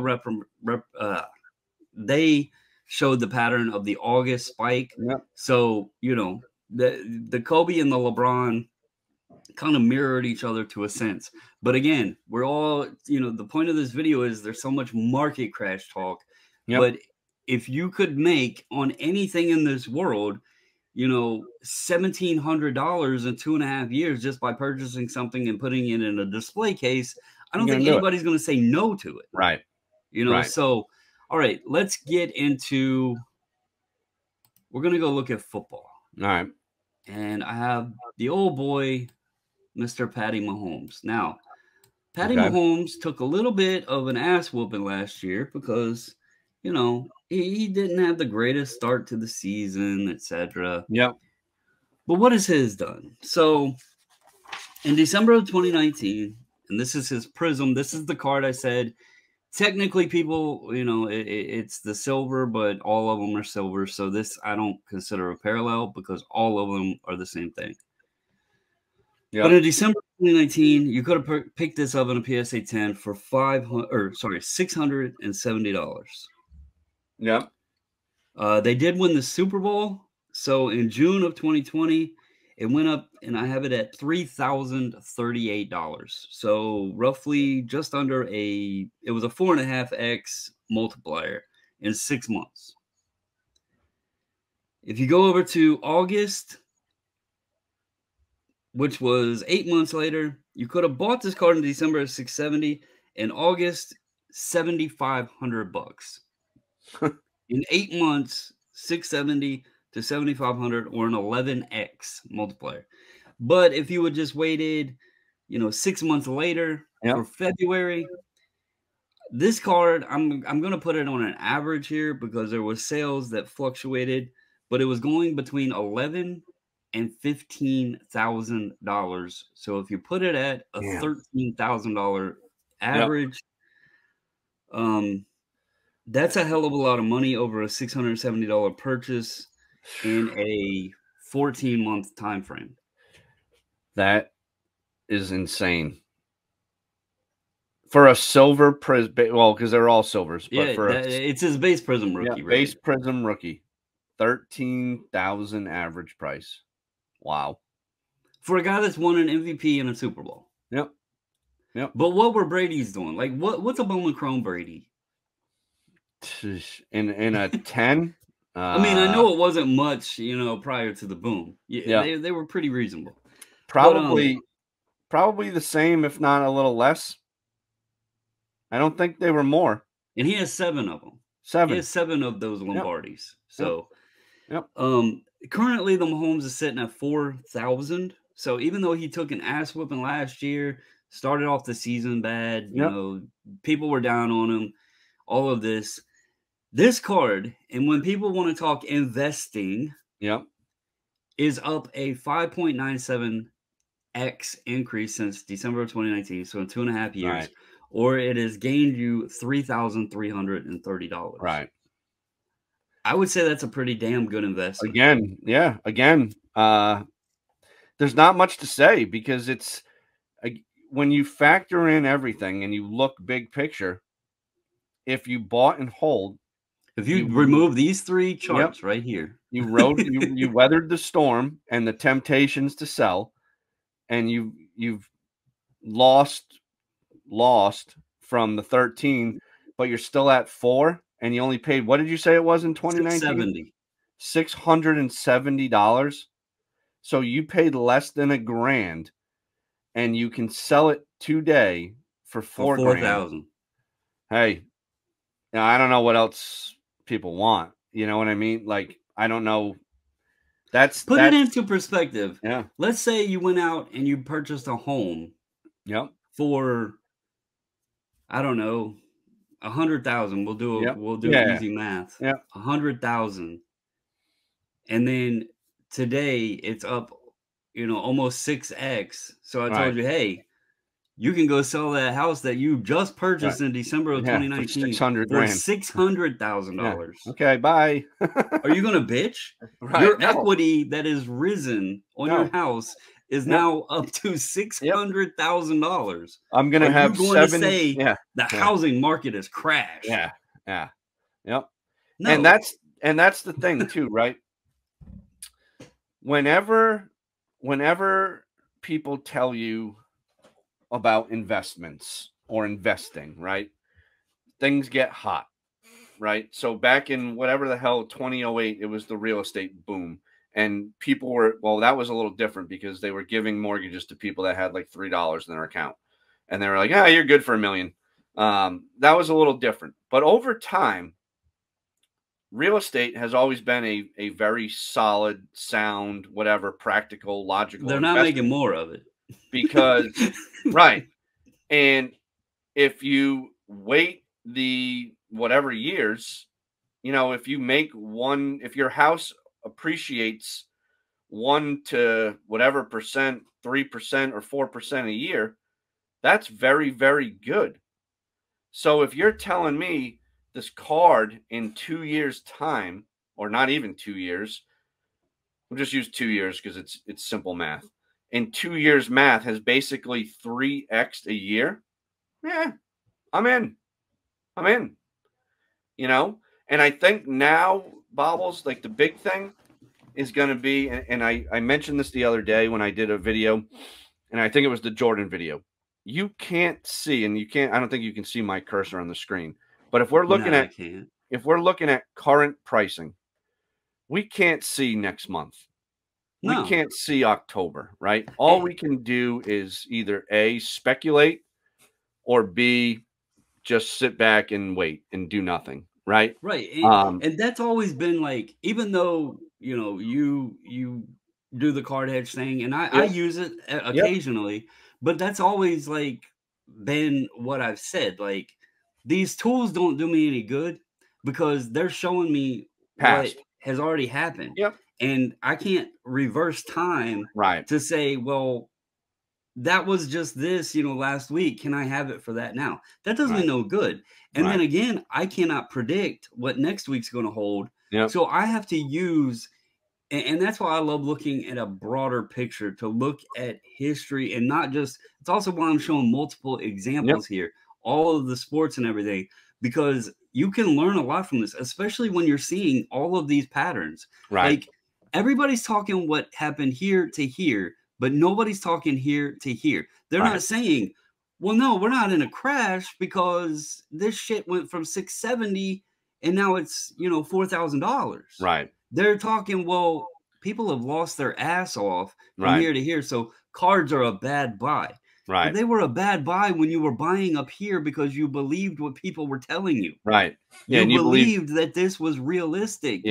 [SPEAKER 1] they showed the pattern of the August spike.
[SPEAKER 2] Yep.
[SPEAKER 1] So the Kobe and the LeBron kind of mirrored each other to a sense. But again, we're all, the point of this video is there's so much market crash talk.
[SPEAKER 2] Yep.
[SPEAKER 1] But if you could make on anything in this world, $1,700 in 2.5 years just by purchasing something and putting it in a display case, I don't think anybody's going to say no to it.
[SPEAKER 2] Right.
[SPEAKER 1] So, all right, let's get into, we're going to go look at football.
[SPEAKER 2] All right.
[SPEAKER 1] And I have the old boy, Mr. Patty Mahomes. Now, Patty Mahomes took a little bit of an ass whooping last year because, he didn't have the greatest start to the season, etc.
[SPEAKER 2] Yep.
[SPEAKER 1] But what has his done? So, in December of 2019, and this is his Prism, this is the card I said, technically people, it's the silver, but all of them are silver. So this I don't consider a parallel because all of them are the same thing. Yep. But in December 2019, you could have picked this up in a PSA 10 for $670.
[SPEAKER 2] Yep.
[SPEAKER 1] They did win the Super Bowl. So in June of 2020, it went up, and I have it at $3,038. So roughly just under it was a 4.5x multiplier in 6 months. If you go over to August, which was 8 months later, you could have bought this card in December at $670. In August, $7,500. In 8 months, $670 to $7,500, or an 11x multiplier. But if you would just waited, 6 months later for February, this card, I'm going to put it on an average here because there was sales that fluctuated, but it was going between $11,000 and $15,000. So if you put it at a $13,000 average, that's a hell of a lot of money over a $670 purchase in a 14-month time frame.
[SPEAKER 2] That is insane. For a silver Prism, well, because they're all silvers. But
[SPEAKER 1] it's his base Prism rookie.
[SPEAKER 2] Yeah, base Prism rookie. 13,000 average price. Wow.
[SPEAKER 1] For a guy that's won an MVP and a Super Bowl.
[SPEAKER 2] Yep.
[SPEAKER 1] But what were Brady's doing? Like, what's a Bowman Chrome Brady?
[SPEAKER 2] In a 10?
[SPEAKER 1] I mean, I know it wasn't much, prior to the boom. Yeah. They were pretty reasonable.
[SPEAKER 2] Probably the same, if not a little less. I don't think they were more.
[SPEAKER 1] And he has 7 of them.
[SPEAKER 2] 7.
[SPEAKER 1] He has 7 of those Lombardis. So,
[SPEAKER 2] yep.
[SPEAKER 1] Currently the Mahomes is sitting at 4,000. So even though he took an ass whipping last year, started off the season bad, people were down on him, all of this. This card, and when people want to talk investing, is up a 5.97x increase since December of 2019, so in 2.5 years.
[SPEAKER 2] Right.
[SPEAKER 1] Or it has gained you $3,330.
[SPEAKER 2] Right.
[SPEAKER 1] I would say that's a pretty damn good investment.
[SPEAKER 2] Again, there's not much to say because it's when you factor in everything and you look big picture, if you bought and hold,
[SPEAKER 1] if you remove these 3 charts right here,
[SPEAKER 2] you weathered the storm and the temptations to sell, and you've lost from the 13, but you're still at 4, and you only paid, what did you say it was in 2019? $670. So you paid less than $1,000, and you can sell it today for $4,000. Hey, I don't know what else people want. You know what I mean? Like, I don't know.
[SPEAKER 1] Put it into perspective.
[SPEAKER 2] Yeah.
[SPEAKER 1] Let's say you went out and you purchased a home.
[SPEAKER 2] Yep.
[SPEAKER 1] For, I don't know, 100,000. We'll do easy math.
[SPEAKER 2] Yeah.
[SPEAKER 1] 100,000. And then today it's up, almost 6x. So I told you, hey, you can go sell that house that you just purchased in December of 2019 for $600,000.
[SPEAKER 2] Okay, bye.
[SPEAKER 1] Are you going to bitch? Your equity that is risen on your house is now up to $600,000.
[SPEAKER 2] I'm going to have
[SPEAKER 1] you going to say the housing market is crashed?
[SPEAKER 2] Yeah. Yep.
[SPEAKER 1] No.
[SPEAKER 2] And that's the thing too, right? Whenever people tell you about investments or investing, right? Things get hot, right? So back in whatever the hell 2008, it was the real estate boom. And people were, well, that was a little different because they were giving mortgages to people that had like $3 in their account. And they were like, you're good for $1 million. That was a little different. But over time, real estate has always been a very solid, sound, whatever, practical, logical.
[SPEAKER 1] They're not making more of it.
[SPEAKER 2] Because, right. And if you wait the whatever years, if you make if your house appreciates 1 to whatever percent, 3% or 4% a year, that's very, very good. So if you're telling me this card in 2 years' time, or not even 2 years, we'll just use 2 years because it's simple math. In 2 years, math has basically 3x a year. Yeah, I'm in. And I think now, Bobbles, like the big thing is going to be, and I mentioned this the other day when I did a video, and I think it was the Jordan video. You can't see, and I don't think you can see my cursor on the screen. But if we're looking at current pricing, we can't see next month. No. We can't see October, right? All we can do is either A, speculate, or B, just sit back and wait and do nothing, right?
[SPEAKER 1] Right. And that's always been like, even though, you do the card hedge thing, and I use it occasionally, but that's always like been what I've said. Like, these tools don't do me any good because they're showing me what has already happened.
[SPEAKER 2] Yep.
[SPEAKER 1] And I can't reverse time to say, well, that was just this, last week. Can I have it for that now? That does me no good. And then again, I cannot predict what next week's going to hold.
[SPEAKER 2] Yep.
[SPEAKER 1] So I have to use, and that's why I love looking at a broader picture, to look at history and not just, it's also why I'm showing multiple examples here, all of the sports and everything, because you can learn a lot from this, especially when you're seeing all of these patterns. Like, everybody's talking what happened here to here, but nobody's talking here to here. They're not saying, well, no, we're not in a crash because this shit went from $670 and now it's, $4,000.
[SPEAKER 2] Right.
[SPEAKER 1] They're talking, well, people have lost their ass off from here to here. So cards are a bad buy.
[SPEAKER 2] Right.
[SPEAKER 1] But they were a bad buy when you were buying up here because you believed what people were telling you.
[SPEAKER 2] Right.
[SPEAKER 1] Yeah, you believed that this was realistic,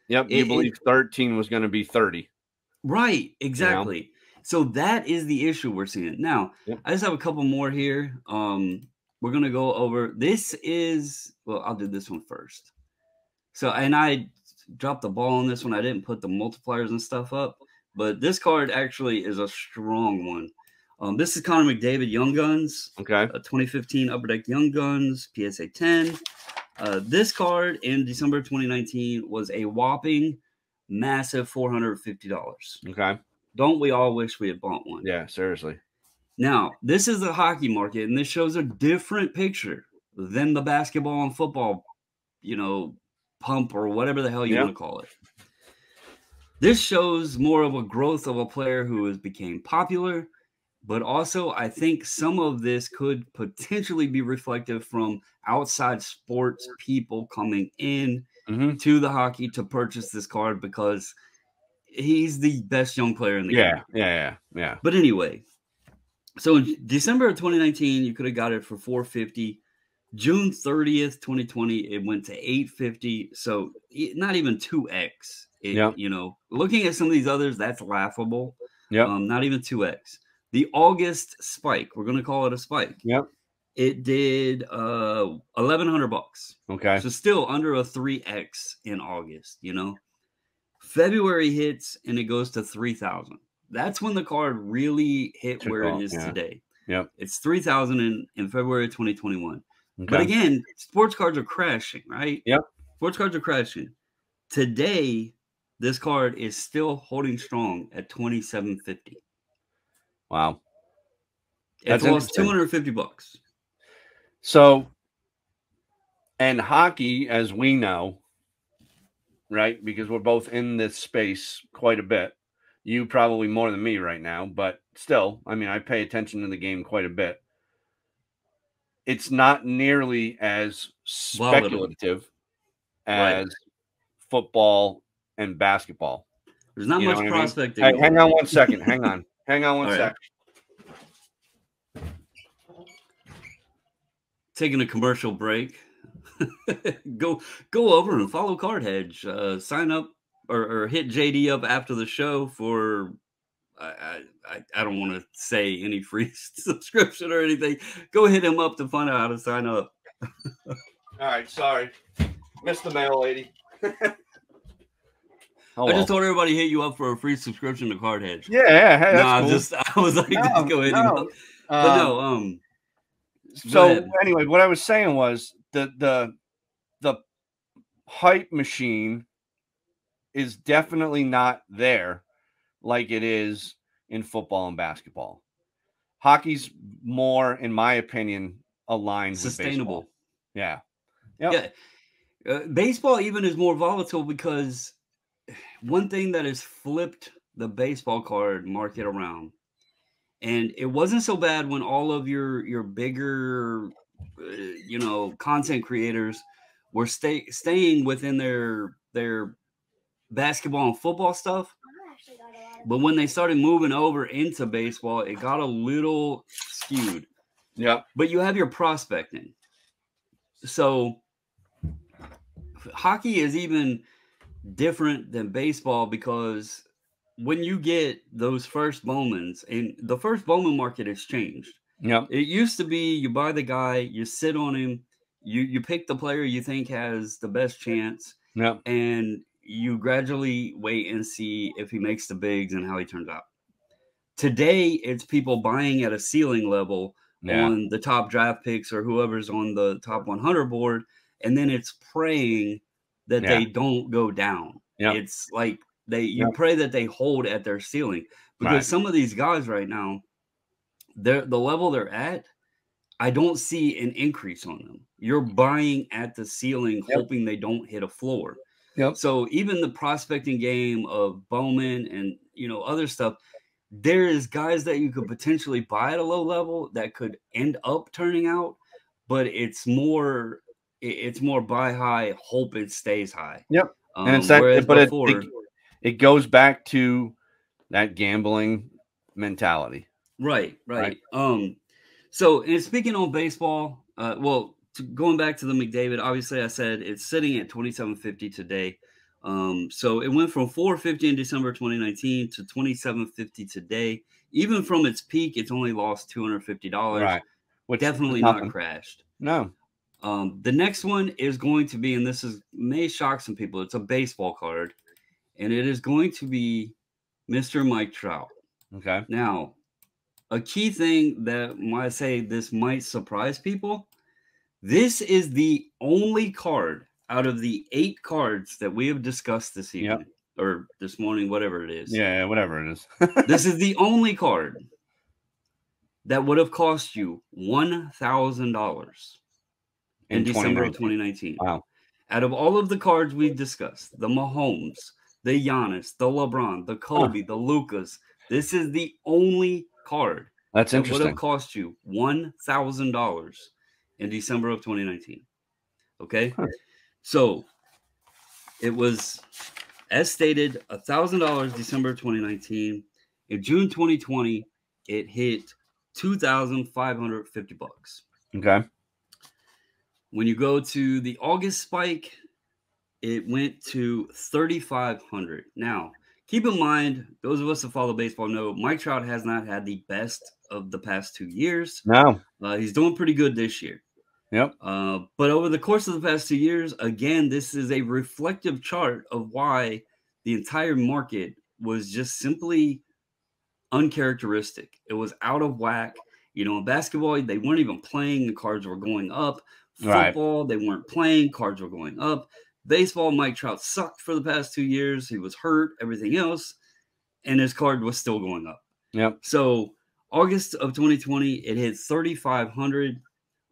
[SPEAKER 2] Yep. You believed 13 was going to be 30.
[SPEAKER 1] Right. Exactly. So that is the issue we're seeing. Now, I just have a couple more here. We're going to go over, this is, well, I'll do this one first. So, and I dropped the ball on this one. I didn't put the multipliers and stuff up, but this card actually is a strong one. This is Connor McDavid Young Guns.
[SPEAKER 2] Okay.
[SPEAKER 1] 2015 Upper Deck Young Guns, PSA 10. This card in December 2019 was a whopping massive $450.
[SPEAKER 2] Okay.
[SPEAKER 1] Don't we all wish we had bought one?
[SPEAKER 2] Yeah, seriously.
[SPEAKER 1] Now, this is the hockey market, and this shows a different picture than the basketball and football, pump or whatever the hell you want to call it. This shows more of a growth of a player who has became popular, but also I think some of this could potentially be reflective from outside sports people coming in to the hockey to purchase this card because he's the best young player in the game.
[SPEAKER 2] Yeah.
[SPEAKER 1] But anyway, so in December of 2019, you could have got it for $450. June 30th, 2020, it went to $850. So not even 2x
[SPEAKER 2] Yeah.
[SPEAKER 1] Looking at some of these others, that's laughable.
[SPEAKER 2] Yep.
[SPEAKER 1] Not even 2x. The August spike, we're going to call it a spike.
[SPEAKER 2] Yep.
[SPEAKER 1] It did $1,100.
[SPEAKER 2] Okay.
[SPEAKER 1] So still under a 3x in August, February hits and it goes to 3,000. That's when the card really hit
[SPEAKER 2] Took
[SPEAKER 1] where it
[SPEAKER 2] off,
[SPEAKER 1] is
[SPEAKER 2] yeah.
[SPEAKER 1] today.
[SPEAKER 2] Yep.
[SPEAKER 1] It's 3,000 in February 2021.
[SPEAKER 2] Okay.
[SPEAKER 1] But again, sports cards are crashing, right?
[SPEAKER 2] Yep.
[SPEAKER 1] Sports cards are crashing. Today, this card is still holding strong at $2,750.
[SPEAKER 2] Wow.
[SPEAKER 1] It's lost $250.
[SPEAKER 2] So, and hockey, as we know, right? Because we're both in this space quite a bit. You probably more than me right now, but still, I mean, I pay attention to the game quite a bit. It's not nearly as speculative as football and basketball.
[SPEAKER 1] There's not much prospecting.
[SPEAKER 2] Hey, hang on 1 second. Hang on. Hang on one second.
[SPEAKER 1] Taking a commercial break. Go over and follow Card Hedge. Sign up or hit JD up after the show for I don't want to say any free subscription or anything. Go hit him up to find out how to sign up.
[SPEAKER 2] All right, sorry. Missed the mail, lady.
[SPEAKER 1] I just told everybody to hit you up for a free subscription to Card Hedge.
[SPEAKER 2] Yeah, hey, that's cool.
[SPEAKER 1] I was like, just go ahead and but no,
[SPEAKER 2] so anyway, what I was saying was the hype machine is definitely not there like it is in football and basketball. Hockey's more, in my opinion, aligned
[SPEAKER 1] sustainable.
[SPEAKER 2] With baseball.
[SPEAKER 1] Yeah. Yep. Yeah. Baseball even is more volatile because one thing that has flipped the baseball card market around, and it wasn't so bad when all of your bigger, content creators were staying within their basketball and football stuff. But when they started moving over into baseball, it got a little skewed.
[SPEAKER 2] Yeah.
[SPEAKER 1] But you have your prospecting. So hockey is even different than baseball because when you get those first Bowmans, and the first Bowman market has changed.
[SPEAKER 2] Yeah.
[SPEAKER 1] It used to be you buy the guy, you sit on him, you pick the player you think has the best chance.
[SPEAKER 2] Yeah.
[SPEAKER 1] And you gradually wait and see if he makes the bigs and how he turns out. Today, it's people buying at a ceiling level on the top draft picks or whoever's on the top 100 board, and then it's praying that they don't go down. It's like you pray that they hold at their ceiling because some of these guys right now, the level they're at, I don't see an increase on them. You're buying at the ceiling, hoping they don't hit a floor.
[SPEAKER 2] Yep.
[SPEAKER 1] So even the prospecting game of Bowman and other stuff, there is guys that you could potentially buy at a low level that could end up turning out, but it's more buy high, hope it stays high.
[SPEAKER 2] Yep. And it's that, but
[SPEAKER 1] before,
[SPEAKER 2] it goes back to that gambling mentality.
[SPEAKER 1] Right. So, and speaking on baseball, going back to the McDavid, obviously I said it's sitting at $2,750 today. So it went from $450 in December 2019 to $2,750 today. Even from its peak, it's only lost $250.
[SPEAKER 2] Right. Which
[SPEAKER 1] definitely not crashed.
[SPEAKER 2] No.
[SPEAKER 1] The next one is going to be, and this may shock some people, it's a baseball card, and it is going to be Mr. Mike Trout.
[SPEAKER 2] Okay.
[SPEAKER 1] Now, a key thing that I say this might surprise people, this is the only card out of the 8 cards that we have discussed this evening or this morning, whatever it is.
[SPEAKER 2] Yeah, whatever it is.
[SPEAKER 1] This is the only card that would have cost you $1,000 in December of 2019.
[SPEAKER 2] Wow.
[SPEAKER 1] Out of all of the cards we've discussed, the Mahomes, the Giannis, the LeBron, the Kobe, the Lucas, this is the only card
[SPEAKER 2] that would
[SPEAKER 1] have cost you $1,000 in December of 2019. Okay. So it was, as stated, $1,000 December 2019. In June 2020, it hit $2,550.
[SPEAKER 2] Okay.
[SPEAKER 1] When you go to the August spike, it went to 3,500. Now, keep in mind, those of us that follow baseball know Mike Trout has not had the best of the past 2 years.
[SPEAKER 2] No.
[SPEAKER 1] He's doing pretty good this year.
[SPEAKER 2] Yep.
[SPEAKER 1] But over the course of the past 2 years, again, this is a reflective chart of why the entire market was just simply uncharacteristic. It was out of whack. In basketball, they weren't even playing, the cards were going up.
[SPEAKER 2] Right.
[SPEAKER 1] Football, they weren't playing, cards were going up. Baseball, Mike Trout sucked for the past 2 years. He was hurt, everything else, and his card was still going up.
[SPEAKER 2] Yep.
[SPEAKER 1] So August of 2020, it hit 3,500.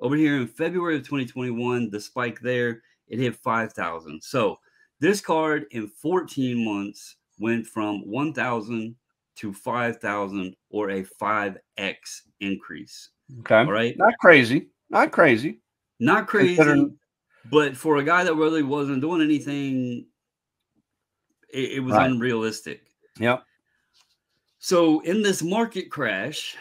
[SPEAKER 1] Over here in February of 2021, the spike there, it hit 5,000. So this card in 14 months went from 1,000 to 5,000, or a 5x increase.
[SPEAKER 2] Okay.
[SPEAKER 1] All right.
[SPEAKER 2] Not crazy. Not crazy.
[SPEAKER 1] Not crazy. But for a guy that really wasn't doing anything, it was unrealistic.
[SPEAKER 2] Yep.
[SPEAKER 1] So in this market crash,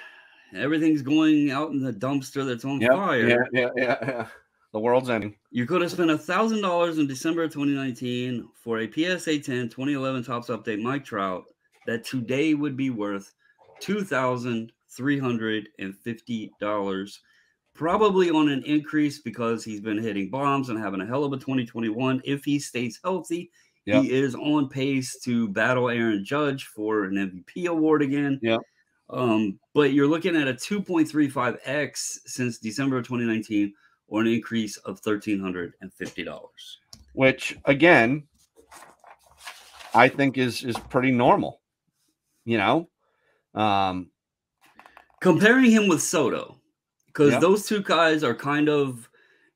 [SPEAKER 1] everything's going out in the dumpster that's on fire.
[SPEAKER 2] Yeah. The world's ending.
[SPEAKER 1] You could have spent $1,000 in December of 2019 for a PSA 10 2011 Topps Update Mike Trout that today would be worth $2,350. Probably on an increase because he's been hitting bombs and having a hell of a 2021. If he stays healthy, he is on pace to battle Aaron Judge for an MVP award again.
[SPEAKER 2] Yeah.
[SPEAKER 1] But you're looking at a 2.35x since December of 2019, or an increase of $1,350.
[SPEAKER 2] Which, again, I think is pretty normal.
[SPEAKER 1] Comparing him with Soto, because those two guys are kind of,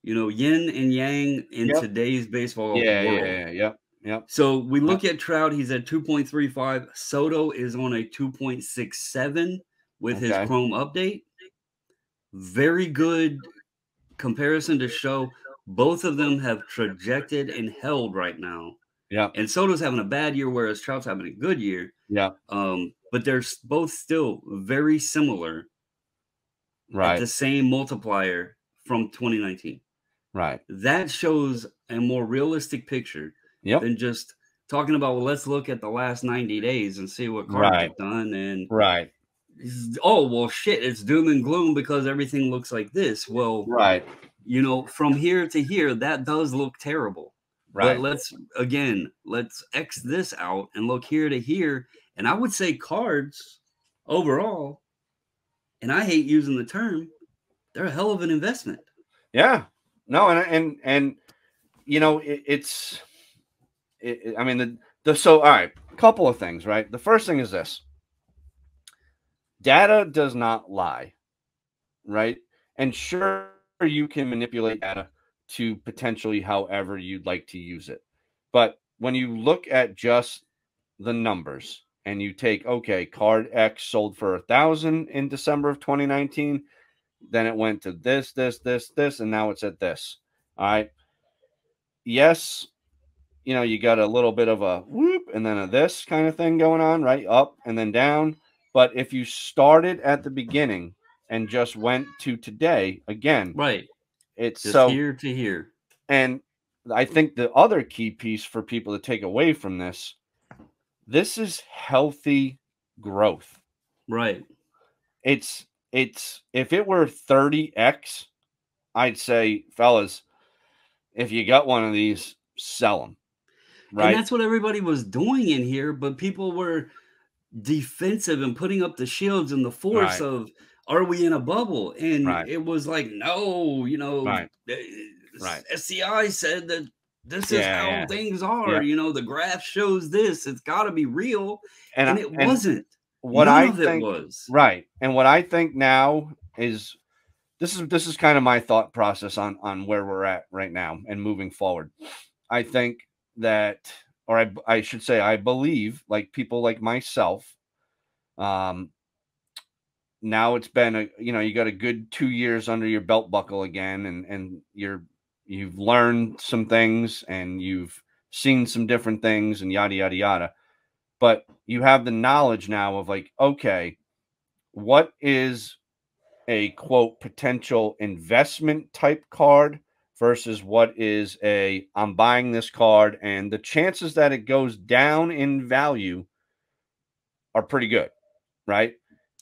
[SPEAKER 1] yin and yang in today's baseball world.
[SPEAKER 2] Yeah.
[SPEAKER 1] So we look at Trout, he's at 2.35. Soto is on a 2.67 with his Chrome update. Very good comparison to show both of them have trajected and held right now.
[SPEAKER 2] Yeah.
[SPEAKER 1] And Soto's having a bad year, whereas Trout's having a good year.
[SPEAKER 2] Yeah.
[SPEAKER 1] But they're both still very similar.
[SPEAKER 2] Right.
[SPEAKER 1] At the same multiplier from 2019.
[SPEAKER 2] Right.
[SPEAKER 1] That shows a more realistic picture than just talking about, well, let's look at the last 90 days and see what cards have done. And oh, well, shit, it's doom and gloom because everything looks like this. Well, from here to here, that does look terrible. But let's X this out and look here to here. And I would say cards overall, and I hate using the term, they're a hell of an investment.
[SPEAKER 2] Yeah. No, and so, all right, a couple of things, right? The first thing is this. Data does not lie, right? And sure, you can manipulate data to potentially however you'd like to use it. But when you look at just the numbers and you take, okay, card X sold for 1,000 in December of 2019, then it went to this, and now it's at this. All right. Yes, you got a little bit of a whoop and then a this kind of thing going on, right? Up and then down. But if you started at the beginning and just went to today, again, it's
[SPEAKER 1] just
[SPEAKER 2] so
[SPEAKER 1] here to here.
[SPEAKER 2] And I think the other key piece for people to take away from this is healthy growth.
[SPEAKER 1] Right.
[SPEAKER 2] It's if it were 30x, I'd say, fellas, if you got one of these, sell them. Right.
[SPEAKER 1] And that's what everybody was doing in here, but people were defensive and putting up the shields and the force of, are we in a bubble? And it was like, no, SCI said that this is how things are. The graph shows this. It's got to be real. And it wasn't. None of it was.
[SPEAKER 2] Right. And what I think now is this is kind of my thought process on where we're at right now and moving forward. I think that, or I should say, I believe, like people like myself, now it's been you got a good 2 years under your belt buckle again, and you've learned some things and you've seen some different things and yada, yada, yada. But you have the knowledge now of like, okay, what is a quote potential investment type card versus what is I'm buying this card, and the chances that it goes down in value are pretty good, right?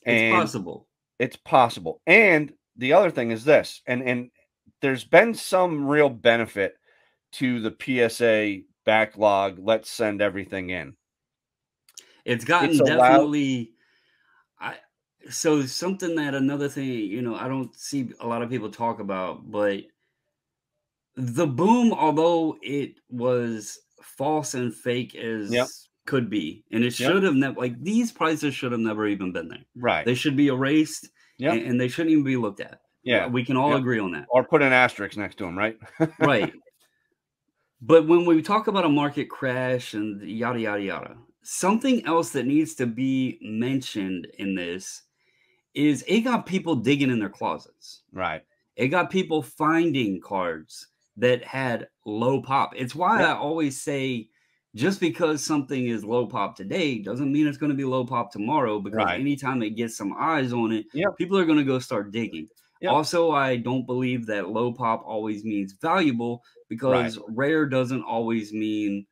[SPEAKER 1] It's
[SPEAKER 2] And
[SPEAKER 1] possible.
[SPEAKER 2] it's possible. And the other thing is this, and there's been some real benefit to the PSA backlog. Let's send everything in.
[SPEAKER 1] It's gotten
[SPEAKER 2] It's allowed.
[SPEAKER 1] definitely I so something that another thing, I don't see a lot of people talk about, but the boom, although it was false and fake
[SPEAKER 2] Yep.
[SPEAKER 1] as could be, and it
[SPEAKER 2] Yep.
[SPEAKER 1] should have never, like, these prices should have never even been there.
[SPEAKER 2] Right.
[SPEAKER 1] They should be erased,
[SPEAKER 2] Yep.
[SPEAKER 1] and they shouldn't even be looked at.
[SPEAKER 2] Yeah.
[SPEAKER 1] We can all
[SPEAKER 2] Yep.
[SPEAKER 1] agree on that.
[SPEAKER 2] Or put an asterisk next to them, right?
[SPEAKER 1] Right. But when we talk about a market crash and yada, yada, yada, something else that needs to be mentioned in this is it got people digging in their closets.
[SPEAKER 2] Right.
[SPEAKER 1] It got people finding cards that had low pop. It's why
[SPEAKER 2] Yep.
[SPEAKER 1] I always say just because something is low pop today doesn't mean it's going to be low pop tomorrow, because
[SPEAKER 2] Right.
[SPEAKER 1] anytime it gets some eyes on it,
[SPEAKER 2] Yep.
[SPEAKER 1] people are going to go start digging.
[SPEAKER 2] Yep.
[SPEAKER 1] Also, I don't believe that low pop always means valuable, because rare doesn't always mean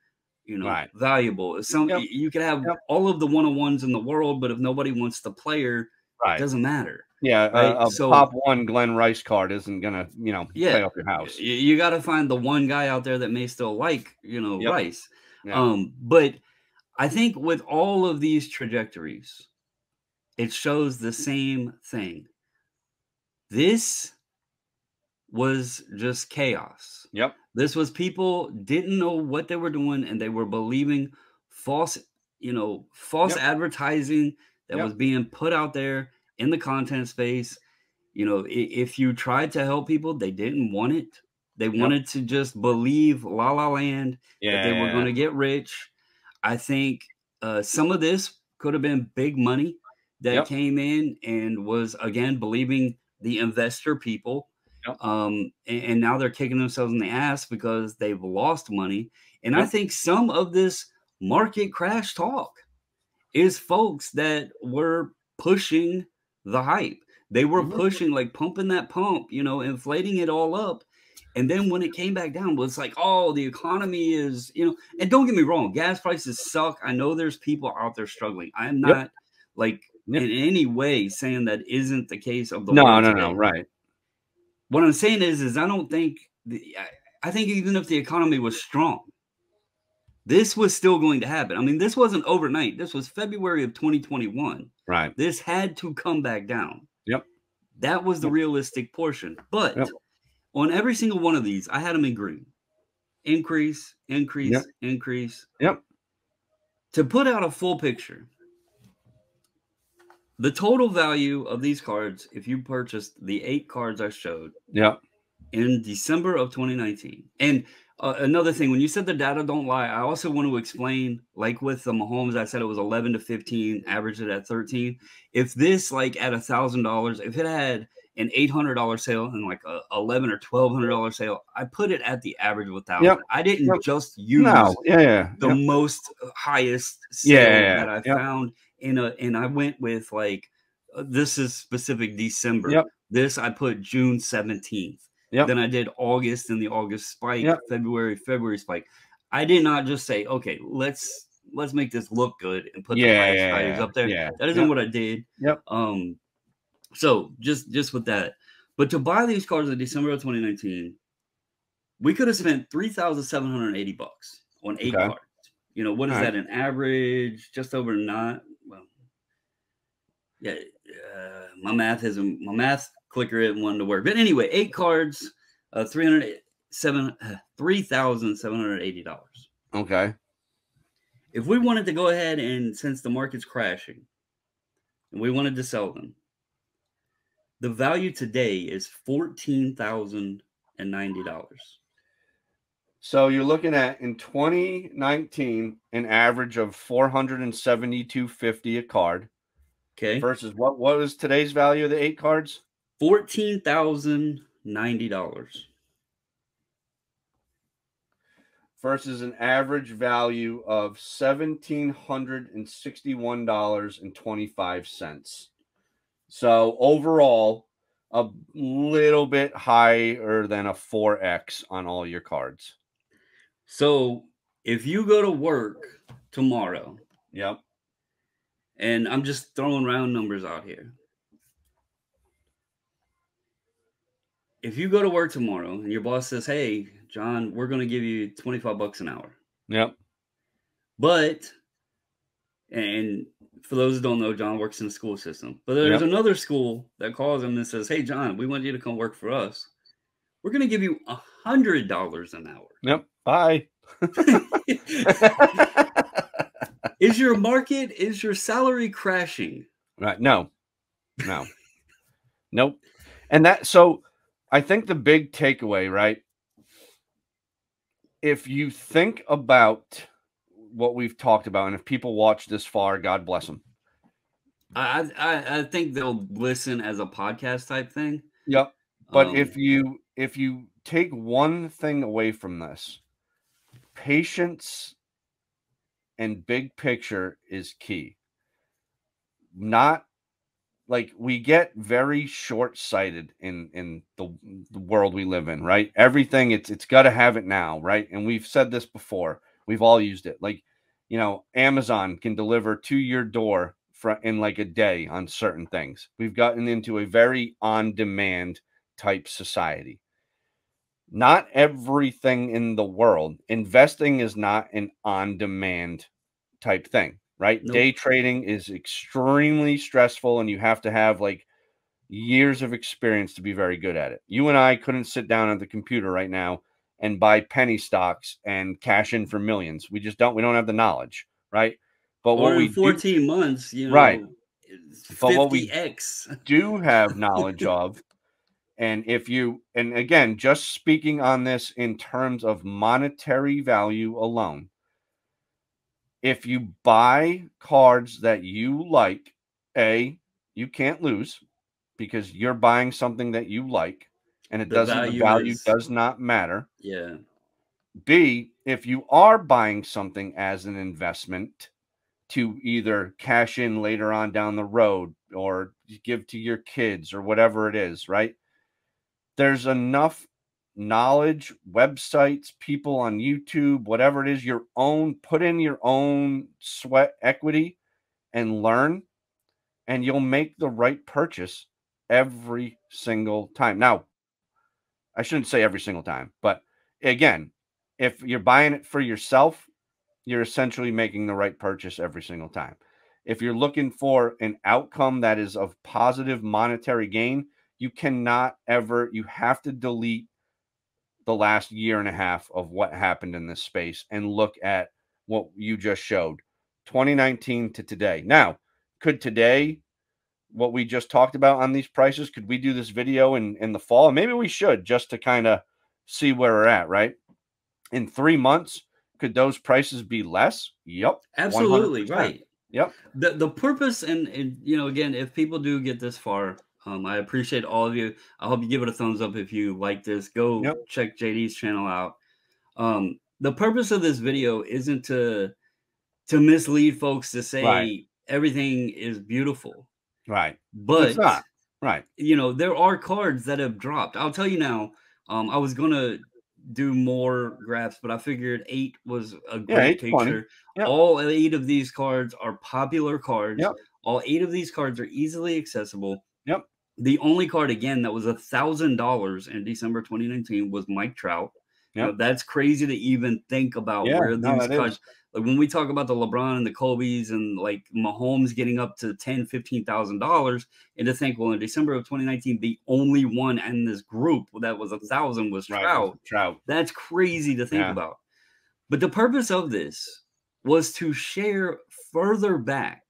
[SPEAKER 2] Right.
[SPEAKER 1] valuable.
[SPEAKER 2] Yep.
[SPEAKER 1] You could have
[SPEAKER 2] Yep.
[SPEAKER 1] all of the one-on-ones in the world, but if nobody wants the player,
[SPEAKER 2] Right.
[SPEAKER 1] it doesn't matter.
[SPEAKER 2] Yeah,
[SPEAKER 1] Right.
[SPEAKER 2] a
[SPEAKER 1] So
[SPEAKER 2] pop one Glenn Rice card isn't gonna,
[SPEAKER 1] yeah,
[SPEAKER 2] pay off your house.
[SPEAKER 1] you got to find the one guy out there that may still like,
[SPEAKER 2] Yep.
[SPEAKER 1] Rice.
[SPEAKER 2] Yeah.
[SPEAKER 1] But I think with all of these trajectories, it shows the same thing. This was just chaos.
[SPEAKER 2] Yep.
[SPEAKER 1] This was people didn't know what they were doing, and they were believing false, false
[SPEAKER 2] Yep.
[SPEAKER 1] advertising that
[SPEAKER 2] Yep.
[SPEAKER 1] was being put out there in the content space. If you tried to help people, they didn't want it. They wanted to just believe La La Land, that they were going
[SPEAKER 2] Yeah.
[SPEAKER 1] to get rich. I think some of this could have been big money that
[SPEAKER 2] Yep.
[SPEAKER 1] came in and was, again, believing the investor people.
[SPEAKER 2] Yep.
[SPEAKER 1] And now they're kicking themselves in the ass because they've lost money. And I
[SPEAKER 2] Yep.
[SPEAKER 1] think some of this market crash talk is folks that were pushing the hype. They were
[SPEAKER 2] Mhm.
[SPEAKER 1] pushing, like pumping that pump, inflating it all up. And then when it came back down, it was like, oh, the economy is, and don't get me wrong, gas prices suck. I know there's people out there struggling. I'm
[SPEAKER 2] Yep.
[SPEAKER 1] not like
[SPEAKER 2] Yep.
[SPEAKER 1] in any way saying that isn't the case of the
[SPEAKER 2] No,
[SPEAKER 1] world
[SPEAKER 2] no,
[SPEAKER 1] today.
[SPEAKER 2] no, right.
[SPEAKER 1] What I'm saying is I don't think, I think even if the economy was strong, this was still going to happen. I mean, this wasn't overnight. This was February of 2021.
[SPEAKER 2] Right.
[SPEAKER 1] This had to come back down.
[SPEAKER 2] Yep.
[SPEAKER 1] That was the realistic portion. But
[SPEAKER 2] Yep.
[SPEAKER 1] on every single one of these, I had them in green. Increase, increase,
[SPEAKER 2] Yep.
[SPEAKER 1] increase.
[SPEAKER 2] Yep.
[SPEAKER 1] To put out a full picture, the total value of these cards, if you purchased the 8 cards I showed
[SPEAKER 2] Yep.
[SPEAKER 1] in December of 2019, and another thing, when you said the data don't lie, I also want to explain, like with the Mahomes, I said it was 11 to 15, averaged it at 13. If this, like at $1,000, if it had an $800 sale and like a $1,100 or $1,200 sale, I put it at the average of 1,000.
[SPEAKER 2] Yep.
[SPEAKER 1] I didn't
[SPEAKER 2] Yep.
[SPEAKER 1] just use
[SPEAKER 2] No. Yeah.
[SPEAKER 1] the
[SPEAKER 2] Yep.
[SPEAKER 1] most highest sale
[SPEAKER 2] Yeah.
[SPEAKER 1] that I
[SPEAKER 2] Yep.
[SPEAKER 1] found and I went with like this is specific December.
[SPEAKER 2] Yep.
[SPEAKER 1] This I put June 17th.
[SPEAKER 2] Yep.
[SPEAKER 1] Then I did August and the August spike,
[SPEAKER 2] Yep.
[SPEAKER 1] February spike. I did not just say, okay, let's make this look good and put the price values up there.
[SPEAKER 2] Yeah.
[SPEAKER 1] That isn't what I did.
[SPEAKER 2] Yep.
[SPEAKER 1] So just with that. But to buy these cards in December of 2019, we could have spent $3,780 on 8
[SPEAKER 2] Okay.
[SPEAKER 1] cards. What is that? An average just over 9? Well, yeah, my math clicker isn't one to work. But anyway, 8 cards, $3,780.
[SPEAKER 2] Okay.
[SPEAKER 1] If we wanted to go ahead and, since the market's crashing, and we wanted to sell them, the value today is $14,090.
[SPEAKER 2] So you're looking at, in 2019, an average of $472.50 a card.
[SPEAKER 1] Okay.
[SPEAKER 2] Versus what was today's value of the 8 cards?
[SPEAKER 1] $14,090.
[SPEAKER 2] Versus an average value of $1,761.25. So overall, a little bit higher than a 4x on all your cards.
[SPEAKER 1] So if you go to work tomorrow,
[SPEAKER 2] Yep.
[SPEAKER 1] and I'm just throwing round numbers out here. If you go to work tomorrow and your boss says, "Hey, John, we're going to give you $25 an hour."
[SPEAKER 2] Yep.
[SPEAKER 1] But, and for those who don't know, John works in the school system. But there's
[SPEAKER 2] Yep.
[SPEAKER 1] another school that calls him and says, "Hey, John, we want you to come work for us. We're going to give you $100 an hour."
[SPEAKER 2] Yep. Bye.
[SPEAKER 1] Is your salary crashing?
[SPEAKER 2] Right. No. Nope. And so I think the big takeaway, right? If you think about what we've talked about, and if people watch this far, God bless them.
[SPEAKER 1] I think they'll listen as a podcast type thing.
[SPEAKER 2] Yep. But if you take one thing away from this, patience and big picture is key. Not like we get very short-sighted in the world we live in, right? Everything it's got to have it now, right? And we've said this before. We've all used it. Like, Amazon can deliver to your door in like a day on certain things. We've gotten into a very on-demand type society. Not everything in the world. Investing is not an on-demand type thing, right?
[SPEAKER 1] Nope.
[SPEAKER 2] Day trading is extremely stressful, and you have to have like years of experience to be very good at it. You and I couldn't sit down at the computer right now and buy penny stocks and cash in for millions. We don't have the knowledge, right? But
[SPEAKER 1] Or
[SPEAKER 2] what
[SPEAKER 1] in
[SPEAKER 2] we do,
[SPEAKER 1] 14 months,
[SPEAKER 2] right? But what we
[SPEAKER 1] 50x.
[SPEAKER 2] do have knowledge of, and again, just speaking on this in terms of monetary value alone, if you buy cards that you like, you can't lose because you're buying something that you like, and the value does not matter.
[SPEAKER 1] Yeah.
[SPEAKER 2] B, if you are buying something as an investment to either cash in later on down the road or give to your kids or whatever it is, right? There's enough knowledge, websites, people on YouTube, whatever it is, put in your own sweat equity and learn, and you'll make the right purchase every single time. Now, I shouldn't say every single time, but again, if you're buying it for yourself, you're essentially making the right purchase every single time. If you're looking for an outcome that is of positive monetary gain, you have to delete the last year and a half of what happened in this space and look at what you just showed, 2019 to today. Now, could today, what we just talked about on these prices, could we do this video in the fall? Maybe we should, just to kind of see where we're at, right? In 3 months, could those prices be less? Yep.
[SPEAKER 1] Absolutely.
[SPEAKER 2] 100%.
[SPEAKER 1] Right.
[SPEAKER 2] Yep.
[SPEAKER 1] The purpose, and again, if people do get this far, I appreciate all of you. I hope you give it a thumbs up if you like this. Go check JD's channel out. The purpose of this video isn't to mislead folks to say everything is beautiful.
[SPEAKER 2] Right.
[SPEAKER 1] But
[SPEAKER 2] it's not. Right.
[SPEAKER 1] There are cards that have dropped. I'll tell you now, I was gonna do more graphs, but I figured 8 was a great picture.
[SPEAKER 2] Yep.
[SPEAKER 1] All 8 of these cards are popular cards.
[SPEAKER 2] Yep.
[SPEAKER 1] All 8 of these cards are easily accessible.
[SPEAKER 2] Yep.
[SPEAKER 1] The only card, again, that was $1,000 in December 2019 was Mike Trout.
[SPEAKER 2] Yep.
[SPEAKER 1] That's crazy to even think about where these cards. Like when we talk about the LeBron and the Kobe's and like Mahomes getting up to $10,000, $15,000, and to think, well, in December of 2019, the only one in this group that was 1,000 was Trout. That's crazy to think about. But the purpose of this was to share further back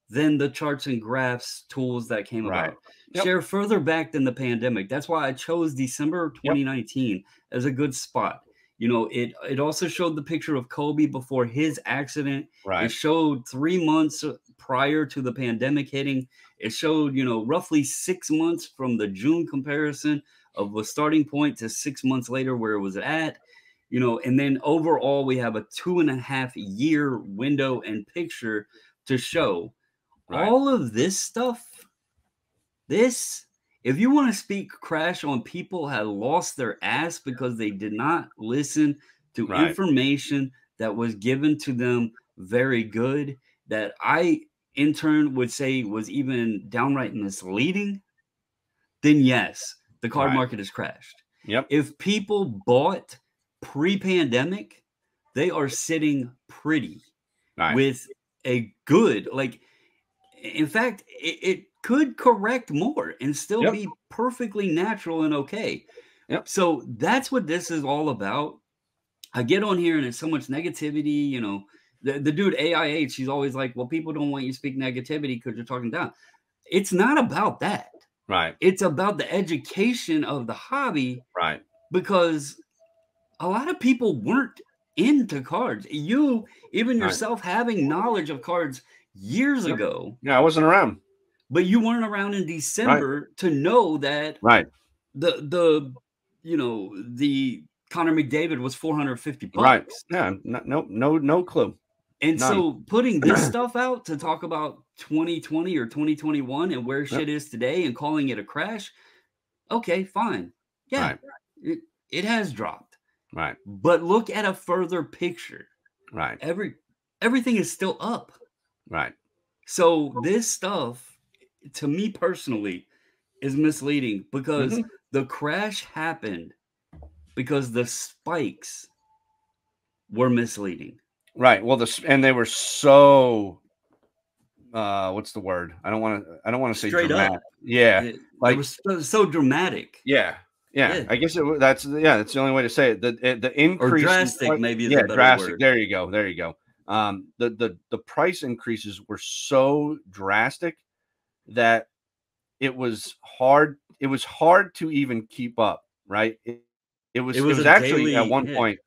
[SPEAKER 1] than the charts and graphs tools that came about. Share further back than the pandemic. That's why I chose December 2019 as a good spot. It also showed the picture of Kobe before his accident. It showed 3 months prior to the pandemic hitting. It showed, roughly 6 months from the June comparison of a starting point to 6 months later where it was at. And then overall, we have a 2.5 year window and picture to show. All of this stuff, this If you want to speak crash on people had lost their ass because they did not listen to
[SPEAKER 2] Right.
[SPEAKER 1] information that was given to them very good, that I in turn would say was even downright misleading, then yes, the card
[SPEAKER 2] Right.
[SPEAKER 1] market has crashed.
[SPEAKER 2] Yep.
[SPEAKER 1] If people bought pre-pandemic, they are sitting pretty
[SPEAKER 2] Right.
[SPEAKER 1] with a good, like, in fact, it could correct more and still
[SPEAKER 2] Yep.
[SPEAKER 1] be perfectly natural and okay.
[SPEAKER 2] Yep.
[SPEAKER 1] So that's what this is all about. I get on here and there's so much negativity, you know. The dude AIH, he's always like, well, people don't want you to speak negativity because you're talking down. It's not about that.
[SPEAKER 2] Right.
[SPEAKER 1] It's about the education of the hobby,
[SPEAKER 2] Right.
[SPEAKER 1] because a lot of people weren't into cards. You, even
[SPEAKER 2] Right.
[SPEAKER 1] yourself, having knowledge of cards years
[SPEAKER 2] Yep.
[SPEAKER 1] ago,
[SPEAKER 2] Yeah, I wasn't around.
[SPEAKER 1] but you weren't around in
[SPEAKER 2] Right.
[SPEAKER 1] December to know that
[SPEAKER 2] Right.
[SPEAKER 1] the you know, the Connor McDavid was 450
[SPEAKER 2] Right.
[SPEAKER 1] bucks.
[SPEAKER 2] Yeah. No clue.
[SPEAKER 1] And
[SPEAKER 2] None.
[SPEAKER 1] so putting this stuff out to talk about 2020 or 2021 and where
[SPEAKER 2] Yep.
[SPEAKER 1] shit is today and calling it a crash, okay, fine. Yeah,
[SPEAKER 2] Right.
[SPEAKER 1] it has dropped.
[SPEAKER 2] Right.
[SPEAKER 1] But look at a further picture.
[SPEAKER 2] Right.
[SPEAKER 1] Everything is still up.
[SPEAKER 2] Right.
[SPEAKER 1] So this stuff, to me personally, is misleading because
[SPEAKER 2] Hmm.
[SPEAKER 1] the crash happened because the spikes were misleading.
[SPEAKER 2] Right. Well, and they were so what's the word? I don't want to say
[SPEAKER 1] Straight
[SPEAKER 2] dramatic.
[SPEAKER 1] up.
[SPEAKER 2] Yeah.
[SPEAKER 1] They
[SPEAKER 2] Like,
[SPEAKER 1] were so dramatic.
[SPEAKER 2] yeah. Yeah.
[SPEAKER 1] Yeah.
[SPEAKER 2] I guess that's the only way to say it. The
[SPEAKER 1] Or
[SPEAKER 2] increase in
[SPEAKER 1] drastic maybe is a better
[SPEAKER 2] drastic.
[SPEAKER 1] word.
[SPEAKER 2] There you go. There you go. The price increases were so drastic that it was hard to even keep up, right? It
[SPEAKER 1] It
[SPEAKER 2] was
[SPEAKER 1] was a
[SPEAKER 2] actually at
[SPEAKER 1] daily
[SPEAKER 2] one
[SPEAKER 1] hit.
[SPEAKER 2] point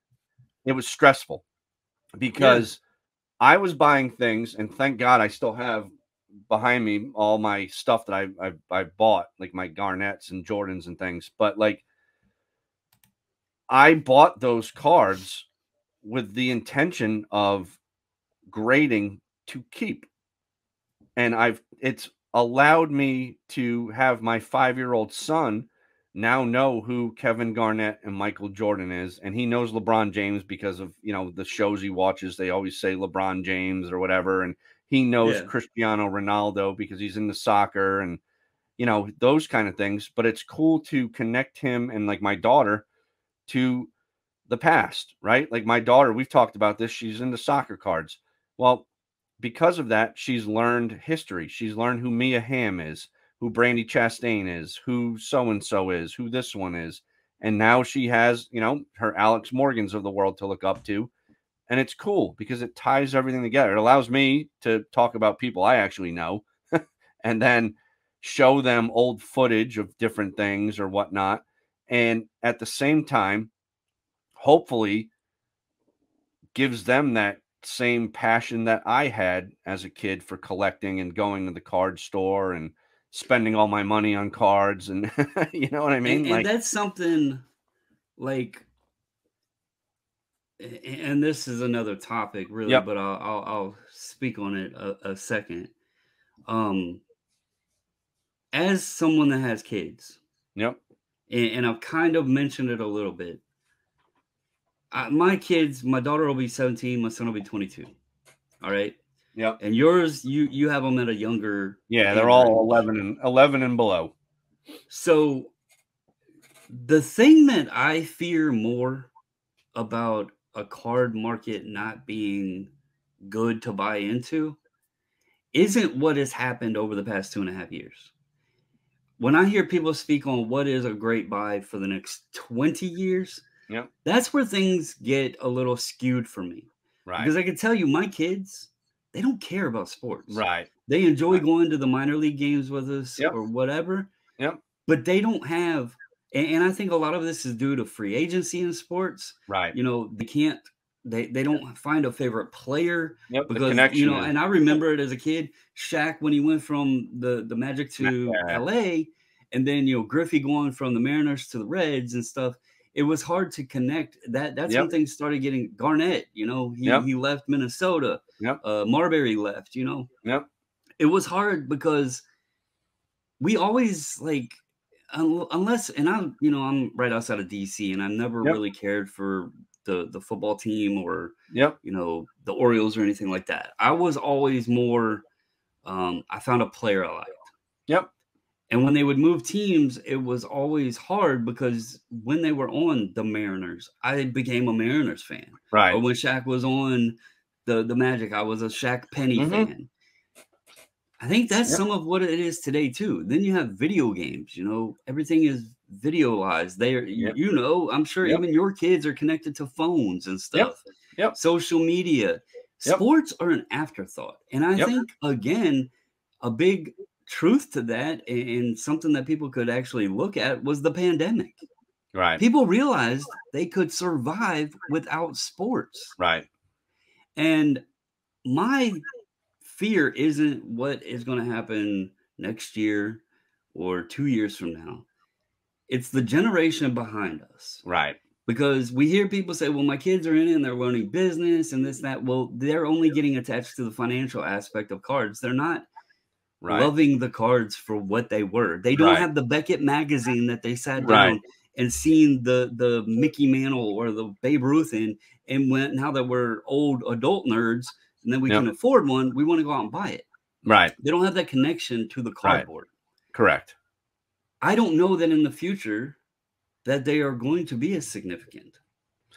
[SPEAKER 2] it was stressful
[SPEAKER 1] Yeah.
[SPEAKER 2] because I was buying things, and thank God I still have behind me all my stuff that I bought, like my Garnets and Jordans and things. But like, I bought those cards with the intention of grading to keep, and it's allowed me to have my 5-year-old son now know who Kevin Garnett and Michael Jordan is, and he knows LeBron James because of, the shows he watches. They always say LeBron James or whatever, and he knows
[SPEAKER 1] Yeah.
[SPEAKER 2] Cristiano Ronaldo because he's into soccer and those kind of things. But it's cool to connect him and, like, my daughter to the past, right? Like, my daughter, we've talked about this, she's into soccer cards. Well, because of that, she's learned history. She's learned who Mia Hamm is, who Brandy Chastain is, who so-and-so is, who this one is. And now she has, her Alex Morgans of the world to look up to. And it's cool because it ties everything together. It allows me to talk about people I actually know and then show them old footage of different things or whatnot. And at the same time, hopefully gives them that same passion that I had as a kid for collecting and going to the card store and spending all my money on cards. And you know what I mean?
[SPEAKER 1] And
[SPEAKER 2] Like,
[SPEAKER 1] that's something like, and this is another topic really,
[SPEAKER 2] yep,
[SPEAKER 1] but I'll speak on it a second. Um, as someone that has kids,
[SPEAKER 2] yep,
[SPEAKER 1] and I've kind of mentioned it a little bit. My kids, my daughter will be 17, my son will be 22. All right.
[SPEAKER 2] yep.
[SPEAKER 1] And yours, you have them at a younger
[SPEAKER 2] Yeah, they're
[SPEAKER 1] age
[SPEAKER 2] all
[SPEAKER 1] range.
[SPEAKER 2] 11 and below.
[SPEAKER 1] So the thing that I fear more about a card market not being good to buy into isn't what has happened over the past 2.5 years. When I hear people speak on what is a great buy for the next 20 years,
[SPEAKER 2] Yep.
[SPEAKER 1] that's where things get a little skewed for me.
[SPEAKER 2] Right.
[SPEAKER 1] Because I can tell you, my kids, they don't care about sports.
[SPEAKER 2] Right.
[SPEAKER 1] They enjoy
[SPEAKER 2] Right.
[SPEAKER 1] going to the minor league games with us
[SPEAKER 2] Yep.
[SPEAKER 1] or whatever,
[SPEAKER 2] Yep.
[SPEAKER 1] but they don't have, and I think a lot of this is due to free agency in sports.
[SPEAKER 2] Right.
[SPEAKER 1] They can't, they don't find a favorite player
[SPEAKER 2] Yep. The
[SPEAKER 1] because,
[SPEAKER 2] connection
[SPEAKER 1] and I remember it as a kid, Shaq, when he went from the Magic to
[SPEAKER 2] Yeah.
[SPEAKER 1] LA, and then, Griffey going from the Mariners to the Reds and stuff. It was hard to connect. That's when
[SPEAKER 2] Yep.
[SPEAKER 1] things started getting Garnett,
[SPEAKER 2] Yep.
[SPEAKER 1] he left Minnesota.
[SPEAKER 2] Yep.
[SPEAKER 1] Marbury left,
[SPEAKER 2] Yep.
[SPEAKER 1] It was hard because we always, like, unless, and I'm right outside of DC, and I've never
[SPEAKER 2] Yep.
[SPEAKER 1] really cared for the football team or
[SPEAKER 2] Yep.
[SPEAKER 1] the Orioles or anything like that. I was always more, I found a player I liked.
[SPEAKER 2] Yep.
[SPEAKER 1] And when they would move teams, it was always hard because when they were on the Mariners, I became a Mariners fan.
[SPEAKER 2] Right.
[SPEAKER 1] Or when Shaq was on the Magic, I was a Shaq Penny fan. I think that's some of what it is today too. Then you have video games, everything is videoized. I'm sure even your kids are connected to phones and stuff.
[SPEAKER 2] Yep.
[SPEAKER 1] Social media. Sports are an afterthought. And I think, again, a big truth to that and something that people could actually look at was the pandemic.
[SPEAKER 2] Right.
[SPEAKER 1] People realized they could survive without sports.
[SPEAKER 2] Right.
[SPEAKER 1] And my fear isn't what is going to happen next year or 2 years from now. It's the generation behind us.
[SPEAKER 2] Right.
[SPEAKER 1] Because we hear people say, well, my kids are in it and they're learning business and this, that. Well, they're only getting attached to the financial aspect of cards. They're not loving the cards for what they were. They don't have the Beckett magazine that they sat down and seen the Mickey Mantle or the Babe Ruth in, and now that we're old adult nerds and then we can afford one, we want to go out and buy it.
[SPEAKER 2] Right.
[SPEAKER 1] They don't have that connection to the cardboard.
[SPEAKER 2] Correct.
[SPEAKER 1] I don't know that in the future that they are going to be as significant.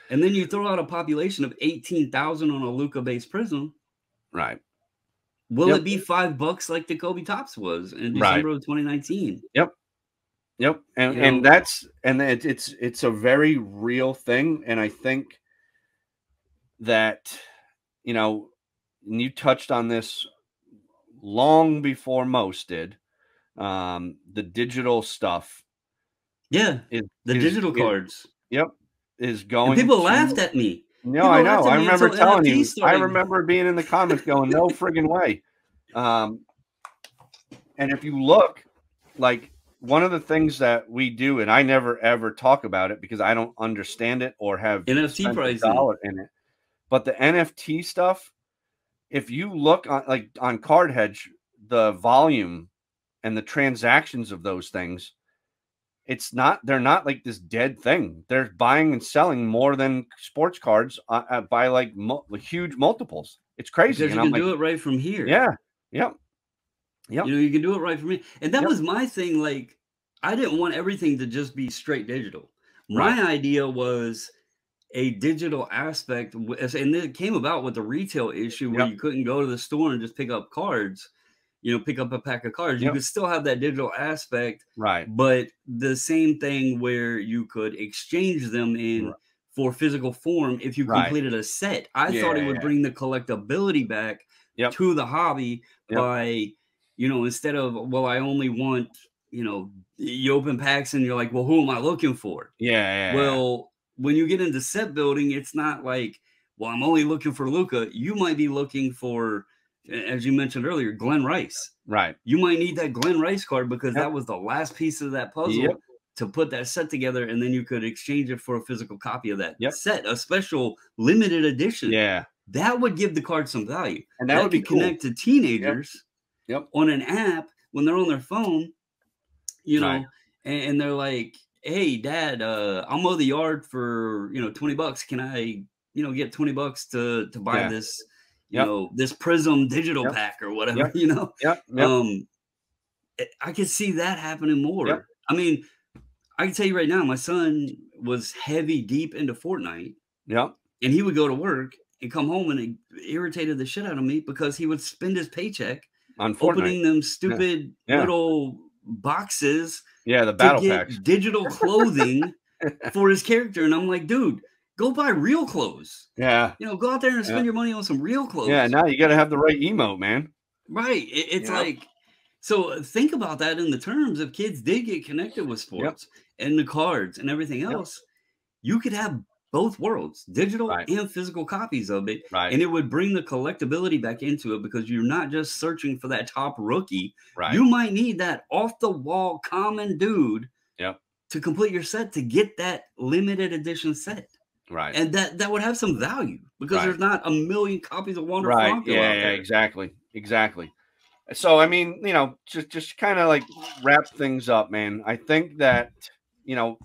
[SPEAKER 1] And then you throw out a population of 18,000 on a Luca-based Prism.
[SPEAKER 2] Right.
[SPEAKER 1] Will it be $5 like the Kobe Topps was in December of 2019?
[SPEAKER 2] Yep. And it's a very real thing. And I think that, and you touched on this long before most did, the digital stuff.
[SPEAKER 1] Yeah. Digital cards.
[SPEAKER 2] Is going.
[SPEAKER 1] And people laughed at me.
[SPEAKER 2] No, I know. I remember telling you. I remember being in the comments going, "No friggin' way." And if you look, like one of the things that we do, and I never ever talk about it because I don't understand it or have
[SPEAKER 1] NFT pricing
[SPEAKER 2] in it. But the NFT stuff, if you look on Card Hedge, the volume and the transactions of those things, they're not like this dead thing. They're buying and selling more than sports cards by like huge multiples. It's crazy.
[SPEAKER 1] Because you can do it right from here.
[SPEAKER 2] Yeah. Yep.
[SPEAKER 1] You can do it right from here. And that was my thing. Like, I didn't want everything to just be straight digital. My idea was a digital aspect. And it came about with the retail issue where you couldn't go to the store and just pick up cards. Pick up a pack of cards. You could still have that digital aspect, but the same thing where you could exchange them for physical form if you completed a set. I thought it would bring the collectability back to the hobby by, instead of, well, I only want, you open packs and you're like, well, who am I looking for? Well, when you get into set building, it's not like, well, I'm only looking for Luca. You might be looking for, as you mentioned earlier, Glenn Rice.
[SPEAKER 2] Right.
[SPEAKER 1] You might need that Glenn Rice card because that was the last piece of that puzzle to put that set together, and then you could exchange it for a physical copy of that set, a special limited edition.
[SPEAKER 2] Yeah.
[SPEAKER 1] That would give the card some value.
[SPEAKER 2] And that would be cool.
[SPEAKER 1] Connect to teenagers on an app when they're on their phone, and they're like, hey, Dad, I'll mow the yard for, $20. Can I, get $20 to buy this? This Prism digital pack or whatever, I could see that happening more. I mean, I can tell you right now, my son was heavy deep into Fortnite. And he would go to work and come home and it irritated the shit out of me because he would spend his paycheck
[SPEAKER 2] on Fortnite,
[SPEAKER 1] opening them stupid little boxes
[SPEAKER 2] the battle
[SPEAKER 1] to get
[SPEAKER 2] packs,
[SPEAKER 1] digital clothing for his character. And I'm like, dude, go buy real clothes. Go out there and spend your money on some real clothes.
[SPEAKER 2] Now you got to have the right emote, man.
[SPEAKER 1] Right. It's like, so think about that in the terms of kids did get connected with sports and the cards and everything else. You could have both worlds, digital and physical copies of it. And it would bring the collectability back into it because you're not just searching for that top rookie. You might need that off the wall common dude to complete your set to get that limited edition set. And that would have some value because there's not a million copies of Wander Franco out there.
[SPEAKER 2] Exactly. So I mean, just kind of like wrap things up, man. I think that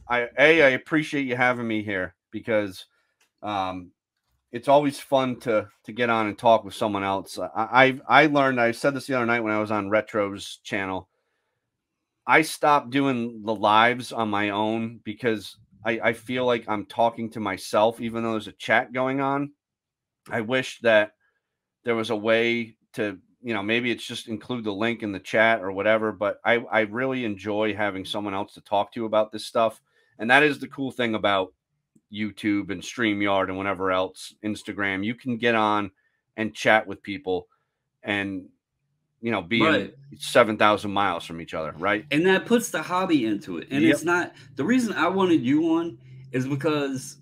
[SPEAKER 2] I appreciate you having me here because um, it's always fun to get on and talk with someone else. I learned. I said this the other night when I was on Retro's channel. I stopped doing the lives on my own because I feel like I'm talking to myself, even though there's a chat going on. I wish that there was a way to, maybe it's just include the link in the chat or whatever, but I really enjoy having someone else to talk to about this stuff. And that is the cool thing about YouTube and StreamYard and whatever else, Instagram. You can get on and chat with people and, being
[SPEAKER 1] Right.
[SPEAKER 2] 7,000 miles from each other, right?
[SPEAKER 1] And that puts the hobby into it. And
[SPEAKER 2] Yep.
[SPEAKER 1] it's not the reason I wanted you on is because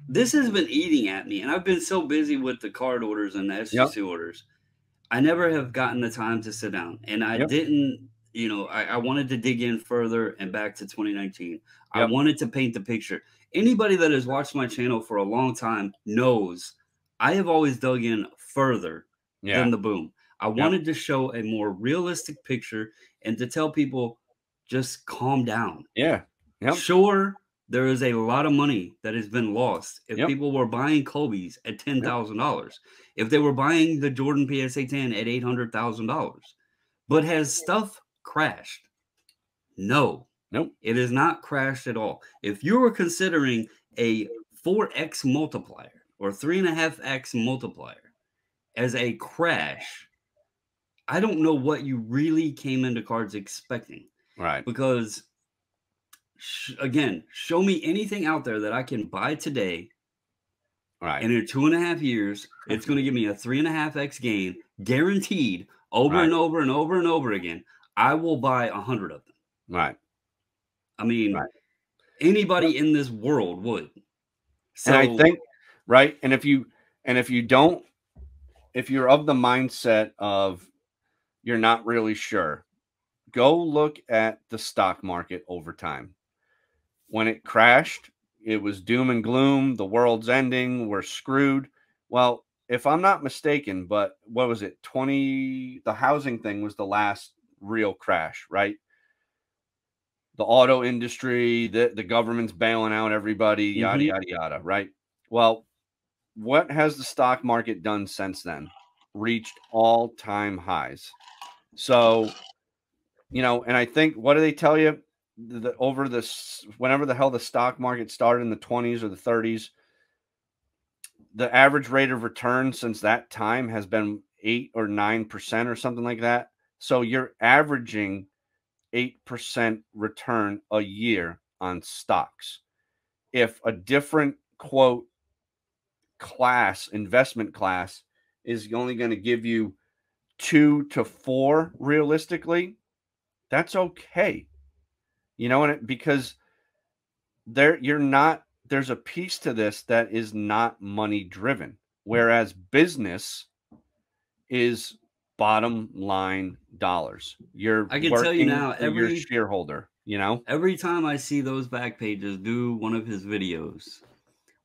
[SPEAKER 1] this has been eating at me. And I've been so busy with the card orders and the
[SPEAKER 2] Yep.
[SPEAKER 1] SGC orders. I never have gotten the time to sit down. And I
[SPEAKER 2] Yep.
[SPEAKER 1] didn't, I wanted to dig in further and back to 2019. I
[SPEAKER 2] Yep.
[SPEAKER 1] wanted to paint the picture. Anybody that has watched my channel for a long time knows I have always dug in further
[SPEAKER 2] Yeah.
[SPEAKER 1] than the boom. I
[SPEAKER 2] Yep.
[SPEAKER 1] wanted to show a more realistic picture and to tell people just calm down.
[SPEAKER 2] Yeah. Yep.
[SPEAKER 1] Sure, there is a lot of money that has been lost if
[SPEAKER 2] Yep.
[SPEAKER 1] people were buying Kobe's at
[SPEAKER 2] Yep.
[SPEAKER 1] $10,000, if they were buying the Jordan PSA 10 at $800,000. But has stuff crashed? No,
[SPEAKER 2] Nope.
[SPEAKER 1] it has not crashed at all. If you were considering a 4x multiplier or 3.5x multiplier as a crash, I don't know what you really came into cards expecting.
[SPEAKER 2] Right.
[SPEAKER 1] Because again, show me anything out there that I can buy today,
[SPEAKER 2] Right.
[SPEAKER 1] and in 2.5 years, it's going to give me a 3.5x gain, guaranteed, over
[SPEAKER 2] Right.
[SPEAKER 1] and over and over and over again. I will buy 100 of them.
[SPEAKER 2] Right.
[SPEAKER 1] I mean,
[SPEAKER 2] Right.
[SPEAKER 1] anybody in this world would.
[SPEAKER 2] And I
[SPEAKER 1] So,
[SPEAKER 2] think, right. And if you're of the mindset of you're not really sure, go look at the stock market over time. When it crashed, it was doom and gloom. The world's ending. We're screwed. Well, if I'm not mistaken, but what was it? The housing thing was the last real crash, right? The auto industry, the government's bailing out everybody, yada, yada, yada, right? Well, what has the stock market done since then? Reached all-time highs. So, and I think, what do they tell you? Over this, whenever the hell the stock market started in the 20s or the 30s, the average rate of return since that time has been 8 or 9% or something like that. So you're averaging 8% return a year on stocks. If a different quote investment class is only going to give you 2 to 4 realistically, that's okay. Because there's a piece to this that is not money driven, whereas business is bottom line dollars. You're
[SPEAKER 1] I can tell you
[SPEAKER 2] working
[SPEAKER 1] now,
[SPEAKER 2] for your shareholder,
[SPEAKER 1] every time I see those back pages do one of his videos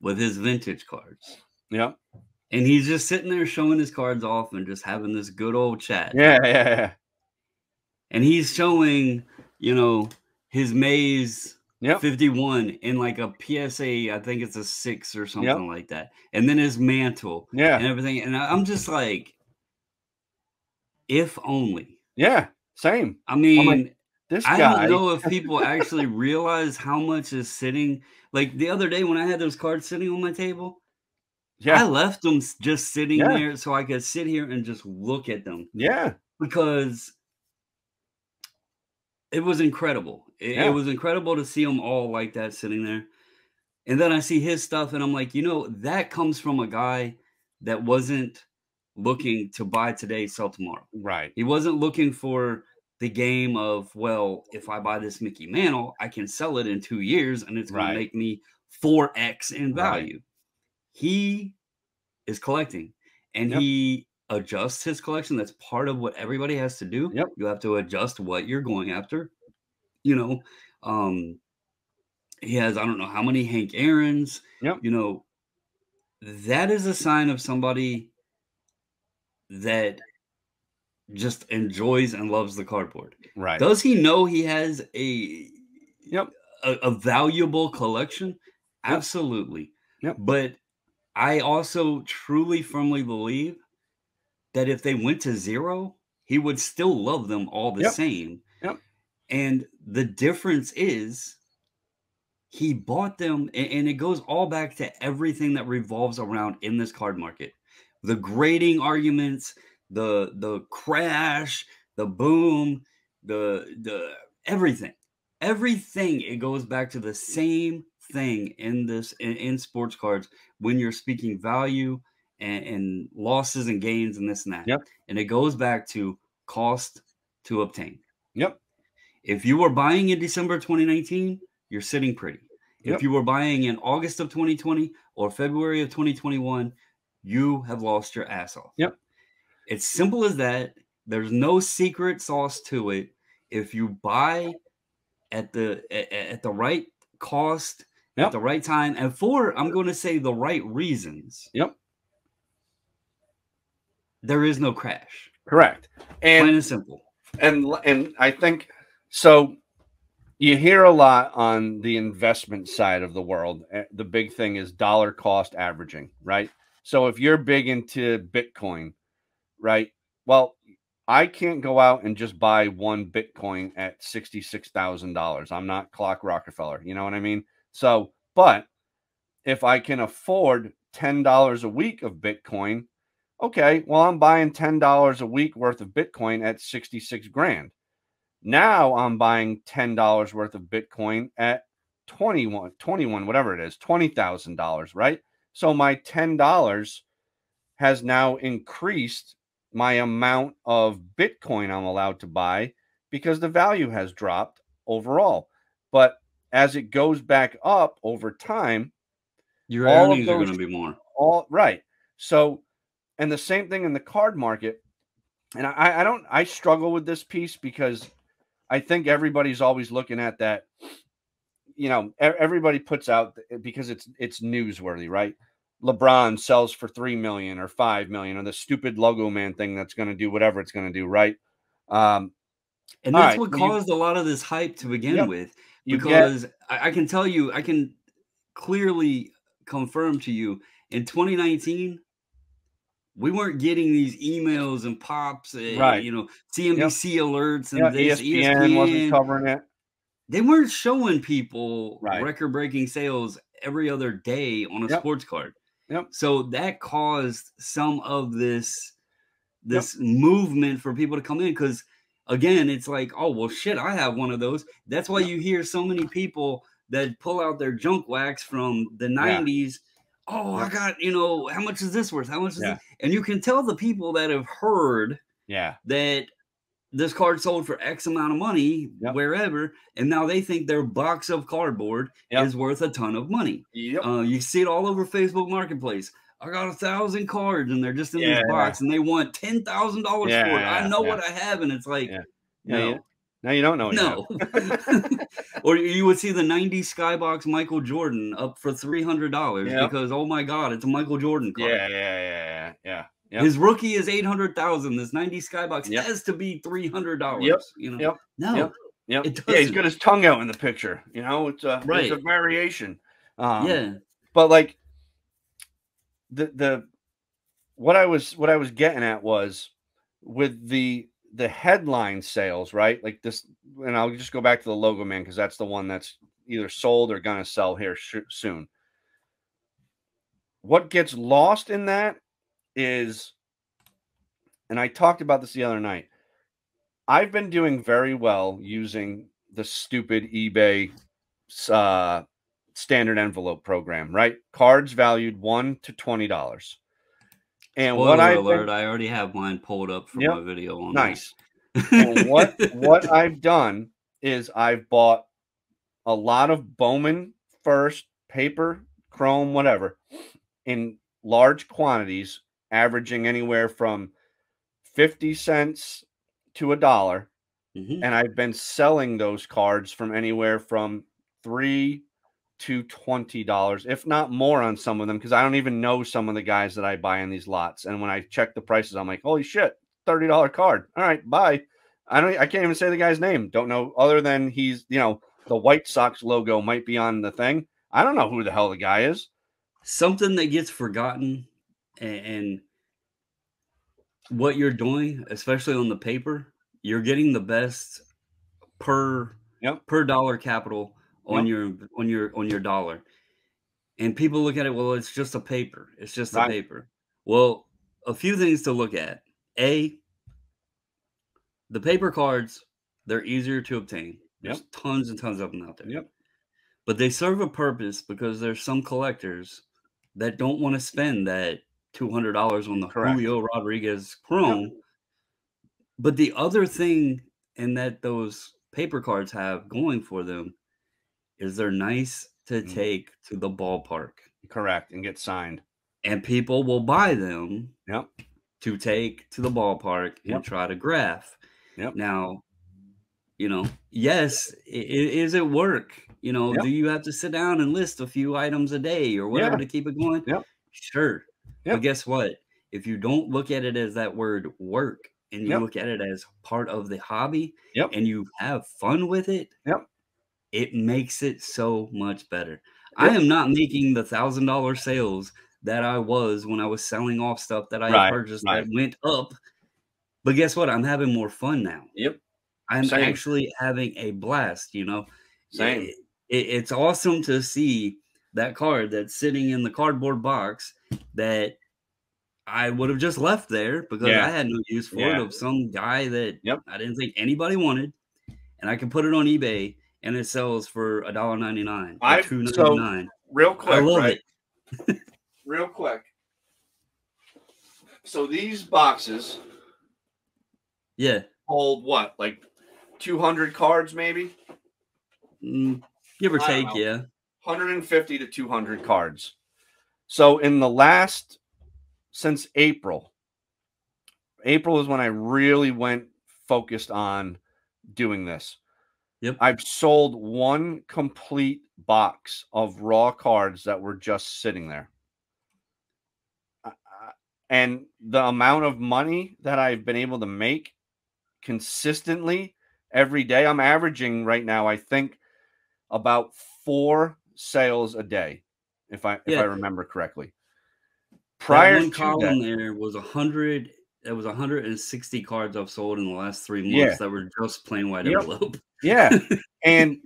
[SPEAKER 1] with his vintage cards.
[SPEAKER 2] Yep.
[SPEAKER 1] And he's just sitting there showing his cards off and just having this good old chat.
[SPEAKER 2] Yeah.
[SPEAKER 1] And he's showing, his Maze 51 in like a PSA, I think it's a 6 or something like that. And then his mantle and everything. And I'm just like, if only.
[SPEAKER 2] Yeah, same.
[SPEAKER 1] I mean,
[SPEAKER 2] like, this
[SPEAKER 1] I
[SPEAKER 2] guy.
[SPEAKER 1] don't know if people actually realize how much is sitting. Like the other day when I had those cards sitting on my table, I left them just sitting there so I could sit here and just look at them.
[SPEAKER 2] Yeah.
[SPEAKER 1] Because it was incredible. It was incredible to see them all like that sitting there. And then I see his stuff and I'm like, that comes from a guy that wasn't looking to buy today, sell tomorrow.
[SPEAKER 2] Right.
[SPEAKER 1] He wasn't looking for the game of, well, if I buy this Mickey Mantle, I can sell it in 2 years and it's going to make me 4x in value.
[SPEAKER 2] Right.
[SPEAKER 1] He is collecting and he adjusts his collection. That's part of what everybody has to do.
[SPEAKER 2] Yep.
[SPEAKER 1] You have to adjust what you're going after. He has, I don't know how many Hank Aaron's.
[SPEAKER 2] Yep.
[SPEAKER 1] That is a sign of somebody that just enjoys and loves the cardboard.
[SPEAKER 2] Right.
[SPEAKER 1] Does he know he has a
[SPEAKER 2] Yep.
[SPEAKER 1] a valuable collection?
[SPEAKER 2] Yep.
[SPEAKER 1] Absolutely.
[SPEAKER 2] Yep.
[SPEAKER 1] But I also truly firmly believe that if they went to zero, he would still love them all the
[SPEAKER 2] Yep.
[SPEAKER 1] same.
[SPEAKER 2] Yep.
[SPEAKER 1] And the difference is he bought them, and it goes all back to everything that revolves around in this card market. The grading arguments, the crash, the boom, the everything. Everything, it goes back to the same thing in this in sports cards when you're speaking value and losses and gains and this and that.
[SPEAKER 2] Yep.
[SPEAKER 1] And it goes back to cost to obtain.
[SPEAKER 2] Yep.
[SPEAKER 1] If you were buying in December 2019, you're sitting pretty. If
[SPEAKER 2] Yep.
[SPEAKER 1] you were buying in August of 2020 or February of 2021, you have lost your ass off.
[SPEAKER 2] Yep.
[SPEAKER 1] It's simple as that. There's no secret sauce to it. If you buy at the right cost,
[SPEAKER 2] Yep.
[SPEAKER 1] at the right time, and for, I'm going to say, the right reasons,
[SPEAKER 2] Yep.
[SPEAKER 1] there is no crash.
[SPEAKER 2] Correct.
[SPEAKER 1] Plain
[SPEAKER 2] And
[SPEAKER 1] and simple.
[SPEAKER 2] and I think so. You hear a lot on the investment side of the world. The big thing is dollar cost averaging, right? So if you're big into Bitcoin, right? Well, I can't go out and just buy one Bitcoin at $66,000. I'm not Clock Rockefeller. You know what I mean? So, but if I can afford $10 a week of Bitcoin, okay, well, I'm buying $10 a week worth of Bitcoin at 66 grand. Now I'm buying $10 worth of Bitcoin at 21, whatever it is, $20,000, right? So my $10 has now increased my amount of Bitcoin I'm allowed to buy because the value has dropped overall. But as it goes back up over time,
[SPEAKER 1] Your
[SPEAKER 2] all of
[SPEAKER 1] earnings are
[SPEAKER 2] those,
[SPEAKER 1] going to be more.
[SPEAKER 2] all right. So, and the same thing in the card market. And I struggle with this piece because I think everybody's always looking at that. You know, everybody puts out because it's newsworthy, right? LeBron sells for 3 million or 5 million, or the stupid logo man thing that's going to do whatever it's going to do, right?
[SPEAKER 1] And
[SPEAKER 2] All
[SPEAKER 1] that's
[SPEAKER 2] right,
[SPEAKER 1] what
[SPEAKER 2] well, you,
[SPEAKER 1] caused a lot of this hype to begin
[SPEAKER 2] yep,
[SPEAKER 1] with,
[SPEAKER 2] you get
[SPEAKER 1] because I can tell you, I can clearly confirm to you, in 2019, we weren't getting these emails and pops,
[SPEAKER 2] right, yep,
[SPEAKER 1] CNBC alerts
[SPEAKER 2] yeah.
[SPEAKER 1] and this,
[SPEAKER 2] ESPN wasn't
[SPEAKER 1] ESPN.
[SPEAKER 2] covering it,
[SPEAKER 1] They weren't showing people
[SPEAKER 2] right?
[SPEAKER 1] record-breaking sales every other day on a
[SPEAKER 2] Yep,
[SPEAKER 1] sports card.
[SPEAKER 2] yep,
[SPEAKER 1] So that caused some of this
[SPEAKER 2] yep,
[SPEAKER 1] movement for people to come in, because again, it's like, oh well, shit, I have one of those. That's why
[SPEAKER 2] yep,
[SPEAKER 1] you hear so many people that pull out their junk wax from the
[SPEAKER 2] yeah,
[SPEAKER 1] 90s. Oh, I
[SPEAKER 2] yep,
[SPEAKER 1] got, how much is this worth? How much is
[SPEAKER 2] yeah,
[SPEAKER 1] this? And you can tell the people that have heard
[SPEAKER 2] yeah,
[SPEAKER 1] that this card sold for X amount of money
[SPEAKER 2] yep,
[SPEAKER 1] wherever, and now they think their box of cardboard
[SPEAKER 2] yep,
[SPEAKER 1] is worth a ton of money.
[SPEAKER 2] yep,
[SPEAKER 1] You see it all over Facebook Marketplace. I got 1,000 cards, and they're just in this
[SPEAKER 2] yeah,
[SPEAKER 1] box, and they want $10,000 for it. I
[SPEAKER 2] yeah,
[SPEAKER 1] know
[SPEAKER 2] yeah,
[SPEAKER 1] what I have, and it's like,
[SPEAKER 2] yeah, yeah.
[SPEAKER 1] no,
[SPEAKER 2] Now you don't know what you have.
[SPEAKER 1] no. Or you would see the 90s Skybox Michael Jordan up for $300
[SPEAKER 2] Yeah,
[SPEAKER 1] because, oh my God, it's a Michael Jordan card.
[SPEAKER 2] yeah. Yep.
[SPEAKER 1] His rookie is 800,000. This 90 Skybox
[SPEAKER 2] Yep.
[SPEAKER 1] has to be $300.
[SPEAKER 2] Yep.
[SPEAKER 1] No,
[SPEAKER 2] Yep. Yep.
[SPEAKER 1] it
[SPEAKER 2] Yeah, he's
[SPEAKER 1] doesn't.
[SPEAKER 2] got his tongue out in the picture. It's a
[SPEAKER 1] Right.
[SPEAKER 2] variation.
[SPEAKER 1] Yeah.
[SPEAKER 2] But like the what I was getting at was with the headline sales, right? Like this, and I'll just go back to the logo man because that's the one that's either sold or gonna sell here soon. What gets lost in that is, and I talked about this the other night, I've been doing very well using the stupid eBay standard envelope program, right? Cards valued $1 to $20. And what
[SPEAKER 1] Spoiler
[SPEAKER 2] I've been,
[SPEAKER 1] alert, I already have mine pulled up for
[SPEAKER 2] yep,
[SPEAKER 1] my video on
[SPEAKER 2] nice.
[SPEAKER 1] that.
[SPEAKER 2] And what I've done is I've bought a lot of Bowman first paper, chrome, whatever, in large quantities, averaging anywhere from 50 cents to $1.
[SPEAKER 1] Mhm.
[SPEAKER 2] And I've been selling those cards from anywhere from $3 to $20, if not more on some of them, because I don't even know some of the guys that I buy in these lots. And when I check the prices, I'm like, holy shit, $30 card. All right, bye. I can't even say the guy's name. Don't know, other than he's, the White Sox logo might be on the thing. I don't know who the hell the guy is.
[SPEAKER 1] Something that gets forgotten, and what you're doing, especially on the paper, you're getting the best per dollar capital on your dollar. And people look at it, well, it's just a paper. It's just a paper. Well, a few things to look at. A, the paper cards, they're easier to obtain. There's tons and tons of them out there. But they serve a purpose, because there's some collectors that don't want to spend that $200 on the Julio Rodriguez Chrome. But the other thing, and that those paper cards have going for them, is they're nice to take to the ballpark.
[SPEAKER 2] Correct. And get signed.
[SPEAKER 1] And people will buy them to take to the ballpark and try to graph. Now, yes, is it work? Do you have to sit down and list a few items a day or whatever to keep it going? Sure. But guess what? If you don't look at it as that word work, and you look at it as part of the hobby, and you have fun with it, it makes it so much better. I am not making the $1,000 sales that I was when I was selling off stuff that I had purchased that went up. But guess what? I'm having more fun now. I'm actually having a blast,
[SPEAKER 2] Same.
[SPEAKER 1] It's awesome to see that card that's sitting in the cardboard box that I would have just left there because I had no use for it, of some guy that I didn't think anybody wanted. And I can put it on eBay and it sells for $1.99 or $2.99.
[SPEAKER 2] Real quick,
[SPEAKER 1] I love it.
[SPEAKER 2] Real quick. So these boxes hold what? Like 200 cards maybe?
[SPEAKER 1] Give or take,
[SPEAKER 2] 150 to 200 cards. So in the since April is when I really went focused on doing this. I've sold one complete box of raw cards that were just sitting there. And the amount of money that I've been able to make consistently every day, I'm averaging right now, I think, about 4 sales a day, if I remember correctly.
[SPEAKER 1] Prior to one column there was 100. It was 160 cards I've sold in the last 3 months that were just plain white envelope.
[SPEAKER 2] And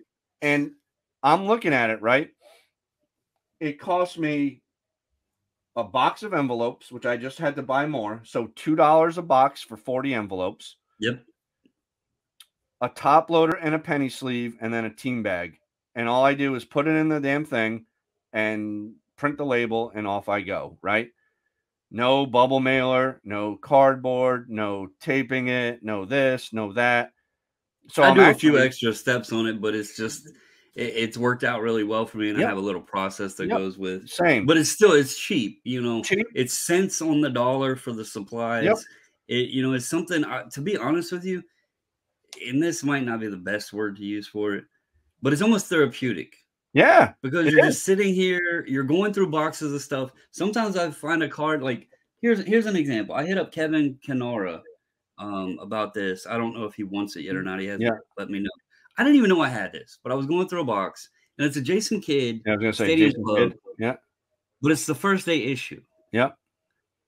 [SPEAKER 2] I'm looking at it, right? It cost me a box of envelopes, which I just had to buy more. So $2 a box for 40 envelopes. A top loader and a penny sleeve, and then a team bag. And all I do is put it in the damn thing and print the label, and off I go, right? No bubble mailer, no cardboard, no taping it, no this, no that. So
[SPEAKER 1] I do a few extra steps on it, but it's worked out really well for me, and I have a little process that goes with. But it's cheap,
[SPEAKER 2] Cheap.
[SPEAKER 1] It's cents on the dollar for the supplies. It's something, to be honest with you, and this might not be the best word to use for it, but it's almost therapeutic. Because you're just sitting here, you're going through boxes of stuff. Sometimes I find a card, like here's an example. I hit up Kevin Canara about this. I don't know if he wants it yet or not. He hasn't let me know. I didn't even know I had this, but I was going through a box, and it's a Jason Kidd Stadium Club. But it's the first day issue.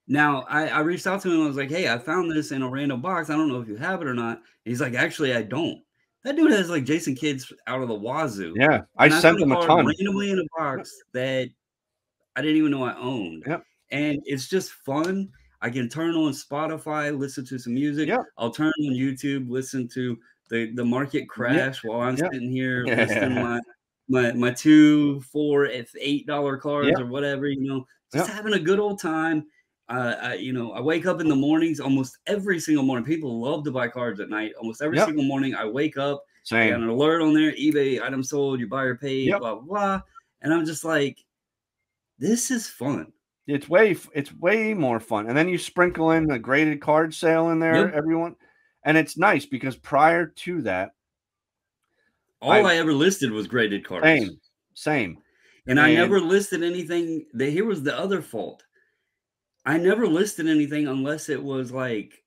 [SPEAKER 1] Now, I reached out to him and I was like, hey, I found this in a random box. I don't know if you have it or not. And he's like, actually, I don't. That dude has like Jason Kidd's out of the wazoo.
[SPEAKER 2] I sent him a ton.
[SPEAKER 1] Randomly in a box that I didn't even know I owned. And it's just fun. I can turn on Spotify, listen to some music. I'll turn on YouTube, listen to the market crash while I'm sitting here listing my 2, 4, $8 cards or whatever, just having a good old time. I wake up in the mornings almost every single morning. People love to buy cards at night. Almost every single morning I wake up, I got an alert on there, eBay item sold, your buyer paid, blah, blah, blah. And I'm just like, this is fun.
[SPEAKER 2] It's way more fun. And then you sprinkle in a graded card sale in there, everyone. And it's nice because prior to that,
[SPEAKER 1] all I ever listed was graded cards.
[SPEAKER 2] Same.
[SPEAKER 1] And I never listed anything. Here was the other fault. I never listed anything unless it was like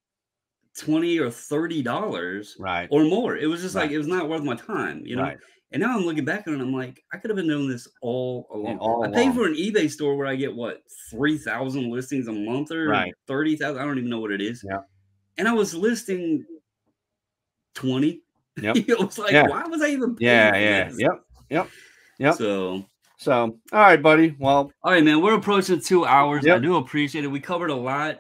[SPEAKER 1] $20 or $30
[SPEAKER 2] Right.
[SPEAKER 1] or more. It was just like,
[SPEAKER 2] Right.
[SPEAKER 1] it was not worth my time, you know?
[SPEAKER 2] Right.
[SPEAKER 1] And now I'm looking back on it, I'm like, I could have been doing this all along.
[SPEAKER 2] All
[SPEAKER 1] I paid
[SPEAKER 2] along.
[SPEAKER 1] for an eBay store where I get what, 3,000 listings a month or
[SPEAKER 2] Right.
[SPEAKER 1] 30,000. I don't even know what it is.
[SPEAKER 2] Yeah.
[SPEAKER 1] And I was listing 20.
[SPEAKER 2] Yep.
[SPEAKER 1] It was like,
[SPEAKER 2] Yeah.
[SPEAKER 1] why was I even paying
[SPEAKER 2] Yeah.
[SPEAKER 1] for
[SPEAKER 2] Yeah.
[SPEAKER 1] this?
[SPEAKER 2] Yep. Yep. Yep.
[SPEAKER 1] So,
[SPEAKER 2] So, all right, buddy. Well,
[SPEAKER 1] all right, man, we're approaching 2 hours. I
[SPEAKER 2] yep.
[SPEAKER 1] do appreciate it. We covered a lot.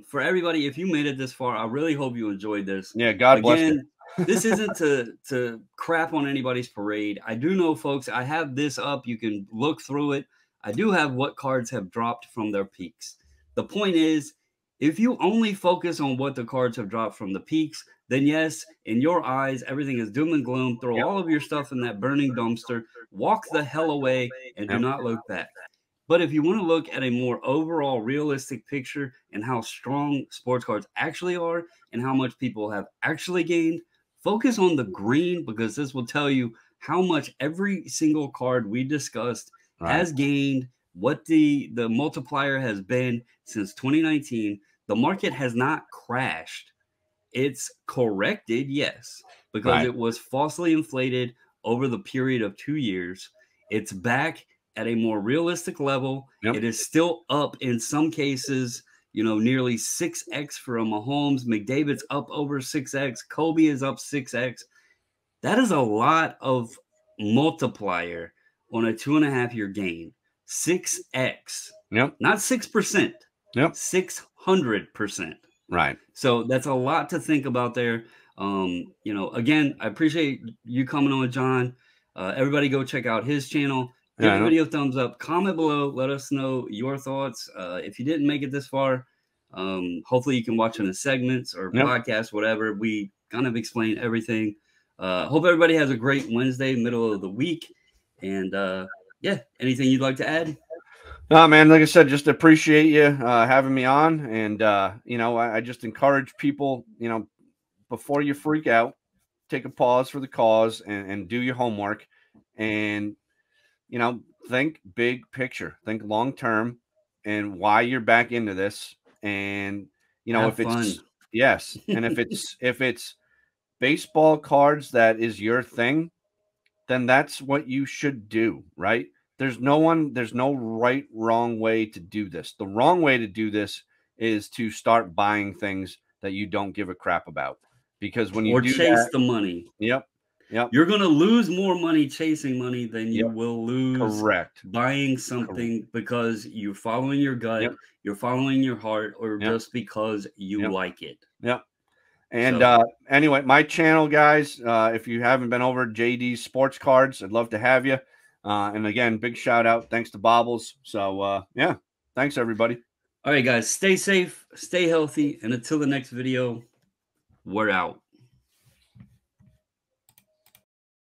[SPEAKER 1] For everybody, if you made it this far, I really hope you enjoyed this.
[SPEAKER 2] Yeah. God bless you.
[SPEAKER 1] Again, this isn't to crap on anybody's parade. I do know, folks, I have this up. You can look through it. I do have what cards have dropped from their peaks. The point is, if you only focus on what the cards have dropped from the peaks, then yes, in your eyes, everything is doom and gloom. Throw
[SPEAKER 2] Yep.
[SPEAKER 1] all of your stuff in that burning dumpster. Walk the hell away and do
[SPEAKER 2] Yep.
[SPEAKER 1] not look back. But if you want to look at a more overall realistic picture and how strong sports cards actually are and how much people have actually gained, focus on the green, because this will tell you how much every single card we discussed has gained, what the multiplier has been since 2019. The market has not crashed. It's corrected, yes, because it was falsely inflated over the period of 2 years. It's back at a more realistic level.
[SPEAKER 2] Yep.
[SPEAKER 1] It is still up in some cases, you know, nearly 6x for a Mahomes. McDavid's up over 6x. Kobe is up 6x. That is a lot of multiplier on a 2.5-year gain. 6x.
[SPEAKER 2] Yep.
[SPEAKER 1] Not 6%.
[SPEAKER 2] Yep.
[SPEAKER 1] 600%.
[SPEAKER 2] Right.
[SPEAKER 1] So that's a lot to think about there. You know, again, I appreciate you coming on, John. Everybody go check out his channel. Give the video a thumbs up. Comment below. Let us know your thoughts. If you didn't make it this far, hopefully you can watch in the segments or podcast, whatever. We kind of explain everything. Hope everybody has a great Wednesday, middle of the week. And yeah, anything you'd like to add?
[SPEAKER 2] No, man, like I said, just appreciate you having me on. And, you know, I just encourage people, you know, before you freak out, take a pause for the cause and do your homework and, you know, think big picture, think long term and why you're back into this. And, you know,
[SPEAKER 1] Have
[SPEAKER 2] if
[SPEAKER 1] fun.
[SPEAKER 2] it's, yes. And if it's baseball cards that is your thing, then that's what you should do, right? There's no right, wrong way to do this. The wrong way to do this is to start buying things that you don't give a crap about. Because when you do
[SPEAKER 1] chase
[SPEAKER 2] that,
[SPEAKER 1] the money.
[SPEAKER 2] Yep.
[SPEAKER 1] You're going to lose more money chasing money than you will lose buying something because you're following your gut, you're following your heart, or just because you like it.
[SPEAKER 2] Yep. And anyway, my channel, guys, if you haven't been over JD's Sports Cards, I'd love to have you. And again, big shout out. Thanks to Bobbles. So, yeah, thanks, everybody.
[SPEAKER 1] All right, guys, stay safe, stay healthy. And until the next video, we're out.